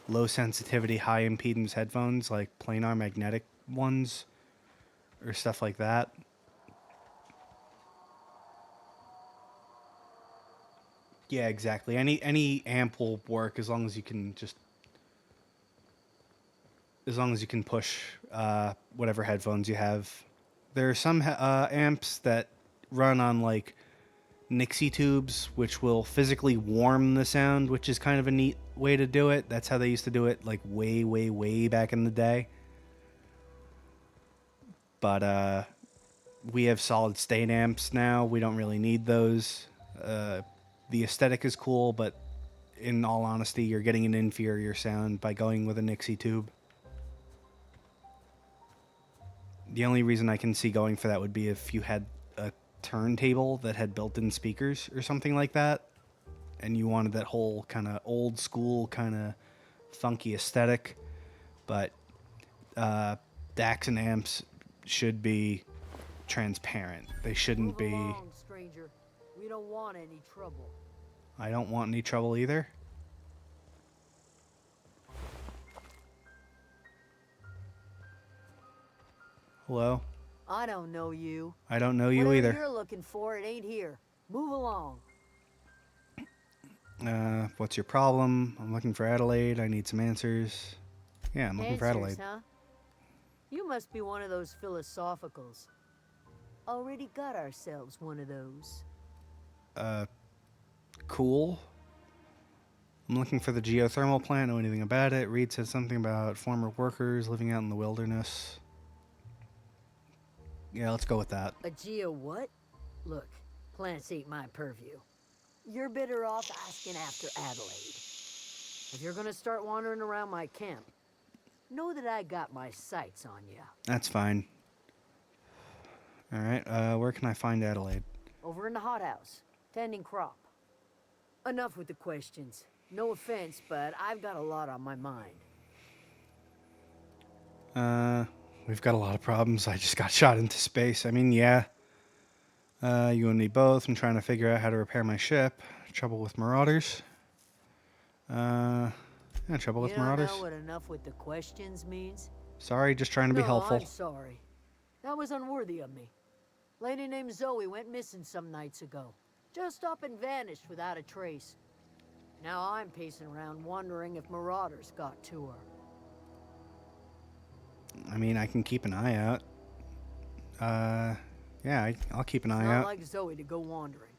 low sensitivity, high impedance headphones, like planar magnetic ones, or stuff like that. Yeah, exactly. Any amp will work as long as you can push whatever headphones you have. There are some amps that run on like Nixie tubes, which will physically warm the sound, which is kind of a neat way to do it. That's how they used to do it, like way, way, way back in the day. But we have solid state amps now. We don't really need those. The aesthetic is cool, but in all honesty, you're getting an inferior sound by going with a Nixie tube. The only reason I can see going for that would be if you had a turntable that had built-in speakers or something like that, and you wanted that whole kind of old school, kind of funky aesthetic. But DACs and amps should be transparent. They shouldn't Move be. along, stranger. We don't want any trouble. I don't want any trouble either. Hello? I don't know you. I don't know you Whatever either. you're looking for, it ain't here. Move along. What's your problem? I'm looking for Adelaide. I need some answers. Yeah, I'm looking for Adelaide. Huh? You must be one of those philosophicals. Already got ourselves one of those. Cool. I'm looking for the geothermal plant. Know anything about it? Reed said something about former workers living out in the wilderness. Yeah, let's go with that. A geo what? Look, plants ain't my purview. You're better off asking after Adelaide. If you're gonna start wandering around my camp, know that I got my sights on you. That's fine. All right, where can I find Adelaide? Over in the hothouse, tending crop. Enough with the questions. No offense, but I've got a lot on my mind. We've got a lot of problems. I just got shot into space. I mean, yeah. You and me both. I'm trying to figure out how to repair my ship. Trouble with marauders. Yeah, trouble with marauders. You don't know what enough with the questions means? Sorry, just trying to be helpful. I'm sorry. That was unworthy of me. Lady named Zoe went missing some nights ago. Just up and vanished without a trace. Now I'm pacing around wondering if marauders got to her. I mean, I can keep an eye out. Yeah, I'll keep an eye Not out. like Zoe to go wandering.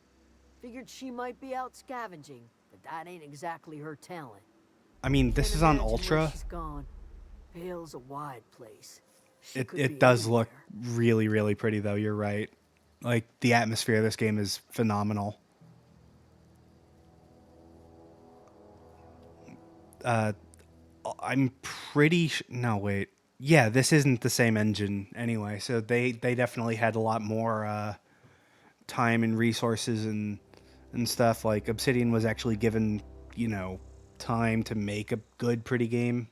Figured she might be out scavenging, but that ain't exactly her talent. I mean, this is on Ultra. She's gone. Vale's a wide place. It does look really, really pretty, though. You're right. Like, the atmosphere of this game is phenomenal. I'm pretty no, wait. Yeah, this isn't the same engine anyway, so they definitely had a lot more time and resources and stuff. Like, Obsidian was actually given, you know, time to make a good, pretty game.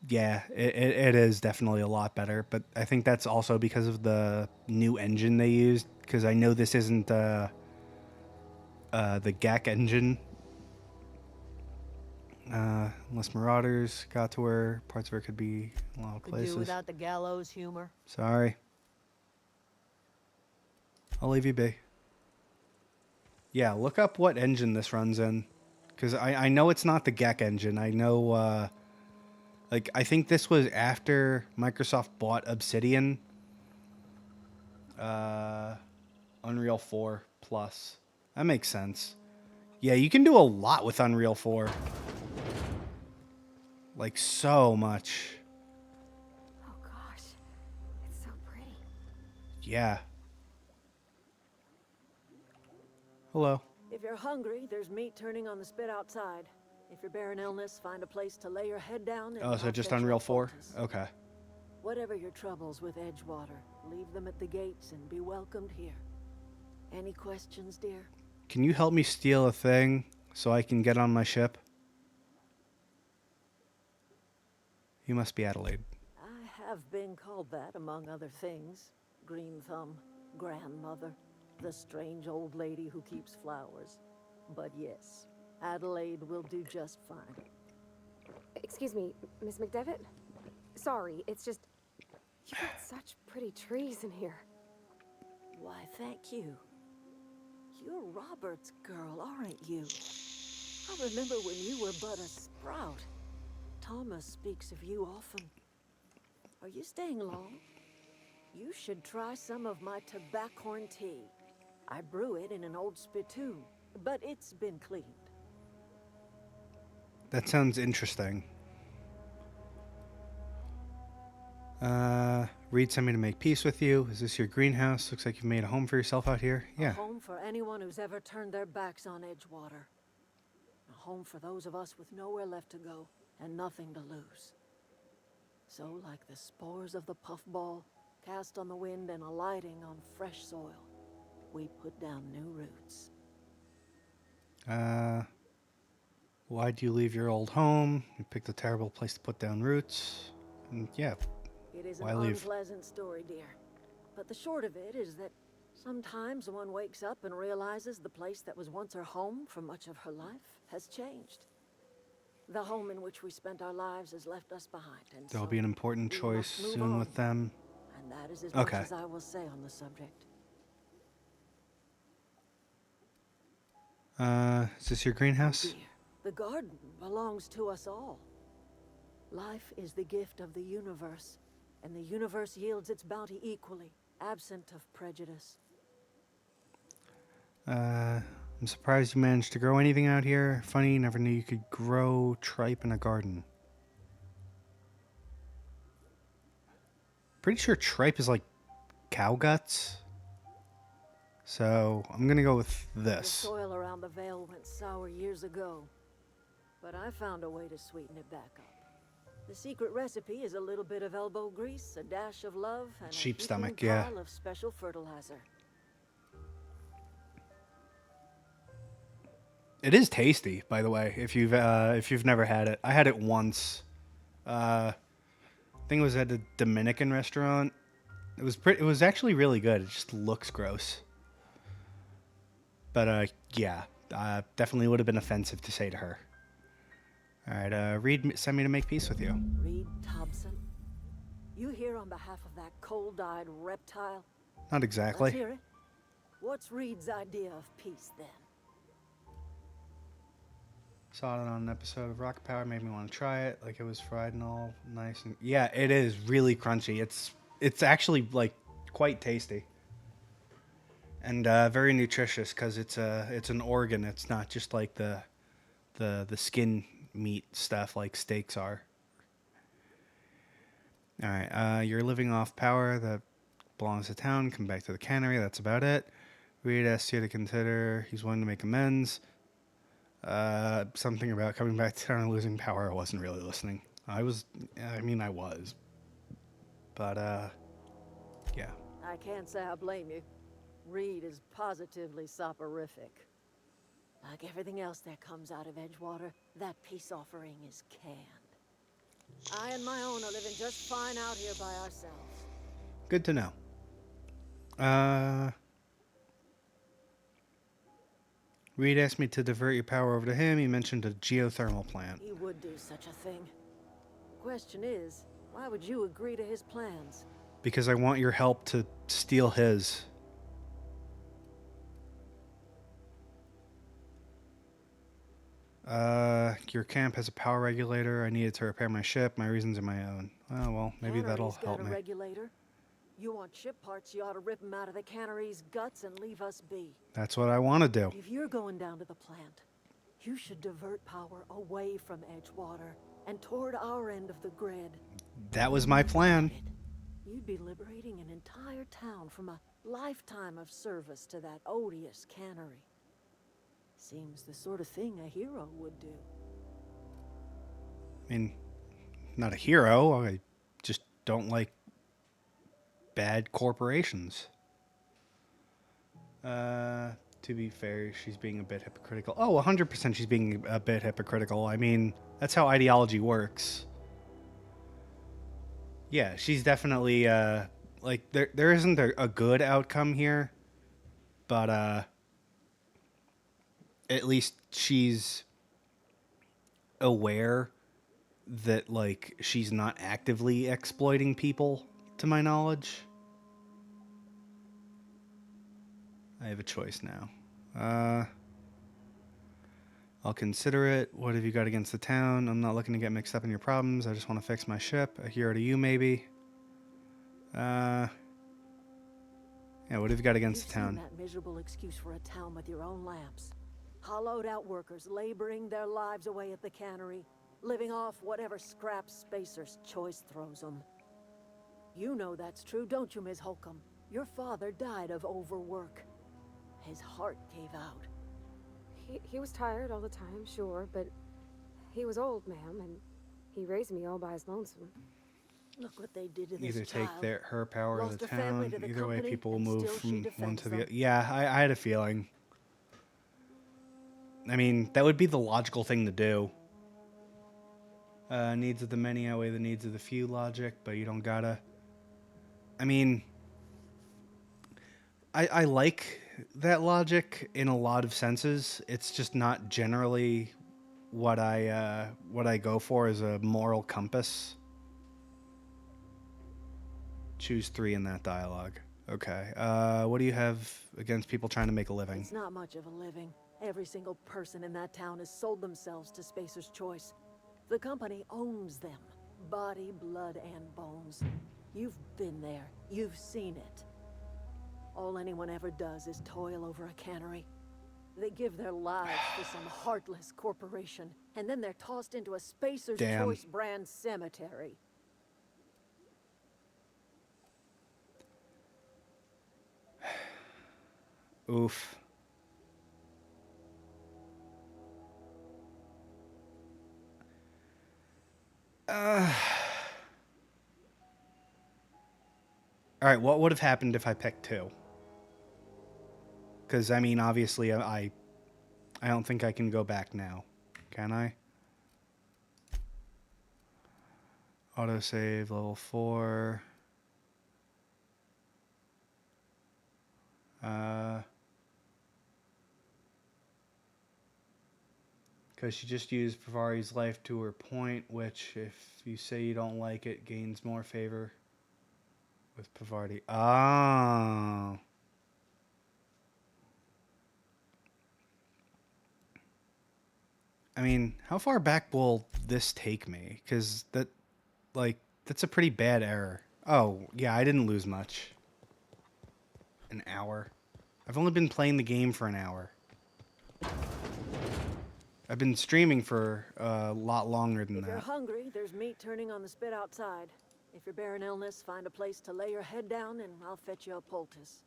Yeah, it is definitely a lot better, but I think that's also because of the new engine they used, because I know this isn't the GAC engine. Unless marauders got to her, parts of her could be in a lot of Could places. do without the gallows humor. Sorry. I'll leave you be. Yeah, look up what engine this runs in, because I know it's not the GAC engine. I know, like, I think this was after Microsoft bought Obsidian. Unreal 4 Plus. That makes sense. Yeah, you can do a lot with Unreal 4. Like, so much. Oh gosh, it's so pretty. Yeah. Hello. If you're hungry, there's meat turning on the spit outside. If you're bearing illness, find a place to lay your head down and Oh, so I'll just fetch Unreal what 4? poultice. Okay. Whatever your troubles with Edgewater, leave them at the gates and be welcomed here. Any questions, dear? Can you help me steal a thing so I can get on my ship? You must be Adelaide. I have been called that, among other things. Green Thumb, grandmother, the strange old lady who keeps flowers. But yes, Adelaide will do just fine. Excuse me, Miss McDevitt? Sorry, it's just... You've got such pretty trees in here. Why, thank you. You're Robert's girl, aren't you? I remember when you were but a sprout. Thomas speaks of you often. Are you staying long? You should try some of my tobaccorn tea. I brew it in an old spittoon, but it's been cleaned. That sounds interesting. Reed sent me to make peace with you. Is this your greenhouse? Looks like you've made a home for yourself out here. Yeah. A home for anyone who's ever turned their backs on Edgewater. A home for those of us with nowhere left to go and nothing to lose. So, like the spores of the puffball, cast on the wind and alighting on fresh soil, we put down new roots. Why'd you leave your old home? You picked a terrible place to put down roots. And yeah, It is why an leave? unpleasant story, dear. But the short of it is that sometimes one wakes up and realizes the place that was once her home for much of her life has changed. The home in which we spent our lives has left us behind, and There'll so be an important we choice must move soon on. with them. And that is as Okay. much as I will say on the subject. Is this your greenhouse? Dear, the garden belongs to us all. Life is the gift of the universe, and the universe yields its bounty equally, absent of prejudice. I'm surprised you managed to grow anything out here. Funny, never knew you could grow tripe in a garden. Pretty sure tripe is like cow guts. So I'm gonna go with The this. soil around the Vale went sour years ago, but I found a way to sweeten it back up. The secret recipe is a little bit of elbow grease, a dash of love, and Sheep a heaping stomach, yeah. pile of special fertilizer. It is tasty, by the way. If you've never had it, I had it once. I think it was at a Dominican restaurant. It was actually really good. It just looks gross. But yeah, definitely would have been offensive to say to her. All right, Reed sent me to make peace with you. Reed Thompson, you here on behalf of that cold-eyed reptile? Not exactly. Let's hear it. What's Reed's idea of peace then? Saw it on an episode of Rocket Power, made me want to try it. Like it was fried and all nice, and yeah, it is really crunchy. It's actually like quite tasty and very nutritious because it's an organ. It's not just like the skin meat stuff like steaks are. All right, you're living off power that belongs to town. Come back to the cannery. That's about it. Reed asked you to consider. He's willing to make amends. Something about coming back to town and losing power. I wasn't really listening. I was, but yeah. I can't say I blame you. Reed is positively soporific. Like everything else that comes out of Edgewater, that peace offering is canned. I and my own are living just fine out here by ourselves. Good to know. Reed asked me to divert your power over to him. He mentioned a geothermal plant. He would do such a thing. Question is, why would you agree to his plans? Because I want your help to steal his. Your camp has a power regulator. I needed to repair my ship. My reasons are my own. Oh, well, maybe that'll help me. Regulator? You want ship parts, you ought to rip them out of the cannery's guts and leave us be. That's what I want to do. If you're going down to the plant, you should divert power away from Edgewater and toward our end of the grid. That was my plan. You'd be liberating an entire town from a lifetime of service to that odious cannery. Seems the sort of thing a hero would do. I mean, not a hero. I just don't like bad corporations. To be fair, she's being a bit hypocritical. Oh, 100% she's being a bit hypocritical. I mean, that's how ideology works. Yeah, she's definitely, like, there isn't a good outcome here, but, at least she's aware that, like, she's not actively exploiting people, to my knowledge. I have a choice now. I'll consider it. What have you got against the town? I'm not looking to get mixed up in your problems. I just want to fix my ship. A hero to you, maybe. Yeah, what have you got against the town? That miserable excuse for a town with your own lamps. Hollowed out workers laboring their lives away at the cannery, living off whatever scrap Spacer's choice throws them. You know that's true, don't you, Ms. Holcomb? Your father died of overwork. His heart gave out. He was tired all the time, sure, but he was old, ma'am, and he raised me all by his lonesome. Look what they did to either this take child. her power Lost to the her family town. to the Either way, company, people will and move still she from one defends to the them. other. Yeah, I had a feeling. I mean, that would be the logical thing to do. Needs of the many outweigh the needs of the few logic, but you don't gotta. I mean, I like that logic in a lot of senses. It's just not generally what I go for as a moral compass. Choose 3 in that dialogue. Okay. What do you have against people trying to make a living? It's not much of a living. Every single person in that town has sold themselves to Spacer's Choice. The company owns them. Body, blood, and bones. You've been there. You've seen it. All anyone ever does is toil over a cannery. They give their lives for some heartless corporation, and then they're tossed into a Spacer's Choice brand cemetery. Oof. All right, what would have happened if I picked 2? Because, I mean, obviously, I don't think I can go back now. Can I? Autosave, level 4. Because she just used Pavari's life to her point, which, if you say you don't like it, gains more favor with Pavardi. Oh. I mean, how far back will this take me? Because that's a pretty bad error. Oh, yeah, I didn't lose much. An hour. I've only been playing the game for an hour. I've been streaming for a lot longer than If you're that. hungry, there's meat turning on the spit outside. If you're bearing illness, find a place to lay your head down and I'll fetch you a poultice.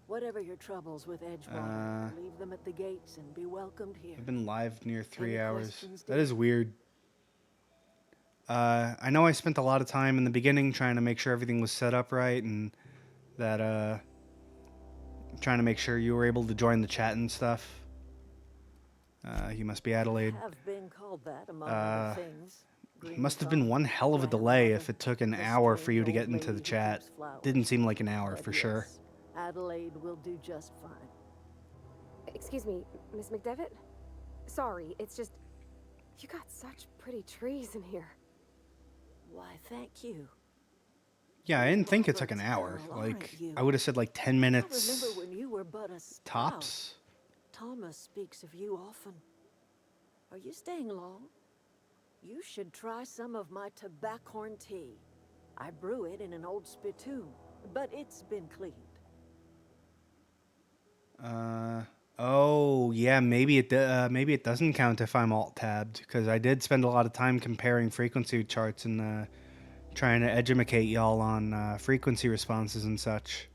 Whatever your troubles with Edgewater, leave them at the gates and be welcomed here. I've been live near 3 Any hours. questions, That dear? is weird. I know I spent a lot of time in the beginning trying to make sure everything was set up right and that trying to make sure you were able to join the chat and stuff. You must be Adelaide. Have been called that, among other things. Must have been one hell of a delay if it took an hour for you to get into the chat. Didn't seem like an hour for sure. Adelaide will do just fine. Excuse me, Miss McDevitt? Sorry, it's just... You got such pretty trees in here. Why, thank you. Yeah, I didn't think it took an hour. Like, I would have said like 10 minutes. I remember when you were but a sprout. Tops. Thomas speaks of you often. Are you staying long? You should try some of my tobaccorn tea. I brew it in an old spittoon, but it's been cleaned. Oh, yeah, maybe it doesn't count if I'm alt-tabbed, because I did spend a lot of time comparing frequency charts and trying to educate y'all on frequency responses and such.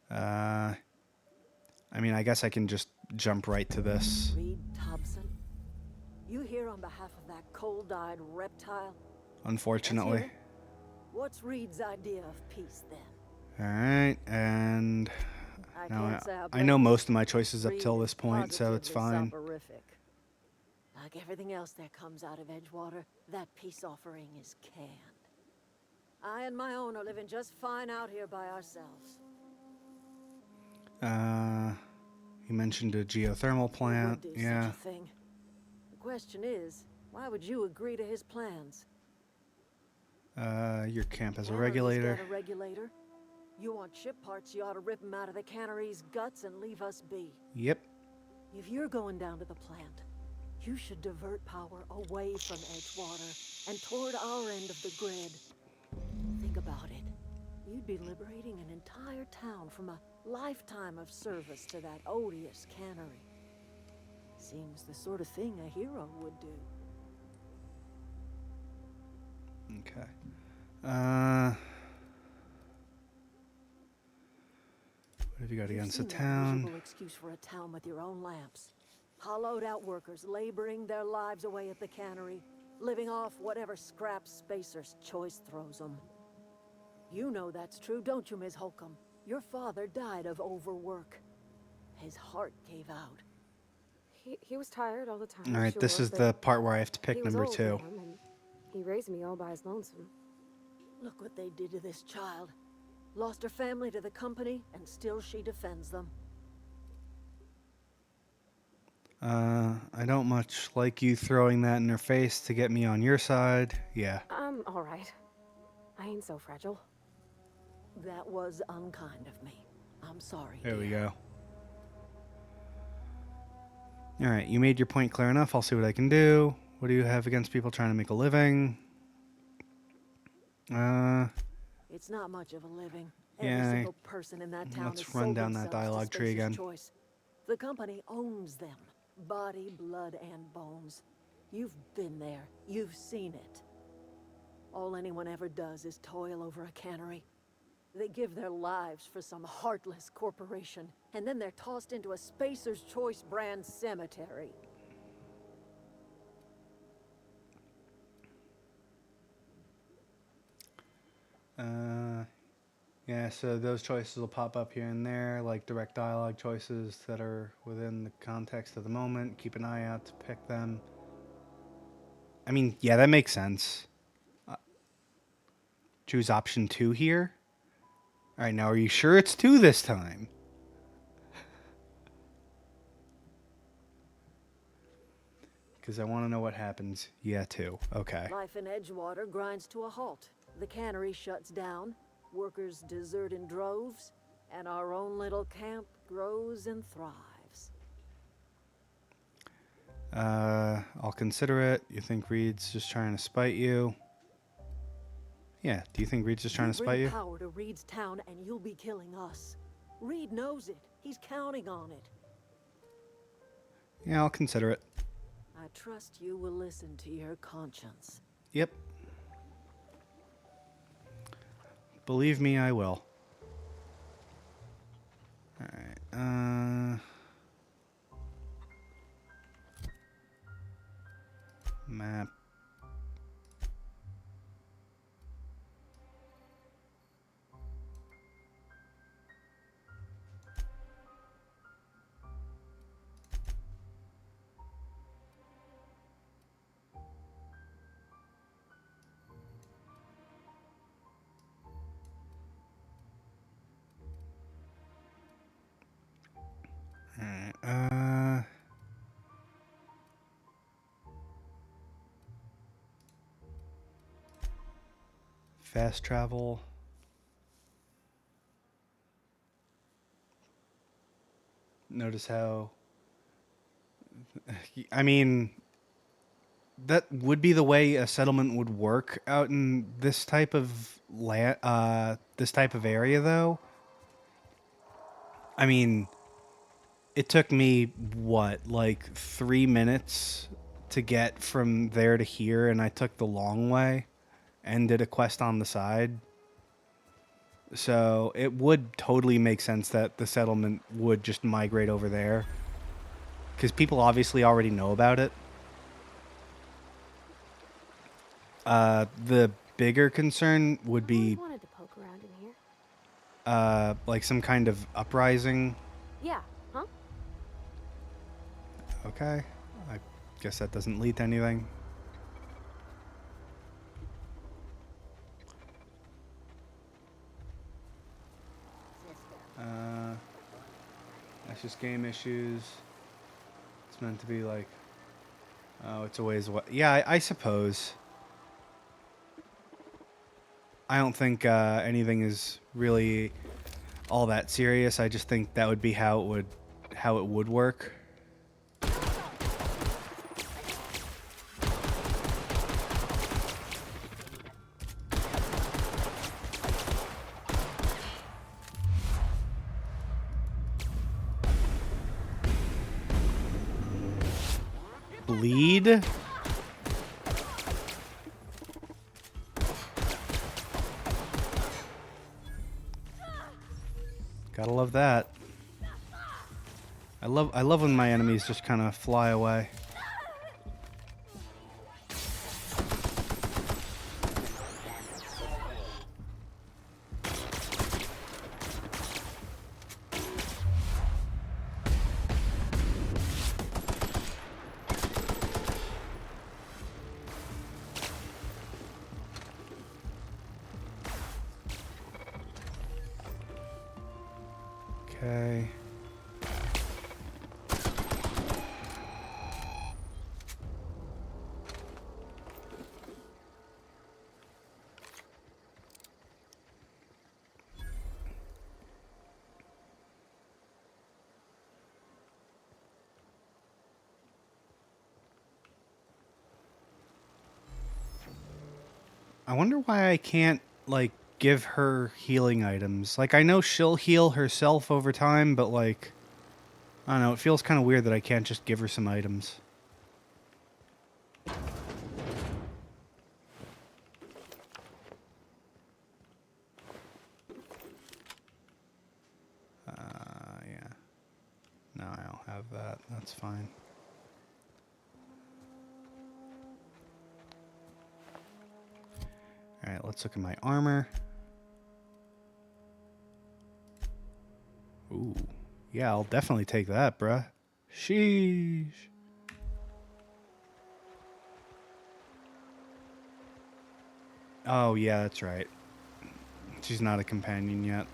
I mean, I guess I can just jump right to this. Reed Thompson, you here on behalf of that cold-eyed reptile? Unfortunately. What's Reed's idea of peace, then? Alright, and now I know most of my choices up till this point, so it's fine. Soporific. Like everything else that comes out of Edgewater, that peace offering is canned. I and my own are living just fine out here by ourselves. You mentioned a geothermal plant. We would do Yeah. such a thing. The question is, why would you agree to his plans? Your camp has a Cannery's regulator. got a regulator. You want ship parts, you ought to rip them out of the cannery's guts and leave us be. Yep. If you're going down to the plant, you should divert power away from Edgewater and toward our end of the grid. Think about it. You'd be liberating an entire town from a lifetime of service to that odious cannery. Seems the sort of thing a hero would do. Okay. What have you got against the You've seen that town? miserable excuse for a town with your own lamps. Hollowed out workers laboring their lives away at the cannery. living off whatever scrap Spacer's Choice throws them. You know that's true, don't you, Ms. Holcomb? Your father died of overwork. His heart gave out. He was tired all the time. All right, sure, this is but the part where I have to he pick was number old, 2. Ma'am, and he raised me all by his lonesome. Look what they did to this child. Lost her family to the company, and still she defends them. I don't much like you throwing that in her face to get me on your side. Yeah. I'm all right. I ain't so fragile. That was unkind of me. I'm sorry. There we go. All right, you made your point clear enough. I'll see what I can do. What do you have against people trying to make a living? It's not much of a living. Yeah, Every single person in that town let's has run sold down that themselves to dialogue tree Spacer's again. Choice. The company owns them. Body, blood, and bones. You've been there. You've seen it. All anyone ever does is toil over a cannery. They give their lives for some heartless corporation, and then they're tossed into a Spacer's Choice brand cemetery. Yeah, so those choices will pop up here and there, like direct dialogue choices that are within the context of the moment. Keep an eye out to pick them. I mean, yeah, that makes sense. Choose option 2 here. All right, now are you sure it's 2 this time? Because I want to know what happens. Yeah, 2. Okay. Life in Edgewater grinds to a halt. The cannery shuts down, workers desert in droves, and our own little camp grows and thrives. I'll consider it. You think Reed's just trying to spite you? Yeah, do you think Reed's just trying to spite you? Bring power to Reed's town and you'll be killing us. Reed knows it. He's counting on it. Yeah, I'll consider it. I trust you will listen to your conscience. Yep. Believe me, I will. Alright, map. Alright, fast travel. Notice how, I mean, that would be the way a settlement would work out in this type of this type of area, though. I mean, it took me, what, like 3 minutes to get from there to here, and I took the long way and did a quest on the side. So it would totally make sense that the settlement would just migrate over there, because people obviously already know about it. The bigger concern would be I wanted to poke around in here. like some kind of uprising. Yeah, huh? Okay, I guess that doesn't lead to anything. That's just game issues. It's meant to be like, oh, it's a ways away. Yeah, I suppose. I don't think anything is really all that serious. I just think that would be how it would work. Bleed. Gotta love that. I love when my enemies just kind of fly away. Okay. I wonder why I can't, like, give her healing items. Like, I know she'll heal herself over time, but, like, I don't know, it feels kind of weird that I can't just give her some items. Yeah. No, I don't have that. That's fine. Alright, let's look at my armor. Ooh. Yeah, I'll definitely take that, bruh. Sheesh. Oh, yeah, that's right. She's not a companion yet.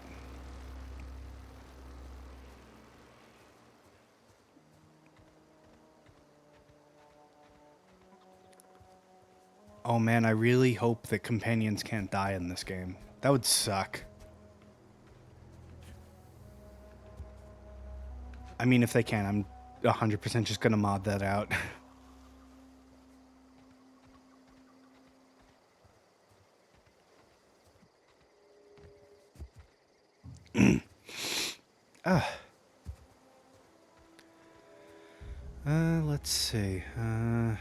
Oh man, I really hope that companions can't die in this game. That would suck. I mean, if they can, I'm 100% just gonna mod that out. Let's see. Man,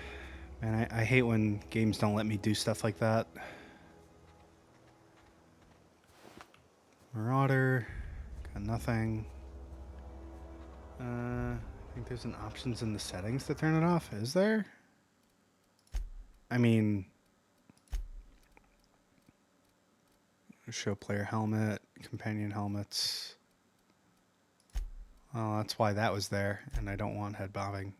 I hate when games don't let me do stuff like that. Marauder. Got nothing. I think there's an options in the settings to turn it off. Is there? I mean, show player helmet, companion helmets. Oh, that's why that was there, and I don't want head bobbing.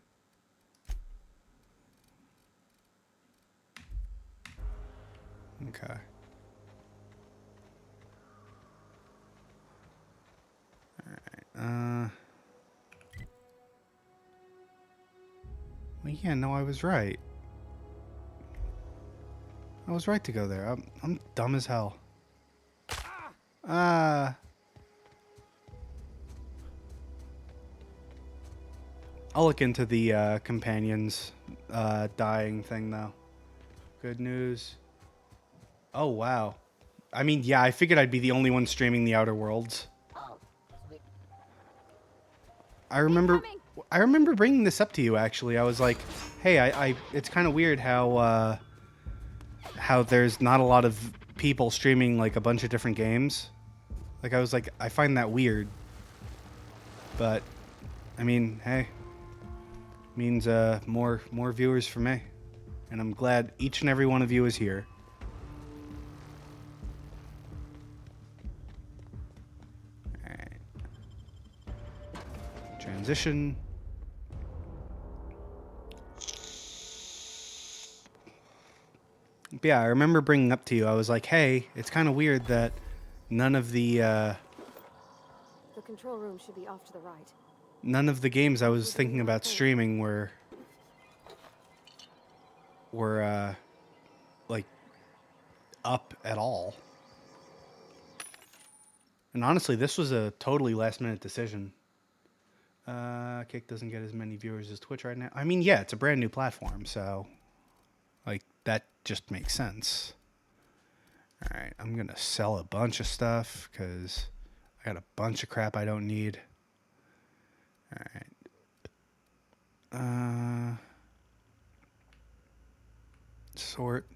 Okay. Alright, well, yeah, no, I was right. I was right to go there. I'm dumb as hell. I'll look into the companions dying thing, though. Good news. Oh, wow. I mean, yeah, I figured I'd be the only one streaming the Outer Worlds. I remember bringing this up to you, actually. I was like, hey, it's kind of weird how there's not a lot of people streaming, like, a bunch of different games. Like, I was like, I find that weird. But, I mean, hey. Means more viewers for me. And I'm glad each and every one of you is here. Alright. Transition. But yeah, I remember bringing up to you, I was like, hey, it's kind of weird that none of the control room should be off to the right. None of the games I was thinking about streaming were like up at all. And honestly, this was a totally last minute decision. Kick doesn't get as many viewers as Twitch right now. I mean, yeah, it's a brand new platform, so like that just makes sense. All right, I'm gonna sell a bunch of stuff because I got a bunch of crap I don't need. All right. Sort.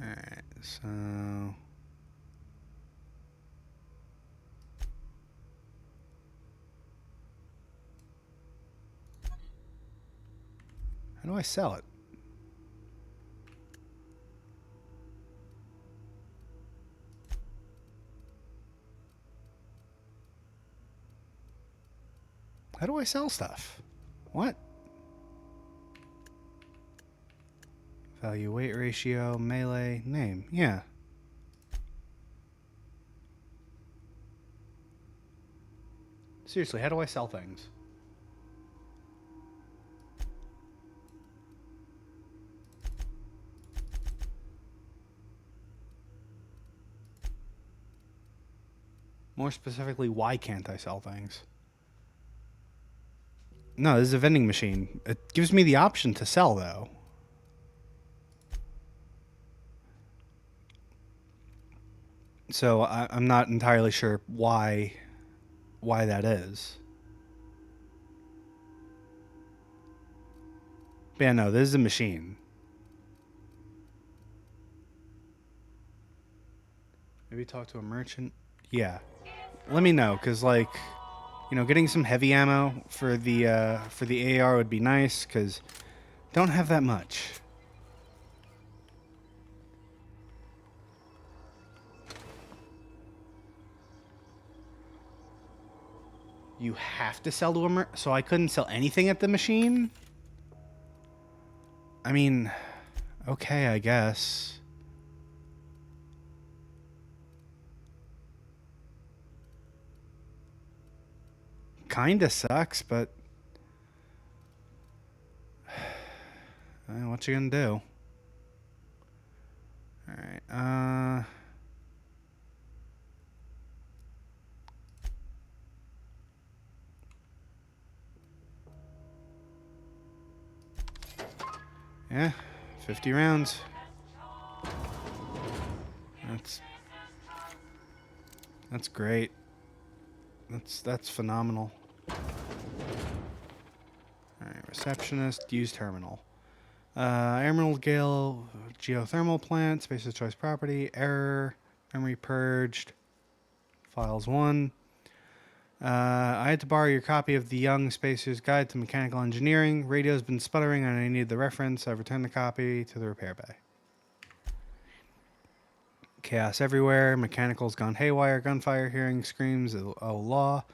All right, so how do I sell it? How do I sell stuff? What? Value weight ratio, melee, name. Yeah. Seriously, how do I sell things? More specifically, why can't I sell things? No, this is a vending machine. It gives me the option to sell, though. So I'm not entirely sure why that is. But yeah, no, this is a machine. Maybe talk to a merchant. Yeah, let me know, cause like, you know, getting some heavy ammo for the AR would be nice, cause don't have that much. You have to sell to a so I couldn't sell anything at the machine? I mean, okay, I guess. Kinda sucks, but what you gonna do? Alright, yeah, 50 rounds. That's great. That's phenomenal. Alright, receptionist, use terminal. Emerald Gale, geothermal plant, space of choice property, error, memory purged, files 1. I had to borrow your copy of the Young Spacer's Guide to Mechanical Engineering. Radio's been sputtering and I need the reference. I've returned the copy to the repair bay. Chaos everywhere. Mechanical's gone haywire. Gunfire, hearing screams. Oh, law.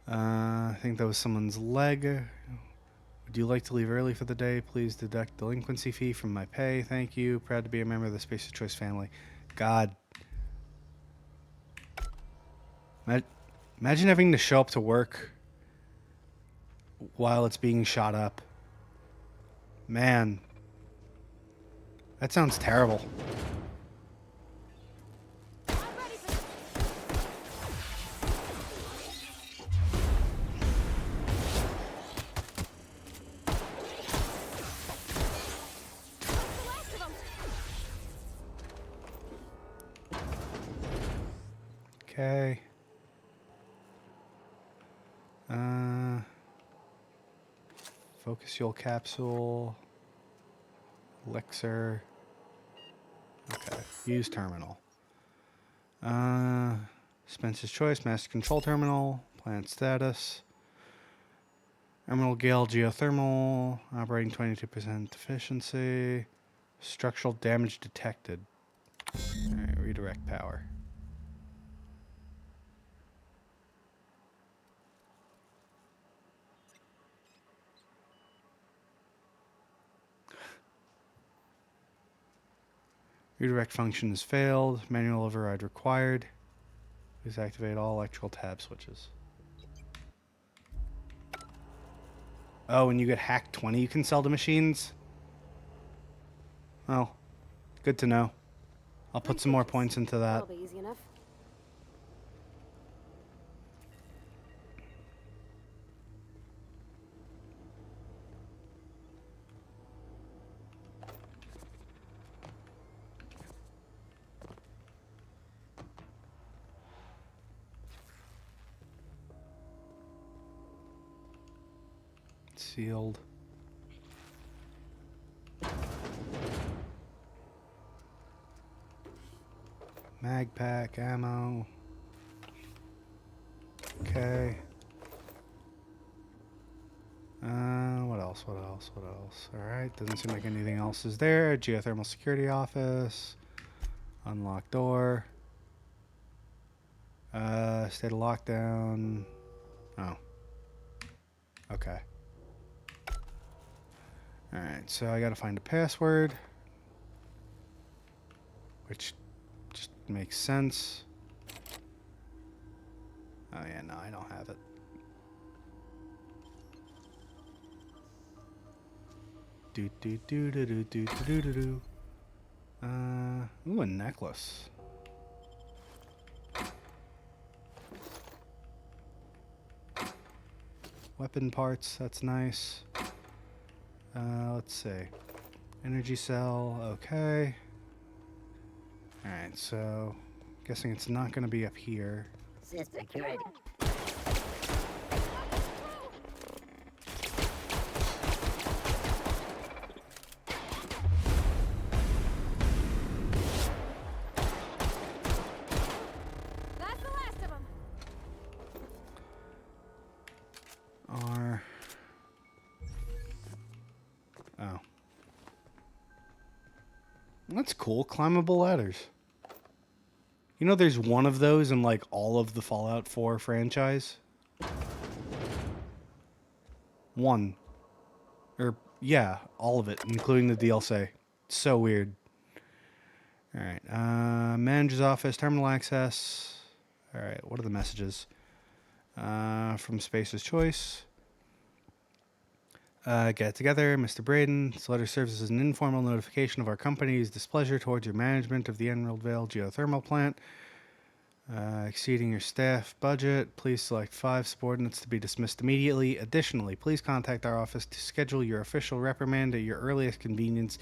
I think that was someone's leg. Would you like to leave early for the day? Please deduct delinquency fee from my pay. Thank you. Proud to be a member of the Space of Choice family. God. Imagine having to show up to work while it's being shot up. Man. That sounds terrible. Okay. Focus fuel capsule. Elixir. Okay. Use terminal. Spencer's Choice, Master Control Terminal. Plant status. Emerald Gale geothermal. Operating 22% efficiency. Structural damage detected. Alright, redirect power. Redirect function has failed. Manual override required. Please activate all electrical tab switches. Oh, when you get hacked 20, you can sell to machines? Oh, good to know. I'll put some more points into that. That'll be easy enough. Sealed. Mag pack, ammo. Okay. What else? Alright, doesn't seem like anything else is there. Geothermal security office. Unlock door. State of lockdown. Oh. Okay. Alright, so I gotta find a password. Which just makes sense. Oh yeah, no, I don't have it. Do do do do do do do do do. Ooh, a necklace. Weapon parts, that's nice. Let's see. Energy cell, okay. Alright, so guessing it's not gonna be up here. Security. That's the last of them. Are... Oh. That's cool. Climbable ladders. You know there's one of those in like all of the Fallout 4 franchise? One. Or, yeah, all of it, including the DLC. So weird. Alright, manager's office, terminal access. Alright, what are the messages? From Spacer's Choice. Get together, Mr. Braden. This letter serves as an informal notification of our company's displeasure towards your management of the Emerald Vale geothermal plant. Exceeding your staff budget, please select 5 subordinates to be dismissed immediately. Additionally, please contact our office to schedule your official reprimand at your earliest convenience.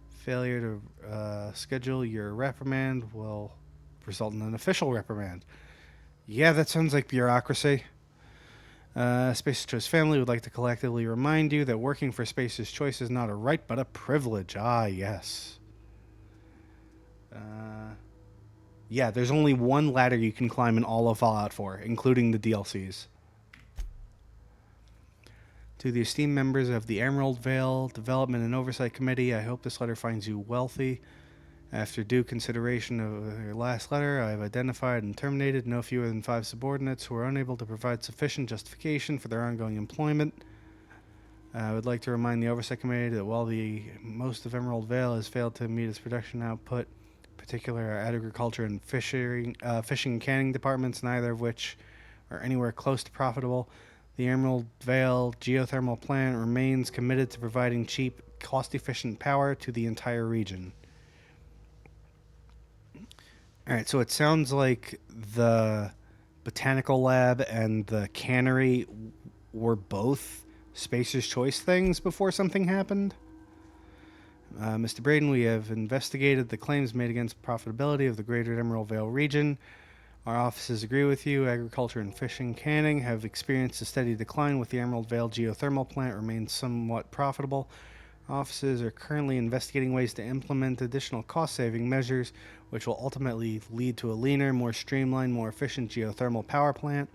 Failure to schedule your reprimand will result in an official reprimand. Yeah, that sounds like bureaucracy. Spacer's Choice family would like to collectively remind you that working for Spacer's Choice is not a right but a privilege. Ah, yes. Yeah, there's only one ladder you can climb in all of Fallout 4, including the DLCs. To the esteemed members of the Emerald Vale Development and Oversight Committee, I hope this letter finds you wealthy. After due consideration of your last letter, I have identified and terminated no fewer than 5 subordinates who are unable to provide sufficient justification for their ongoing employment. I would like to remind the Oversight Committee that while most of Emerald Vale has failed to meet its production output, particular our agriculture and fishing and canning departments, neither of which are anywhere close to profitable, the Emerald Vale geothermal plant remains committed to providing cheap, cost-efficient power to the entire region. Alright, so it sounds like the botanical lab and the cannery were both Spacer's Choice things before something happened. Mr. Braden, we have investigated the claims made against profitability of the greater Emerald Vale region. Our offices agree with you. Agriculture and fishing canning have experienced a steady decline, with the Emerald Vale geothermal plant remains somewhat profitable. Offices are currently investigating ways to implement additional cost-saving measures, which will ultimately lead to a leaner, more streamlined, more efficient geothermal power plant.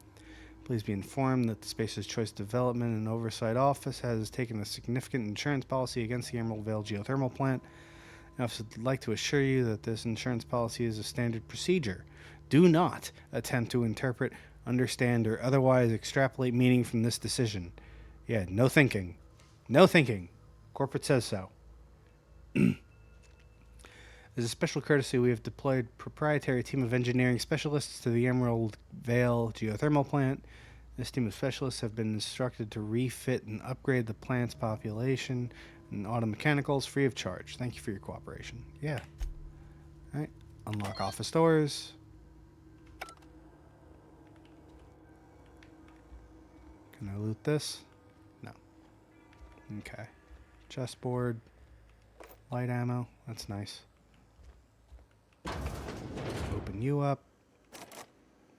Please be informed that the Spacer's Choice Development and Oversight Office has taken a significant insurance policy against the Emerald Vale geothermal plant. The office would like to assure you that this insurance policy is a standard procedure. Do not attempt to interpret, understand, or otherwise extrapolate meaning from this decision. Yeah, no thinking. No thinking. Corporate says so. As a special courtesy, we have deployed proprietary team of engineering specialists to the Emerald Vale geothermal plant. This team of specialists have been instructed to refit and upgrade the plant's population and auto mechanicals free of charge. Thank you for your cooperation. Yeah. All right. Unlock office doors. Can I loot this? No. Okay. Chessboard. Light ammo. That's nice. Open you up.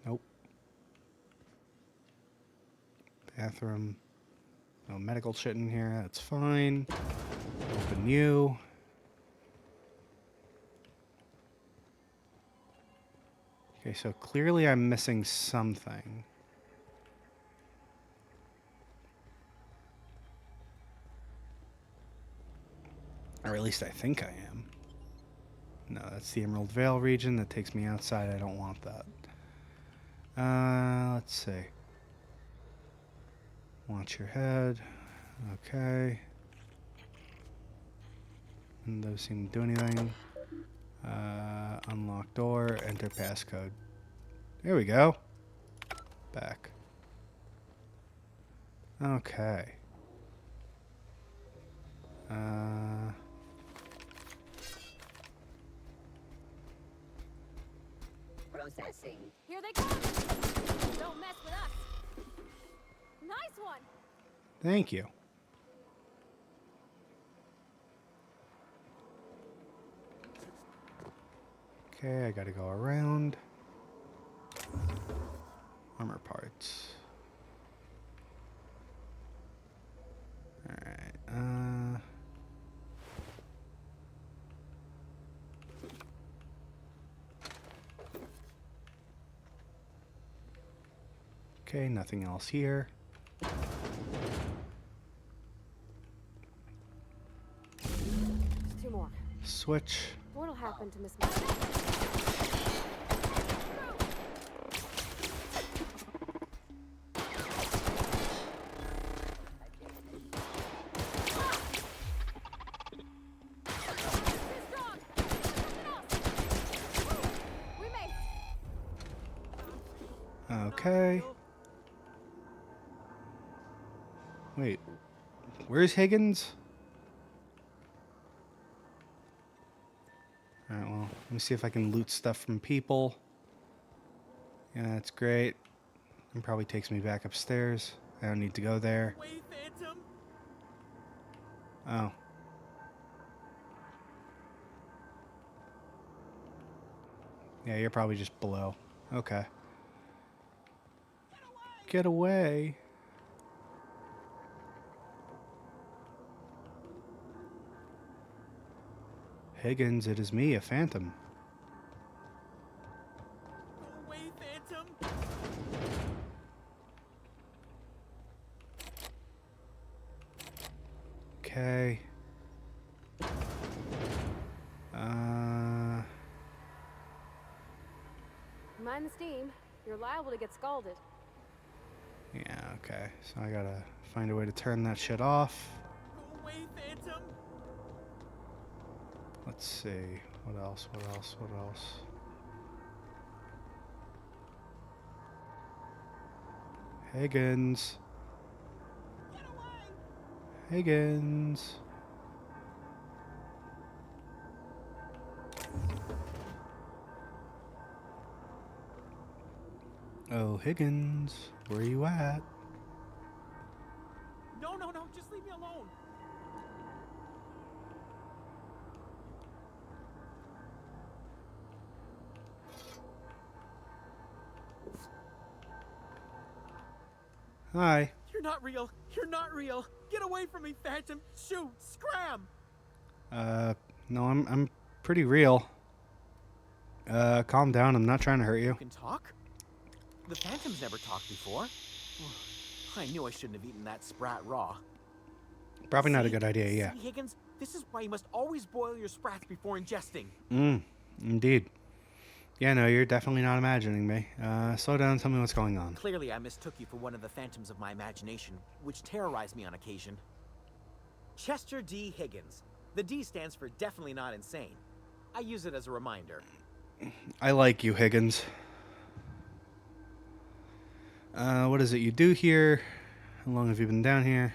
Nope. Bathroom. No medical shit in here. That's fine. Open you. Okay, so clearly I'm missing something. Or at least I think I am. No, that's the Emerald Vale region. That takes me outside. I don't want that. Let's see. Watch your head. Okay. Windows seem to do anything. Unlock door, enter passcode. There we go. Back. Okay. Processing. Here they come! Don't mess with us! Nice one! Thank you. Okay, I gotta go around. Armor parts. Alright, okay, nothing else here. Just two more. Switch. What'll happen to Miss Mary? Okay. Wait, where's Higgins? Alright, well, let me see if I can loot stuff from people. Yeah, that's great. It probably takes me back upstairs. I don't need to go there. Oh. Yeah, you're probably just below. Okay. Get away. Higgins, it is me, a phantom. Go away, Phantom! Okay. Mind the steam. You're liable to get scalded. Yeah, okay. So I gotta find a way to turn that shit off. Go away, Phantom! Let's see. What else? What else? What else? Higgins. Higgins. Oh, Higgins. Where you at? No, no, no, just leave me alone! Hi. You're not real! You're not real! Get away from me, Phantom! Shoot! Scram! No, I'm pretty real. Calm down. I'm not trying to hurt you. You can talk? The Phantom's never talked before. I knew I shouldn't have eaten that sprat raw. Probably not a good idea, yeah. See, Higgins, this is why you must always boil your sprats before ingesting. Indeed. Yeah, no, you're definitely not imagining me. Slow down and tell me what's going on. Clearly, I mistook you for one of the phantoms of my imagination, which terrorized me on occasion. Chester D. Higgins. The D stands for definitely not insane. I use it as a reminder. I like you, Higgins. What is it you do here? How long have you been down here?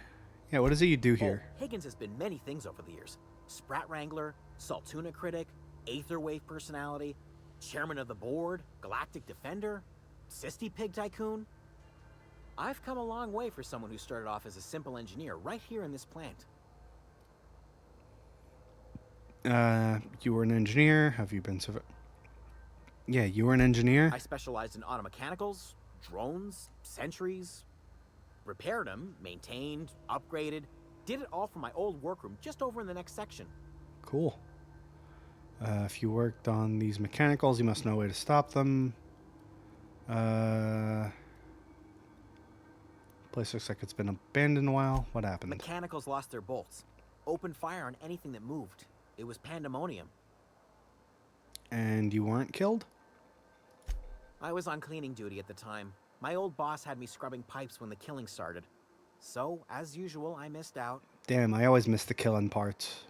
Yeah, what is it you do here? Oh, Higgins has been many things over the years. Sprat Wrangler, Saltuna Critic, Aetherwave Personality, Chairman of the Board, Galactic Defender, Sisty Pig Tycoon. I've come a long way for someone who started off as a simple engineer right here in this plant. You were an engineer. Have you been Yeah, you were an engineer? I specialized in automechanicals, drones, sentries, repaired them, maintained, upgraded, did it all from my old workroom just over in the next section. Cool. If you worked on these mechanicals, you must know a way to stop them. Place looks like it's been abandoned a while. What happened? Mechanicals lost their bolts. Opened fire on anything that moved. It was pandemonium. And you weren't killed? I was on cleaning duty at the time. My old boss had me scrubbing pipes when the killing started. So, as usual, I missed out. Damn, I always miss the killing parts.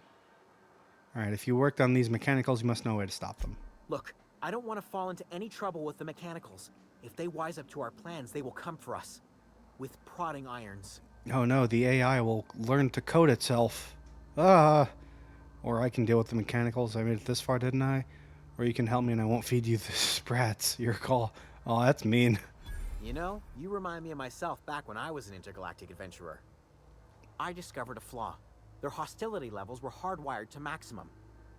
Alright, if you worked on these mechanicals, you must know where to stop them. Look, I don't want to fall into any trouble with the mechanicals. If they wise up to our plans, they will come for us. With prodding irons. Oh no, the AI will learn to code itself. Ah! Or I can deal with the mechanicals. I made it this far, didn't I? Or you can help me and I won't feed you the sprats. Your call. Oh, that's mean. You know, you remind me of myself back when I was an intergalactic adventurer. I discovered a flaw. Their hostility levels were hardwired to maximum.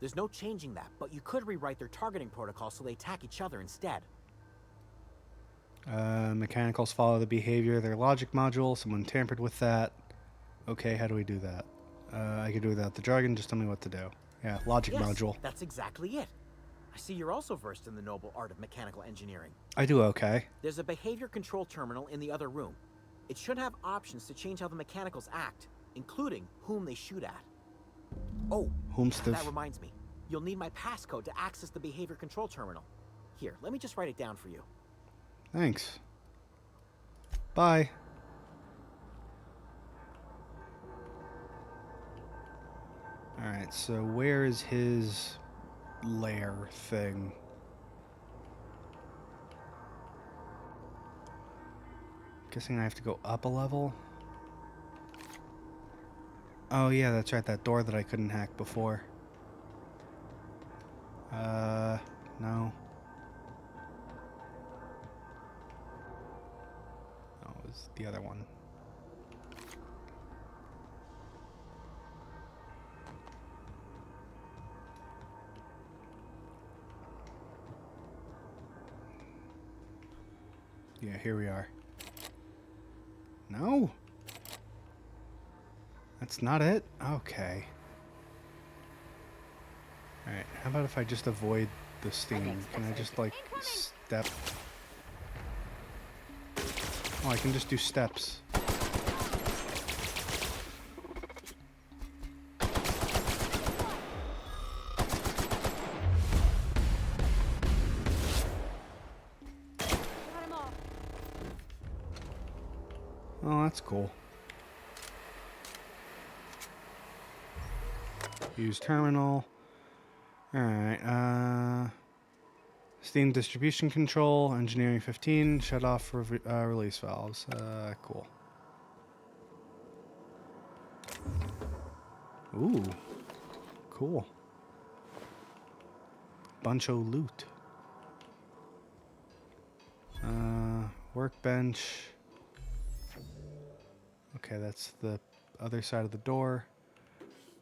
There's no changing that, but you could rewrite their targeting protocol so they attack each other instead. Mechanicals follow the behavior of their logic module. Someone tampered with that. Okay, how do we do that? I can do without the jargon. Just tell me what to do. Yeah, logic module. That's exactly it. I see you're also versed in the noble art of mechanical engineering. I do okay. There's a behavior control terminal in the other room. It should have options to change how the mechanicals act, including whom they shoot at. Oh, that reminds me. You'll need my passcode to access the behavior control terminal. Here, let me just write it down for you. Thanks. Bye. Alright, so where is his lair thing? Guessing I have to go up a level? Oh yeah, that's right, that door that I couldn't hack before. No. Oh, it was the other one. Yeah, here we are. No? That's not it? Okay. Alright, how about if I just avoid the steam? Can I just, like, step? Oh, I can just do steps. Oh, that's cool. Use terminal. Alright, Steam distribution control, engineering 15, shut off release valves. Cool. Ooh. Cool. Bunch of loot. Workbench. Okay, that's the other side of the door.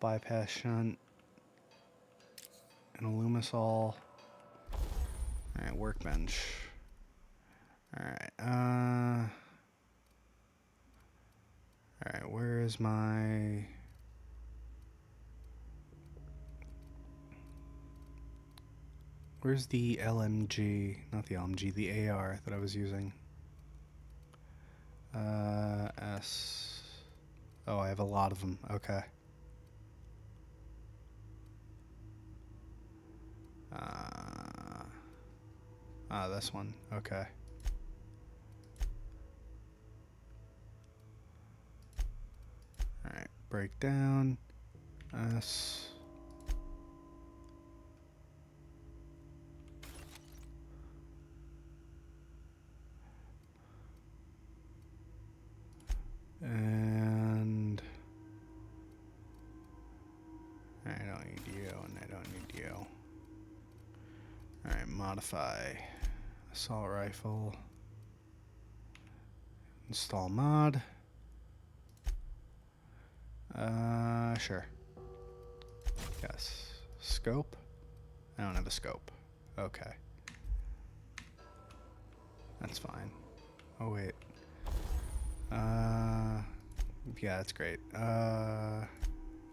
Bypass shunt. An Illumisol. Alright, workbench. Alright, Alright, where is my... Where's the LMG? Not the LMG, the AR that I was using. S... Oh, I have a lot of them. Okay. This one. Okay. Alright, breakdown. S. And I don't need you, and I don't need you. Alright, modify. Assault rifle. Install mod. Sure. Yes. Scope? I don't have a scope. Okay. That's fine. Oh, wait. Yeah, that's great.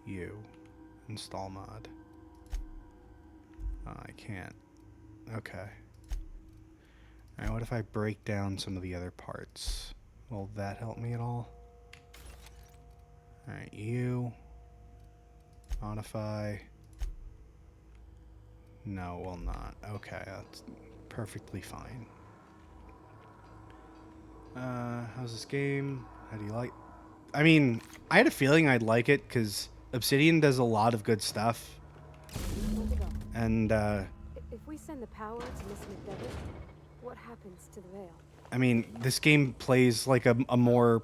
You. Install mod. I can't. Okay. Alright, what if I break down some of the other parts? Will that help me at all? Alright, you. Modify. No, will not. Okay, that's perfectly fine. How's this game? How do you like... I mean, I had a feeling I'd like it, because Obsidian does a lot of good stuff. And, If we send the power to Miss McDevitt, what happens to the veil? I mean, this game plays like a more,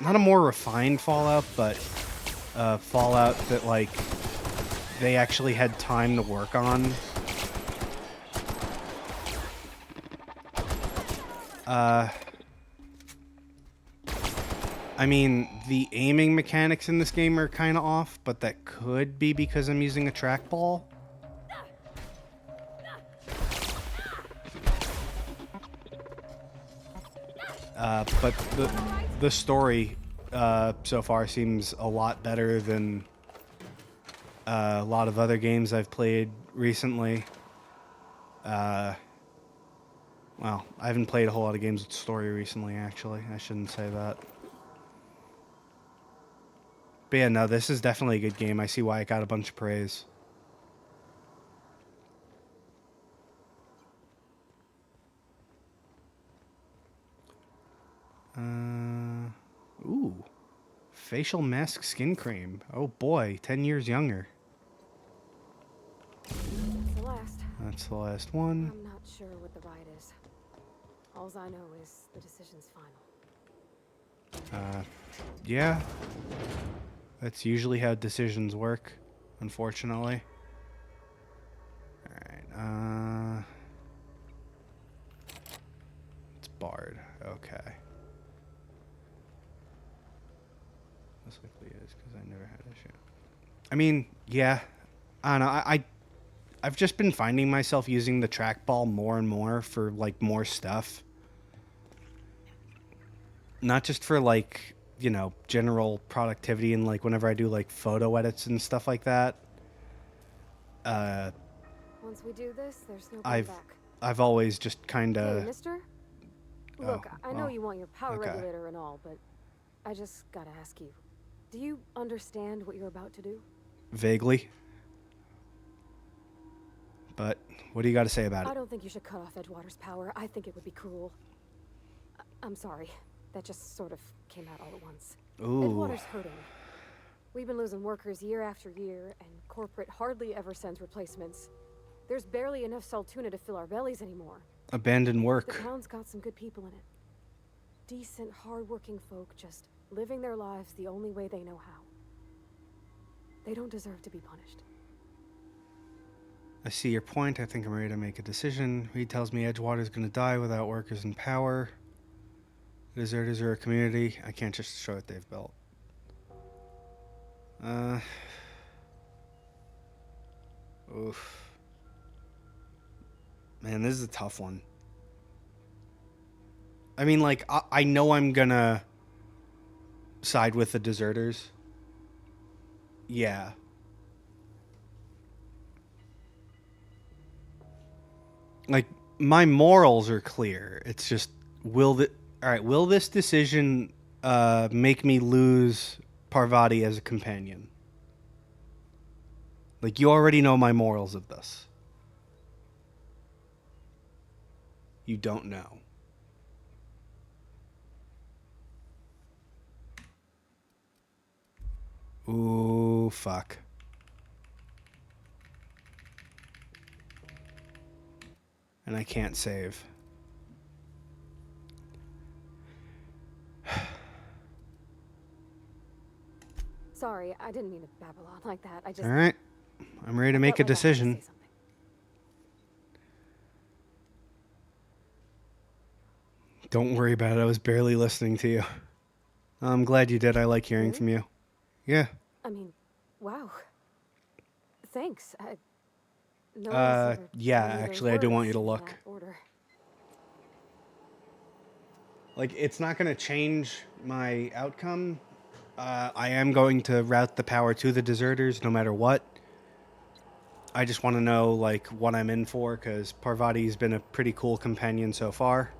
not a more refined Fallout, but Fallout that, like, they actually had time to work on. I mean, the aiming mechanics in this game are kind of off, but that could be because I'm using a trackball. But the story so far seems a lot better than a lot of other games I've played recently. Well, I haven't played a whole lot of games with story recently, actually. I shouldn't say that. But yeah, no, this is definitely a good game. I see why it got a bunch of praise. Ooh. Facial mask skin cream. Oh boy, 10 years younger. That's the last. That's the last one. I'm not sure what the ride is. Alls I know is the decision's final. Yeah. That's usually how decisions work, unfortunately. Alright, it's barred. Okay. Most likely is, because I never had a issue. I mean, yeah. I don't know. I've just been finding myself using the trackball more and more for, like, more stuff. Not just for, like, you know, general productivity and, like, whenever I do, like, photo edits and stuff like that. Once we do this, there's no going back. I've always just kind of... Hey, mister? Look, I know you want your power okay. regulator and all, but I just gotta ask you. Do you understand what you're about to do? Vaguely. But what do you got to say about it? I don't think you should cut off Edgewater's power. I think it would be cruel. I'm sorry. That just sort of came out all at once. Ooh. Edgewater's hurting. We've been losing workers year after year, and corporate hardly ever sends replacements. There's barely enough Saltuna to fill our bellies anymore. Abandoned work. The town's got some good people in it. Decent, hard-working folk just living their lives the only way they know how. They don't deserve to be punished. I see your point. I think I'm ready to make a decision. Reed tells me Edgewater's gonna die without workers in power. Deserters are a community. I can't just destroy what they've built. Oof. Man, this is a tough one. I mean, like, I know I'm gonna side with the deserters. Yeah. Like, my morals are clear. It's just, will this decision make me lose Parvati as a companion? Like, you already know my morals of this. You don't know. Ooh, fuck. And I can't save. Sorry, I didn't mean to babble on like that. I just... All right. I'm ready to make a decision. Don't worry about it. I was barely listening to you. I'm glad you did. I like hearing from you. Yeah. I mean, wow. Thanks. Yeah, actually, I do want you to look. Like, it's not going to change my outcome. I am going to route the power to the deserters no matter what. I just want to know, like, what I'm in for, because Parvati's been a pretty cool companion so far.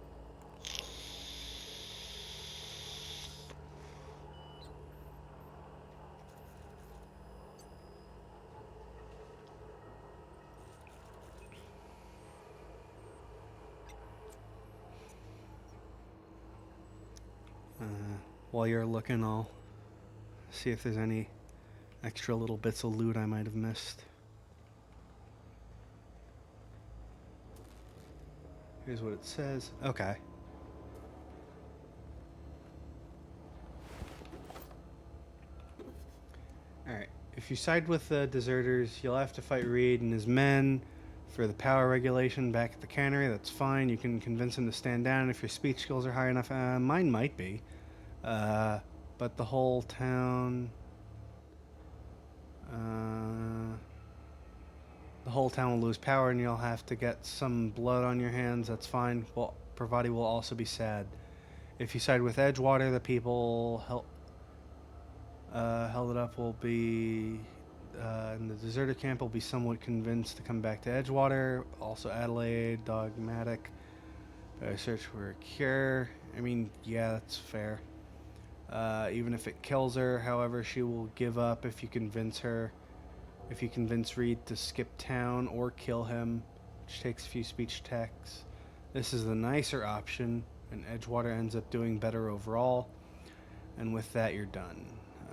While you're looking, I'll see if there's any extra little bits of loot I might have missed. Here's what it says. Okay. Alright. If you side with the deserters, you'll have to fight Reed and his men for the power regulation back at the cannery. That's fine. You can convince him to stand down if your speech skills are high enough. Mine might be. But the whole town... the whole town will lose power and you'll have to get some blood on your hands. That's fine. Well, Pravati will also be sad. If you side with Edgewater, the people held it up will be... in the deserter camp will be somewhat convinced to come back to Edgewater. Also Adelaide, dogmatic. Better search for a cure. I mean, yeah, that's fair. Even if it kills her, however, she will give up if you convince her. If you convince Reed to skip town or kill him, which takes a few speech texts. This is the nicer option, and Edgewater ends up doing better overall. And with that, you're done.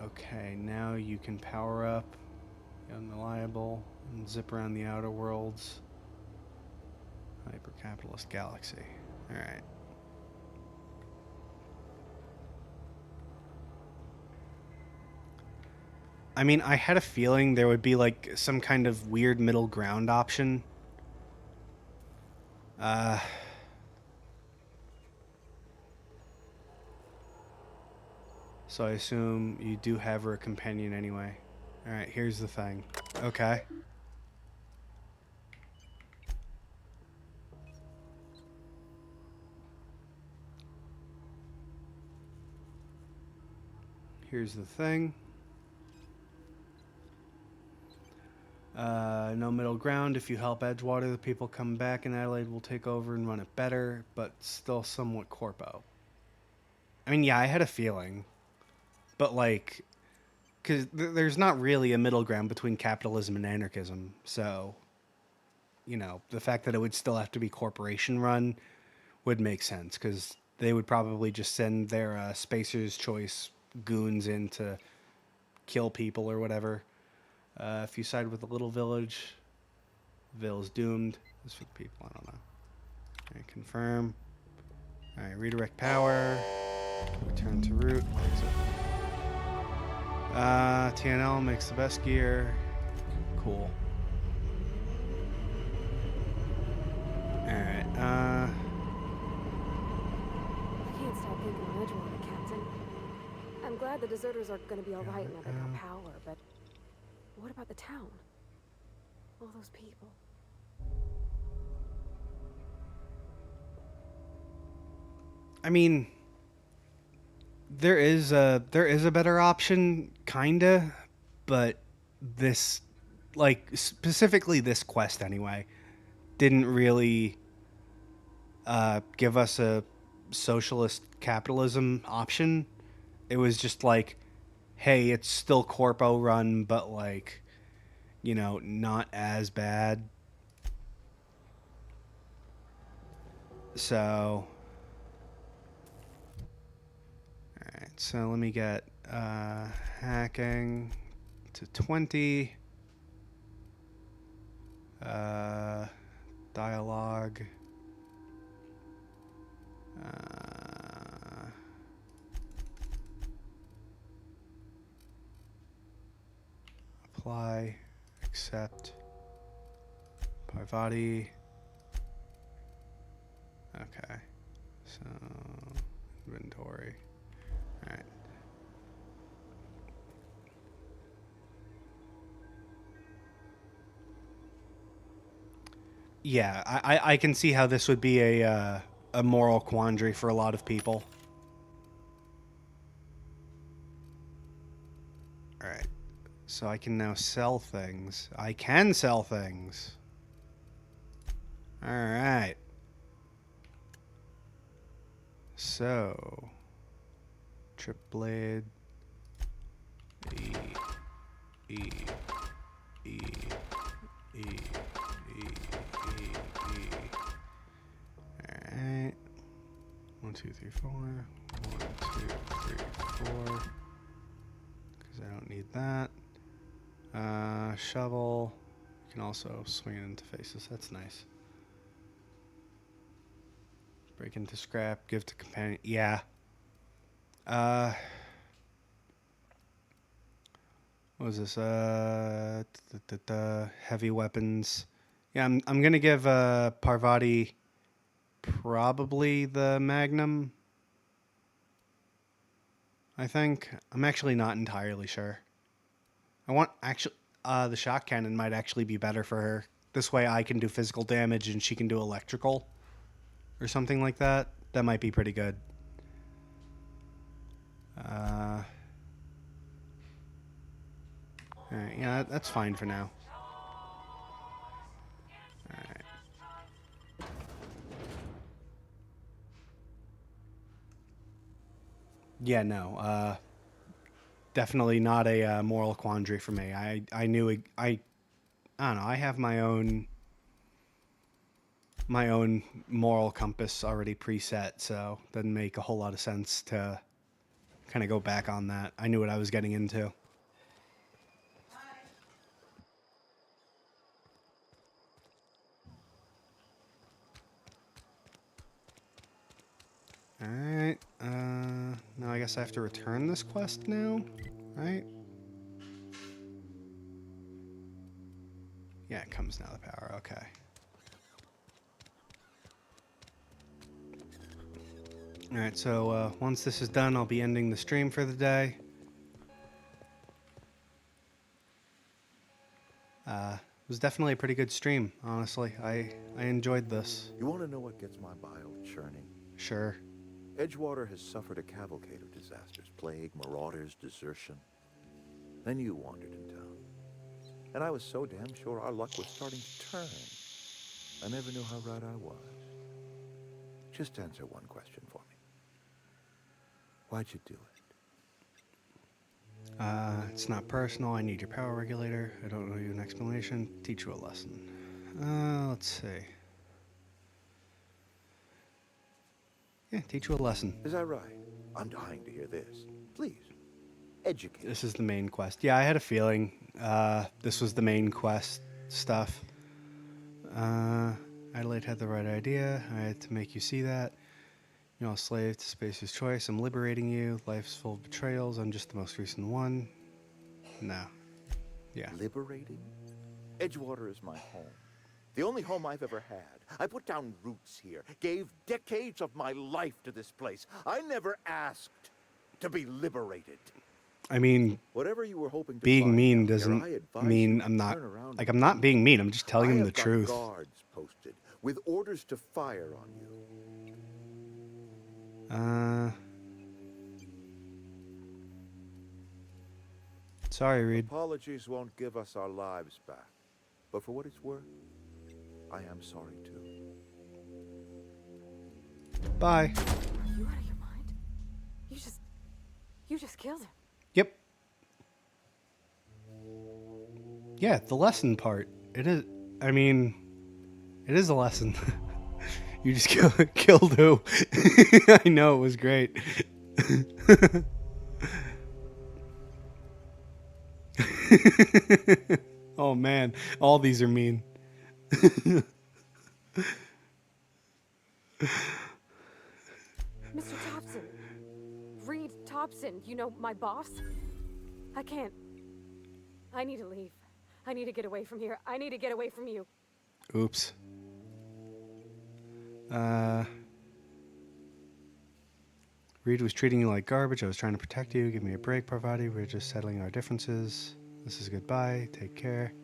Okay, now you can power up, unreliable, and zip around the outer worlds. Hyper-capitalist galaxy. Alright. I mean, I had a feeling there would be, like, some kind of weird middle ground option. So I assume you do have her a companion anyway. Alright, here's the thing. Okay. Here's the thing. No middle ground. If you help Edgewater, the people come back and Adelaide will take over and run it better, but still somewhat corpo. I mean, yeah, I had a feeling. But, like, because there's not really a middle ground between capitalism and anarchism. So, you know, the fact that it would still have to be corporation run would make sense, because they would probably just send their Spacer's Choice goons in to kill people or whatever. If you side with the little village, Ville's doomed. This is for the people, I don't know. Alright, confirm. Alright, redirect power. Return to route. TNL makes the best gear. Cool. Alright, I can't stop thinking of Edgewater, Captain. I'm glad the deserters are gonna be alright now they got power, but what about the town? All those people. I mean, there is a better option, kinda, but this, like, specifically this quest anyway, didn't really give us a socialist capitalism option. It was just like, hey, it's still corpo run, but, like, you know, not as bad. So, alright, so let me get hacking to 20. Dialogue. Apply. Accept. Parvati. Okay. So, inventory. Alright. Yeah, I can see how this would be a moral quandary for a lot of people. Alright. So I can now sell things. I can sell things. Alright. So, trip blade, E, E, E, E, E, E, E. Alright. 1, 2, 3, 4. 1, 2, 3, 4. Because I don't need that. Shovel. You can also swing it into faces. That's nice. Break into scrap, give to companion. Yeah. What was this? Heavy weapons. Yeah, I'm gonna give Parvati probably the Magnum. I think. I'm actually not entirely sure. I want actually the shock cannon might actually be better for her. This way I can do physical damage and she can do electrical or something like that. That might be pretty good. Alright, yeah, that's fine for now. Alright. Yeah, no. Definitely not a moral quandary for me. I knew I don't know. I have my own moral compass already preset, so it doesn't make a whole lot of sense to kind of go back on that. I knew what I was getting into. Alright, now I guess I have to return this quest now, right? Yeah, it comes now, the power, okay. Alright, so once this is done, I'll be ending the stream for the day. It was definitely a pretty good stream, honestly. I enjoyed this. You want to know what gets my bile churning? Sure. Edgewater has suffered a cavalcade of disasters. Plague, marauders, desertion. Then you wandered in town. And I was so damn sure our luck was starting to turn. I never knew how right I was. Just answer one question for me. Why'd you do it? It's not personal. I need your power regulator. I don't owe you an explanation. Teach you a lesson. Let's see. Yeah, teach you a lesson. Is that right? I'm dying to hear this. Please, educate. This is the main quest. Yeah, I had a feeling this was the main quest stuff. Adelaide had the right idea. I had to make you see that. You're all a slave to Spacer's choice. I'm liberating you. Life's full of betrayals. I'm just the most recent one. No. Yeah. Liberating? Edgewater is my home. The only home I've ever had. I put down roots here. Gave decades of my life to this place. I never asked to be liberated. I mean, whatever you were hoping to being find mean out here, doesn't I advise mean you I'm not, turn around like, and I'm not leave. being mean. I'm just telling I him have the got truth. guards posted with orders to fire on you. Sorry, Reed. Apologies won't give us our lives back. But for what it's worth, I am sorry too. Bye. Are you out of your mind? You just killed him. Yep. Yeah, the lesson part. It is. I mean, it is a lesson. You just killed who? I know, it was great. Oh man, all these are mean. Mr. Thompson. Reed Thompson, you know, my boss. I can't. I need to leave. I need to get away from here. I need to get away from you. Oops. Reed was treating you like garbage. I was trying to protect you. Give me a break, Parvati. We're just settling our differences. This is goodbye. Take care.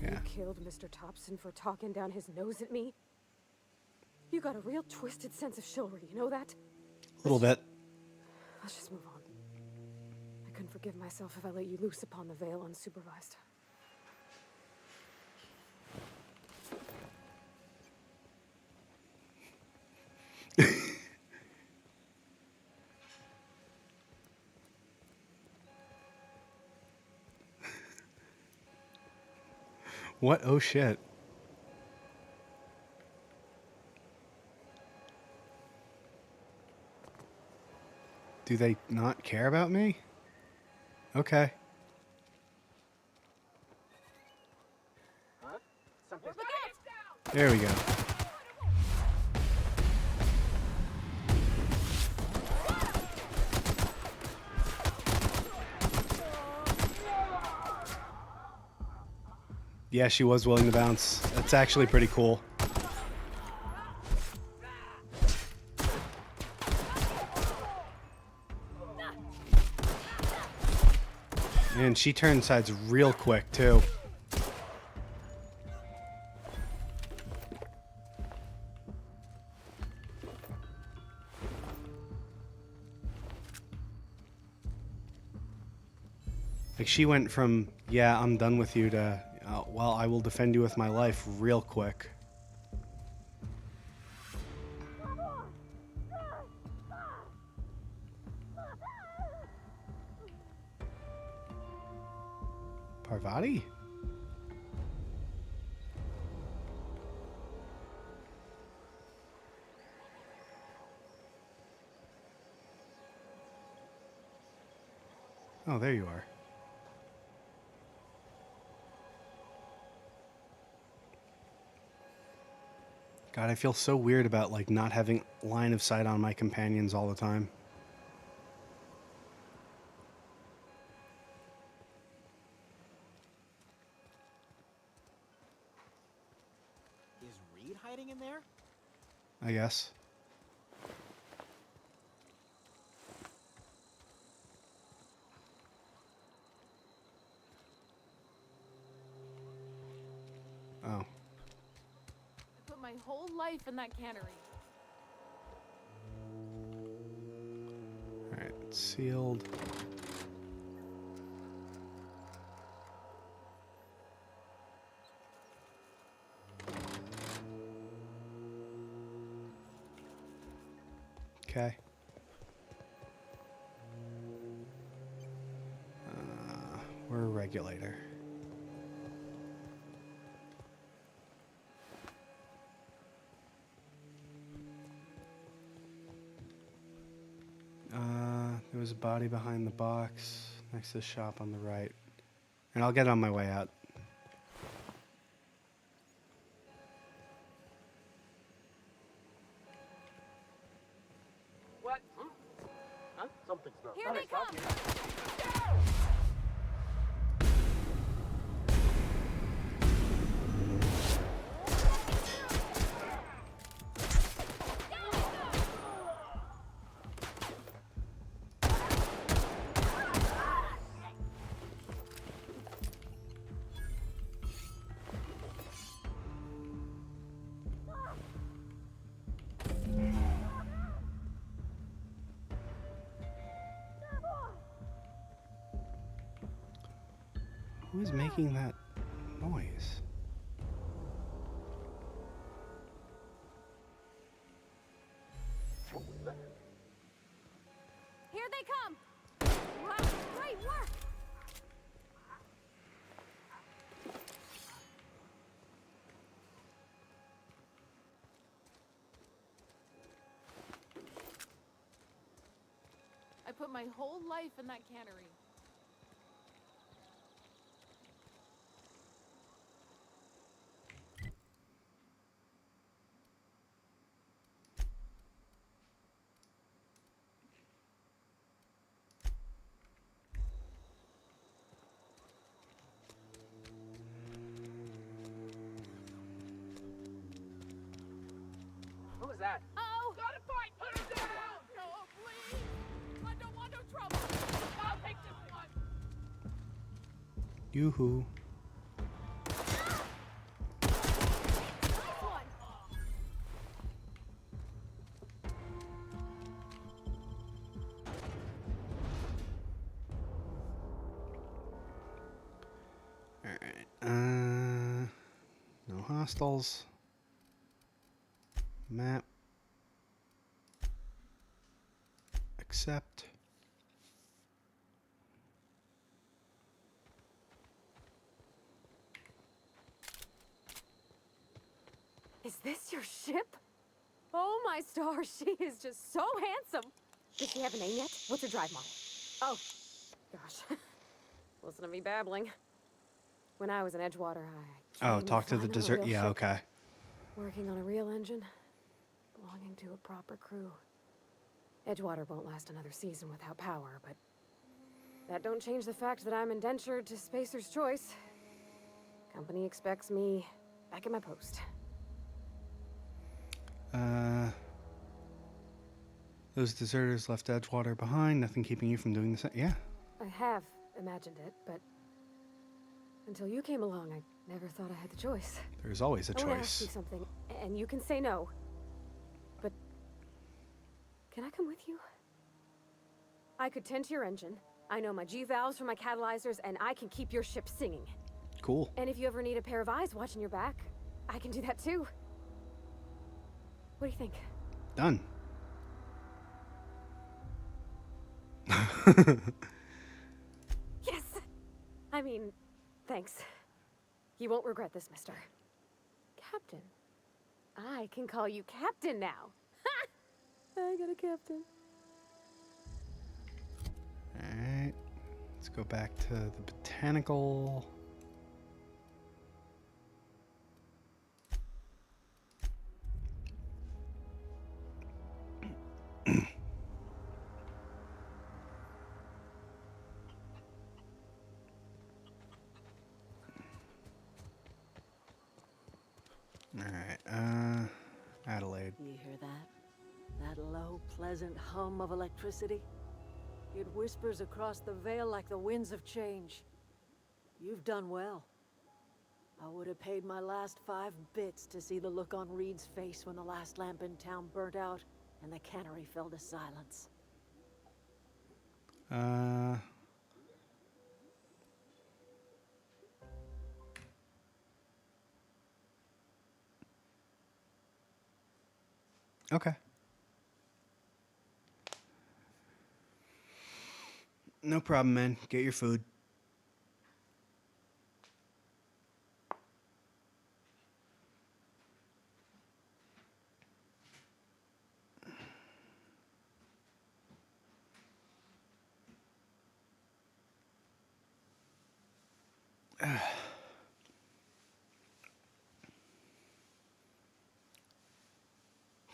Yeah. You killed Mr. Thompson for talking down his nose at me? You got a real twisted sense of chivalry, you know that? A little bit. Let's just move on. I couldn't forgive myself if I let you loose upon the Vale unsupervised. What? Oh shit. Do they not care about me? Okay. There we go. Yeah, she was willing to bounce. That's actually pretty cool. And she turned sides real quick, too. Like, she went from, yeah, I'm done with you, to, well, I will defend you with my life real quick. Parvati? Oh, there you are. God, I feel so weird about, like, not having line of sight on my companions all the time. Is Reed hiding in there? I guess. Oh. I put my whole life in that cannery. Alright, sealed. Okay. We're a regulator. There was a body behind the box next to the shop on the right. And I'll get on my way out. What? Huh? Something's not Here they come! Who is making that noise? Here they come! Wow, great work! I put my whole life in that cannery. Who was that? Oh! Gotta fight! Put him down! No, please! I don't want no trouble! I'll take this one! Yoo-hoo. Alright. No hostiles. Map. Accept. Is this your ship? Oh my stars, she is just so handsome. Does she have a name yet? What's her drive model? Oh, gosh. Listen to me babbling. When I was in Edgewater, I Oh, dreamed of talk to the flying on a desert. real Yeah, ship, okay. working on a real engine, belonging to a proper crew. Edgewater won't last another season without power, but that don't change the fact that I'm indentured to Spacer's Choice. Company expects me back at my post. Those deserters left Edgewater behind, nothing keeping you from doing the same. Yeah. I have imagined it, but until you came along, I never thought I had the choice. There's always a I want to ask you choice. something, and you can say no. But can I come with you? I could tend to your engine. I know my G-valves for my catalyzers, and I can keep your ship singing. Cool. And if you ever need a pair of eyes watching your back, I can do that too. What do you think? Done. Yes! I mean, thanks. You won't regret this, mister. Captain. I can call you Captain now. Ha! I got a captain. Alright. Let's go back to the botanical. Alright, Adelaide. You hear that? That low, pleasant hum of electricity? It whispers across the veil like the winds of change. You've done well. I would have paid my last 5 bits to see the look on Reed's face when the last lamp in town burnt out and the cannery fell to silence. Okay. No problem, man. Get your food.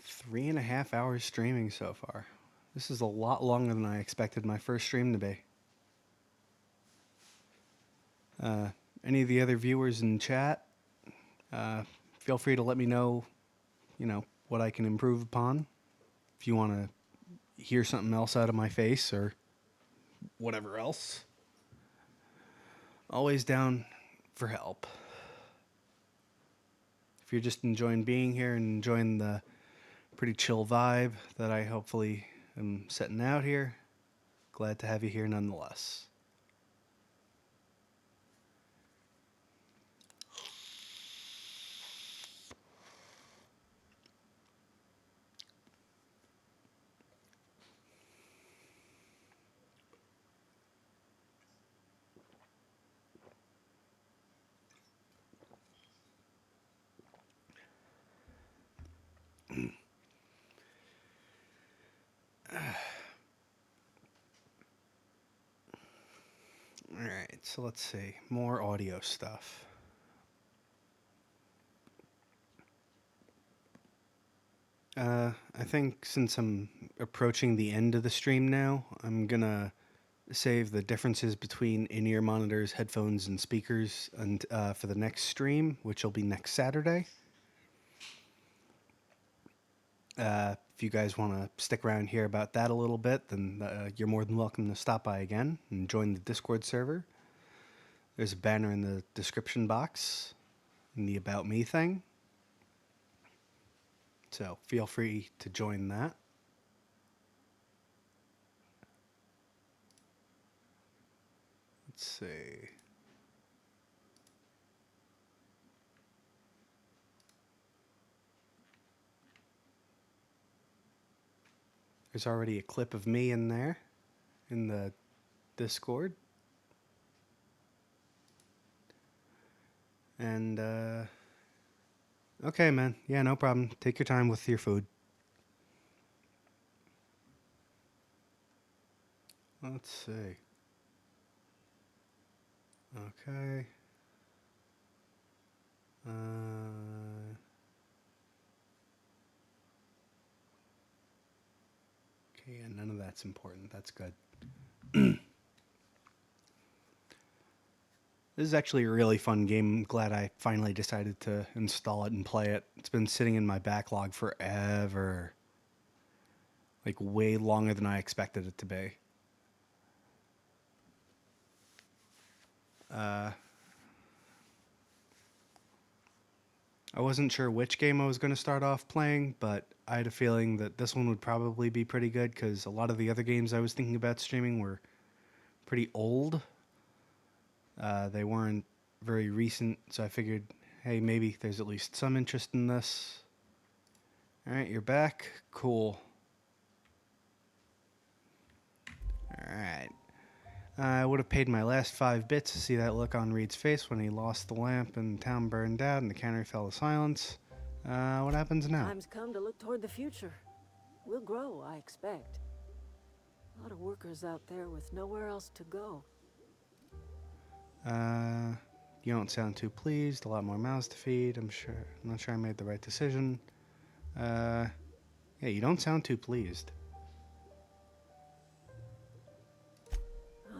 Three and a half hours streaming so far. This is a lot longer than I expected my first stream to be. Any of the other viewers in chat, feel free to let me know, what I can improve upon. If you want to hear something else out of my face or whatever else. Always down for help. If you're just enjoying being here and enjoying the pretty chill vibe that I hopefully am setting out here, glad to have you here nonetheless. Alright, so let's see. More audio stuff. I think since I'm approaching the end of the stream now, I'm gonna save the differences between in-ear monitors, headphones, and speakers and for the next stream, which will be next Saturday. If you guys want to stick around and hear about that a little bit, then you're more than welcome to stop by again and join the Discord server. There's a banner in the description box in the About Me thing. So feel free to join that. Let's see. There's already a clip of me in there in the Discord. And, okay, man. Yeah, no problem. Take your time with your food. Let's see. Okay. Okay, yeah, none of that's important. That's good. This is actually a really fun game. I'm glad I finally decided to install it and play it. It's been sitting in my backlog forever. Like way longer than I expected it to be. I wasn't sure which game I was going to start off playing, but I had a feeling that this one would probably be pretty good because a lot of the other games I was thinking about streaming were pretty old. They weren't very recent, so I figured, hey, maybe there's at least some interest in this. Alright, you're back. Cool. Alright. I would have paid my last 5 bits to see that look on Reed's face when he lost the lamp and the town burned out and the cannery fell to silence. What happens now? Time's come to look toward the future. We'll grow, I expect. A lot of workers out there with nowhere else to go. You don't sound too pleased. A lot more mouths to feed. I'm not sure I made the right decision. Yeah, you don't sound too pleased.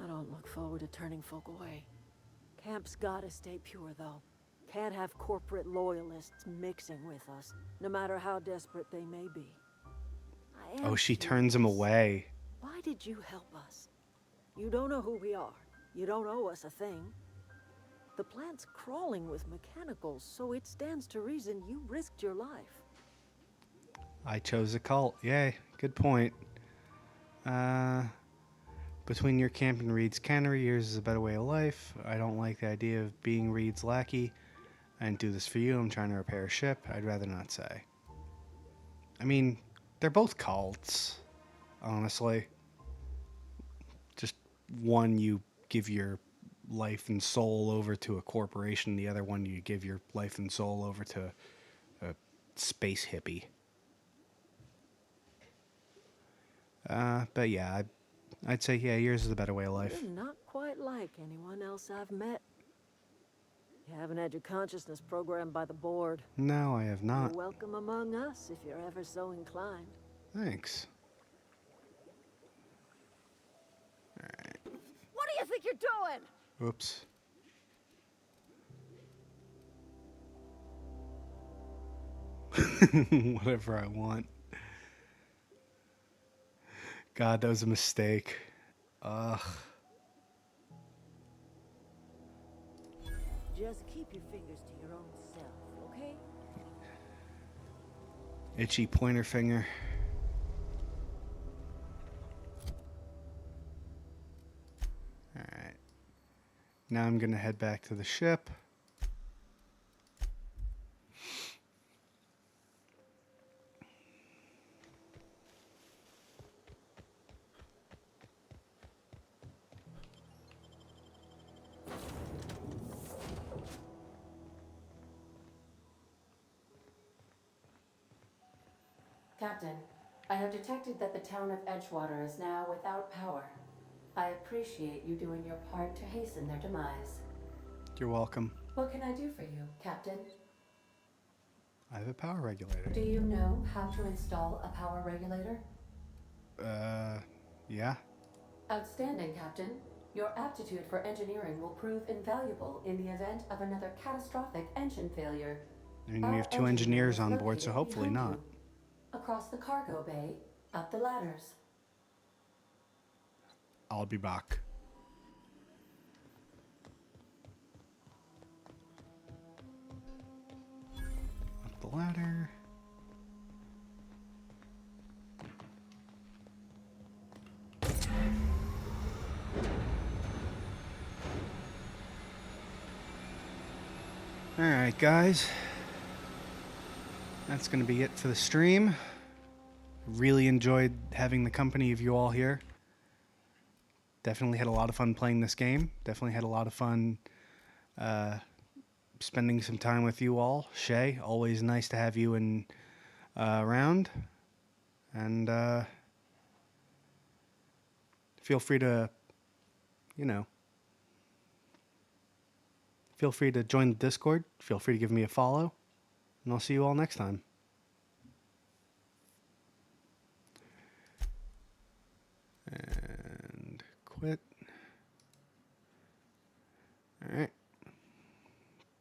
I don't look forward to turning folk away. Camp's gotta stay pure, though. Can't have corporate loyalists mixing with us, no matter how desperate they may be. Oh, she turns him away. Why did you help us? You don't know who we are. You don't owe us a thing. The plant's crawling with mechanicals, so it stands to reason you risked your life. I chose a cult. Yay, good point. Between your camp and Reed's cannery, yours is a better way of life. I don't like the idea of being Reed's lackey. I didn't do this for you. I'm trying to repair a ship. I'd rather not say. I mean, they're both cults, honestly. Just one you give your life and soul over to a corporation. The other one you give your life and soul over to a space hippie. But yeah, I'd say, yeah, yours is a better way of life. You're not quite like anyone else I've met. You haven't had your consciousness programmed by the board. No, I have not. You're welcome among us if you're ever so inclined. Thanks. Alright. What do you think you're doing? Oops. Whatever I want. God, that was a mistake. Ugh. Just keep your fingers to your own self, okay? Itchy pointer finger. Alright. Now I'm gonna head back to the ship. Captain, I have detected that the town of Edgewater is now without power. I appreciate you doing your part to hasten their demise. You're welcome. What can I do for you, Captain? I have a power regulator. Do you know how to install a power regulator? Yeah. Outstanding, Captain. Your aptitude for engineering will prove invaluable in the event of another catastrophic engine failure. And we have 2 engineers on board, so hopefully not. Across the cargo bay, up the ladders. I'll be back. Up the ladder. Alright, guys. That's going to be it for the stream. Really enjoyed having the company of you all here. Definitely had a lot of fun playing this game. Definitely had a lot of fun spending some time with you all. Shay, always nice to have you in around. And feel free to, feel free to join the Discord. Feel free to give me a follow. And I'll see you all next time. And quit. All right.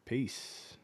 Peace.